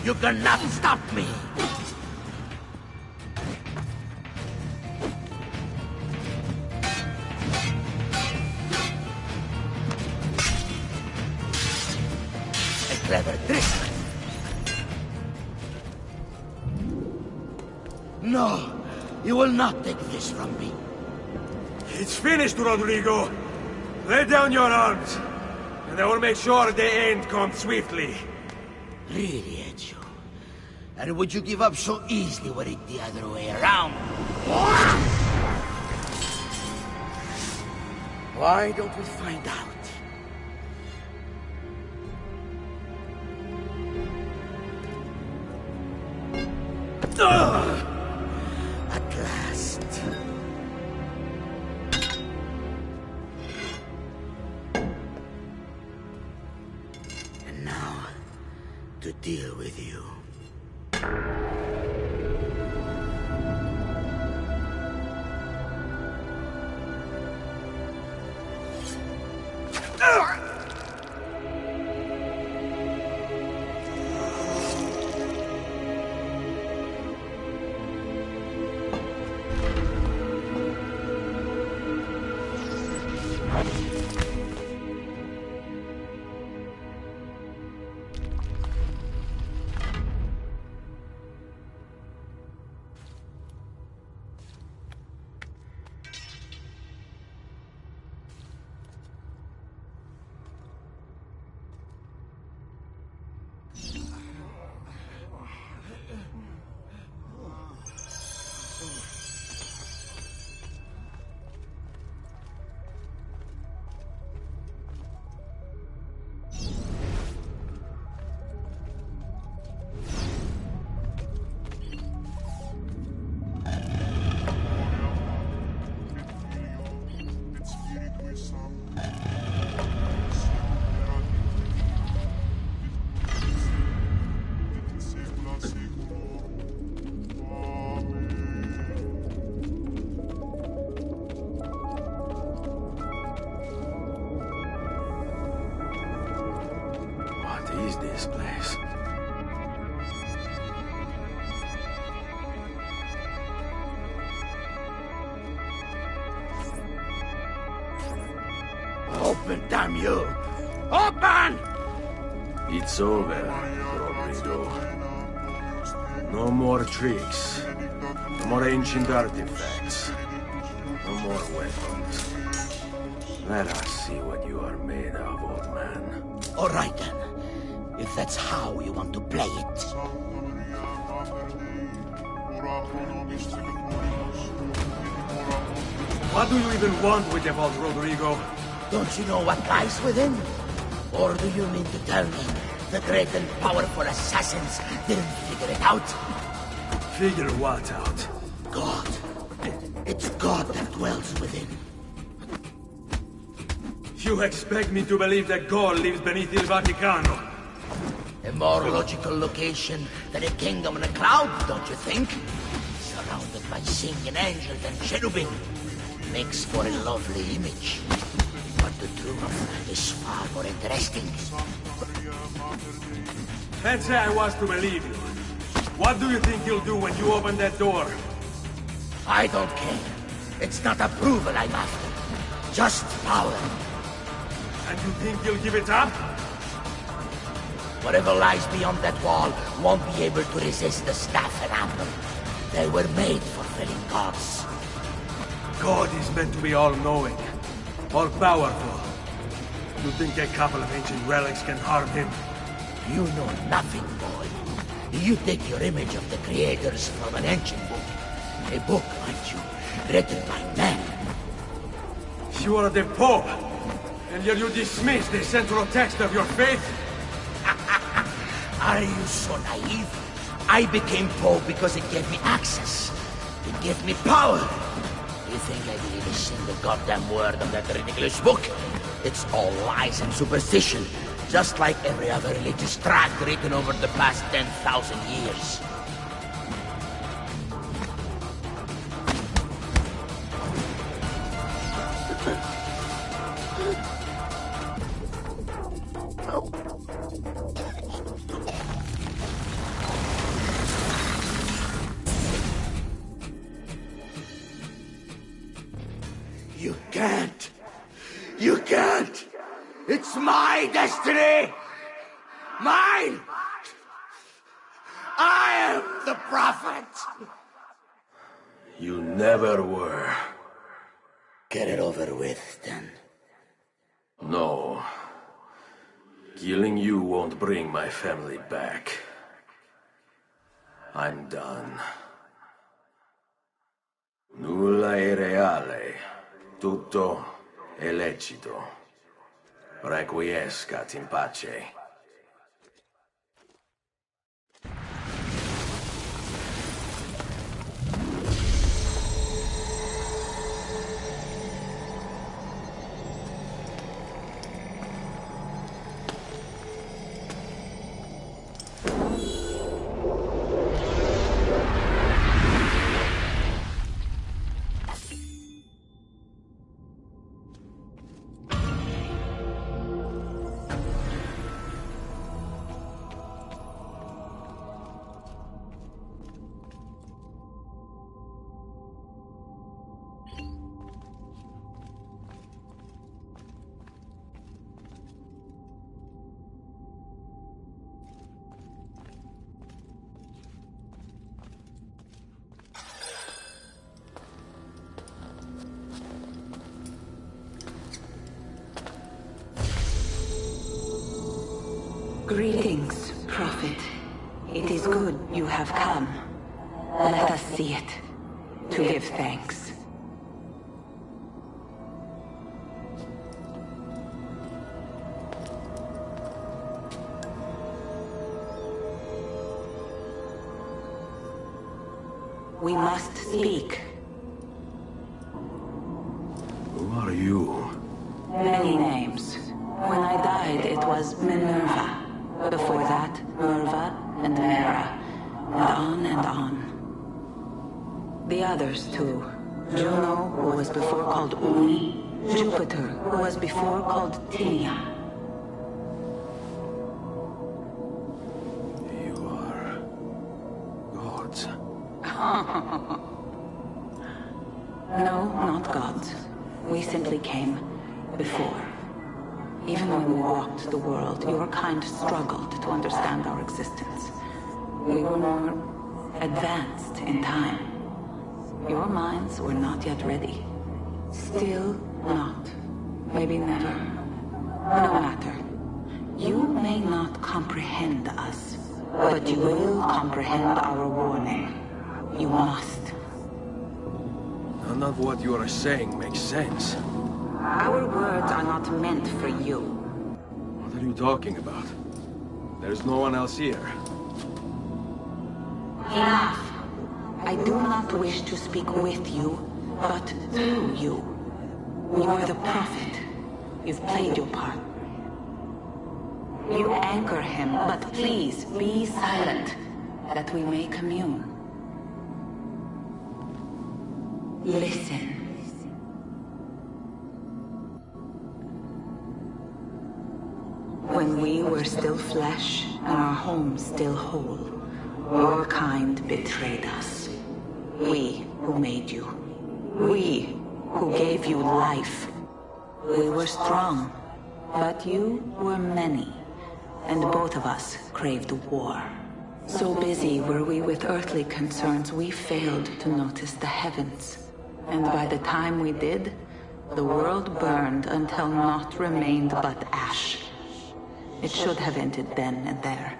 You cannot stop me! A clever trick. No, you will not take this from me. It's finished, Rodrigo. Lay down your arms, and I will make sure the end comes swiftly. Really, Ezio? And would you give up so easily were it the other way around? Why don't we find out? At last. And now, to deal with you. this place. Open, damn you! Open! It's over, Rodrigo. No more tricks. No more ancient artifacts. No more weapons. Let us see what you are made of, old man. All right, then. If that's how you want to play it. What do you even want with the vault, Rodrigo? Don't you know what lies within? Or do you mean to tell me the great and powerful assassins didn't figure it out? Figure what out? God. It's God that dwells within. You expect me to believe that God lives beneath Il Vaticano? A more logical location than a kingdom in a cloud, don't you think? Surrounded by singing angels and cherubim. Makes for a lovely image. But the truth is far more interesting. Let's say I was to believe you. What do you think you'll do when you open that door? I don't care. It's not approval I'm after. Just power. And you think you'll give it up? Whatever lies beyond that wall won't be able to resist the staff and amber. They were made for felling gods. God is meant to be all-knowing, all-powerful. You think a couple of ancient relics can harm him? You know nothing, boy. You take your image of the creators from an ancient book. A book, mind you, written by men. You are the Pope, and yet you dismiss the central text of your faith? Are you so naive? I became Pope because it gave me access. It gave me power. You think I believe a single goddamn word of that ridiculous book? It's all lies and superstition, just like every other religious tract written over the past 10,000 years. You can't! You can't! It's my destiny! Mine! I am the prophet! You never were. Get it over with, then. No. Killing you won't bring my family back. I'm done. Nulla è reale. Tutto è lecito. Requiescat in pace. Greetings, Prophet. It is good you have come. Let us see it, to give thanks. We must speak. Who are you? Many names. When I died, it was Minerva. Before that, Merva and Mera. And on and on. The others, too. Juno, who was before called Uni. Jupiter, who was before called Tinia. No, not gods. We simply came before. Even when we walked the world, your kind struggled to understand our existence. We were more advanced in time. Your minds were not yet ready. Still not. Maybe never. No matter. You may not comprehend us, but you will comprehend our warning. You must. None of what you are saying makes sense. Our words are not meant for you. What are you talking about? There's no one else here. Enough. I do not wish to speak with you, but through you. You are the prophet. You've played your part. You anchor him, but please be silent, that we may commune. Listen. When we were still flesh and our home still whole, your kind betrayed us. We who made you. We who gave you life. We were strong, but you were many, and both of us craved war. So busy were we with earthly concerns, we failed to notice the heavens. And by the time we did, the world burned until naught remained but ash. It should have ended then and there.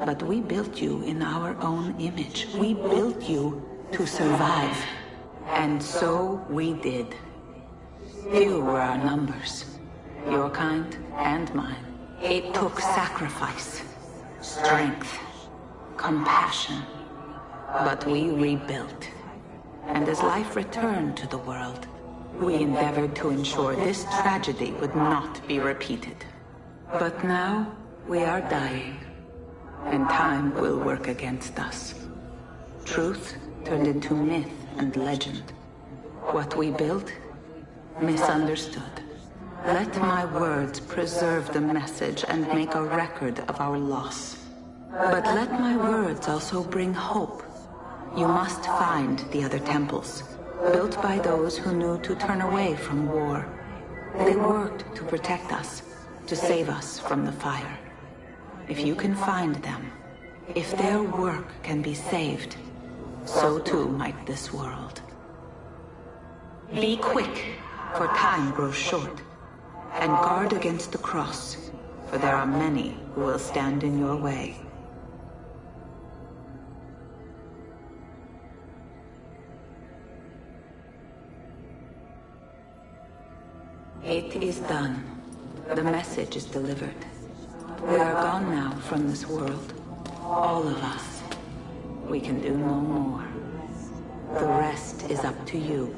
But we built you in our own image. We built you to survive. And so we did. Few were our numbers. Your kind and mine. It took sacrifice, strength, compassion. But we rebuilt. And as life returned to the world, we endeavored to ensure this tragedy would not be repeated. But now, we are dying, and time will work against us. Truth turned into myth and legend. What we built, misunderstood. Let my words preserve the message and make a record of our loss. But let my words also bring hope. You must find the other temples, built by those who knew to turn away from war. They worked to protect us, to save us from the fire. If you can find them, if their work can be saved, so too might this world. Be quick, for time grows short, and guard against the cross, for there are many who will stand in your way. It is done. The message is delivered. We are gone now from this world. All of us. We can do no more. The rest is up to you,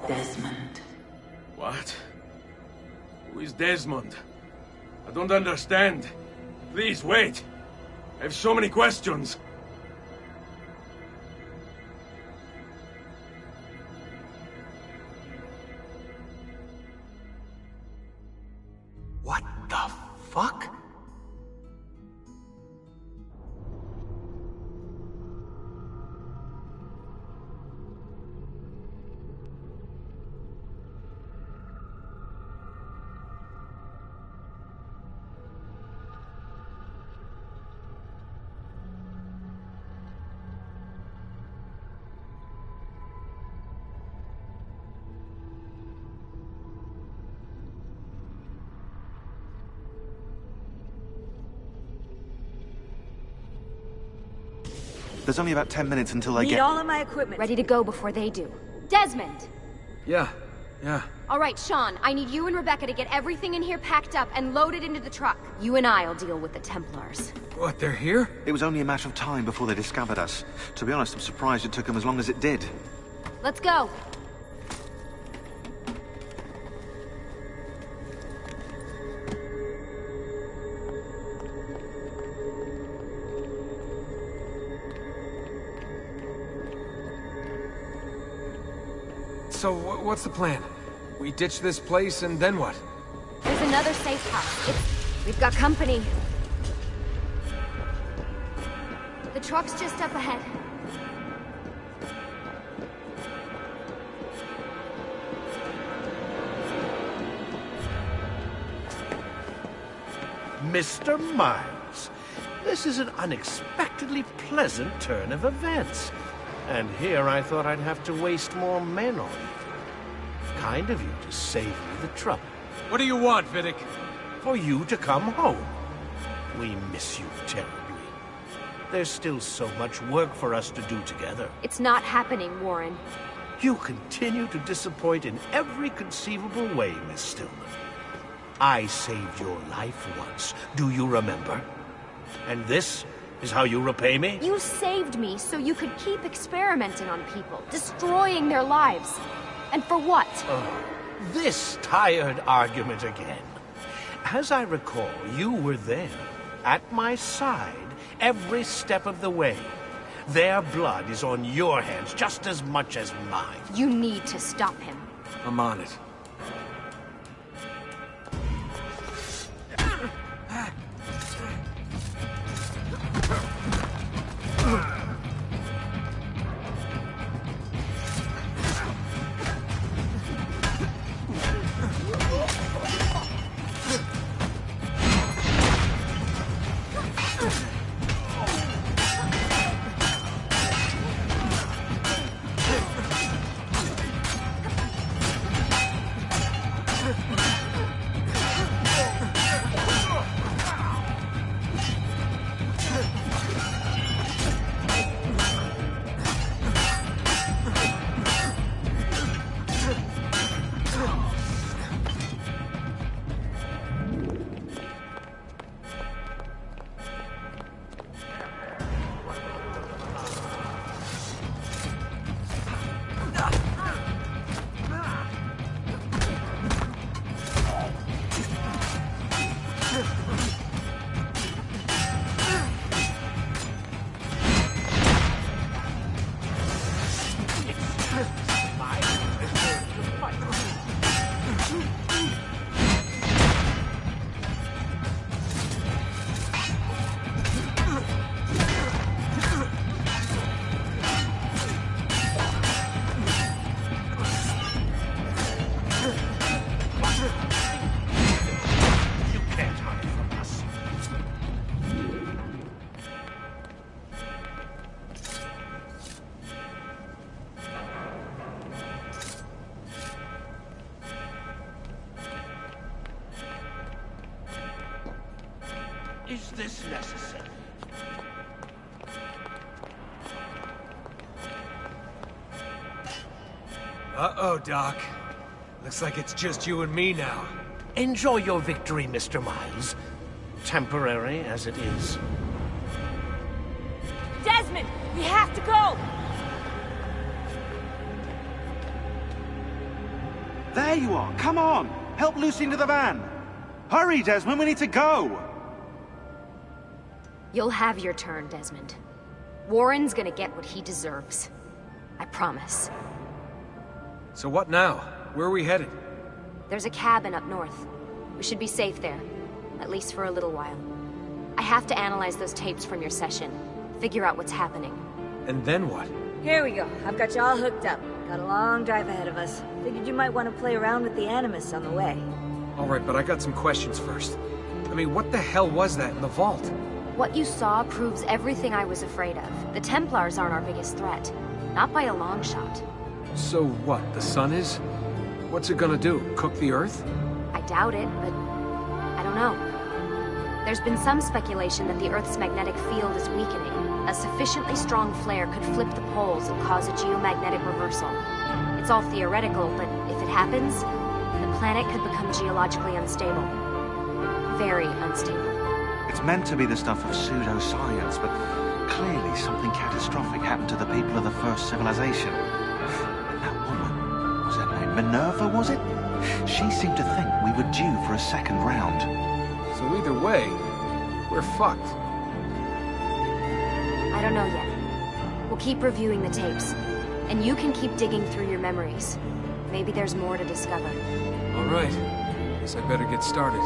Desmond. What? Who is Desmond? I don't understand. Please, wait. I have so many questions. What the fuck? There's only about 10 minutes until I Need get... all of my equipment. Ready to go before they do. Desmond! Yeah. All right, Sean, I need you and Rebecca to get everything in here packed up and loaded into the truck. You and I'll deal with the Templars. What, they're here? It was only a matter of time before they discovered us. To be honest, I'm surprised it took them as long as it did. Let's go. So, what's the plan? We ditch this place and then what? There's another safe house. We've got company. The truck's just up ahead. Mr. Miles. This is an unexpectedly pleasant turn of events. And here I thought I'd have to waste more men on you. Kind of you to save me the trouble. What do you want, Vidic? For you to come home. We miss you terribly. There's still so much work for us to do together. It's not happening, Warren. You continue to disappoint in every conceivable way, Miss Stillman. I saved your life once. Do you remember? And this is how you repay me? You saved me so you could keep experimenting on people, destroying their lives. And for what? Oh, this tired argument again. As I recall, you were there, at my side, every step of the way. Their blood is on your hands just as much as mine. You need to stop him. I'm on it. Is this necessary? Uh-oh, Doc. Looks like it's just you and me now. Enjoy your victory, Mr. Miles. Temporary as it is. Desmond, we have to go! There you are! Come on! Help Lucy into the van! Hurry, Desmond, we need to go! You'll have your turn, Desmond. Warren's gonna get what he deserves. I promise. So what now? Where are we headed? There's a cabin up north. We should be safe there. At least for a little while. I have to analyze those tapes from your session. Figure out what's happening. And then what? Here we go. I've got you all hooked up. Got a long drive ahead of us. Figured you might want to play around with the Animus on the way. Alright, but I got some questions first. I mean, what the hell was that in the vault? What you saw proves everything I was afraid of. The Templars aren't our biggest threat. Not by a long shot. So what, the sun is? What's it gonna do? Cook the Earth? I doubt it, but I don't know. There's been some speculation that the Earth's magnetic field is weakening. A sufficiently strong flare could flip the poles and cause a geomagnetic reversal. It's all theoretical, but if it happens, the planet could become geologically unstable. Very unstable. It's meant to be the stuff of pseudoscience, but clearly something catastrophic happened to the people of the first civilization. And that woman, was her name Minerva, was it? She seemed to think we were due for a second round. So either way, we're fucked. I don't know yet. We'll keep reviewing the tapes. And you can keep digging through your memories. Maybe there's more to discover. Alright. Guess I better get started.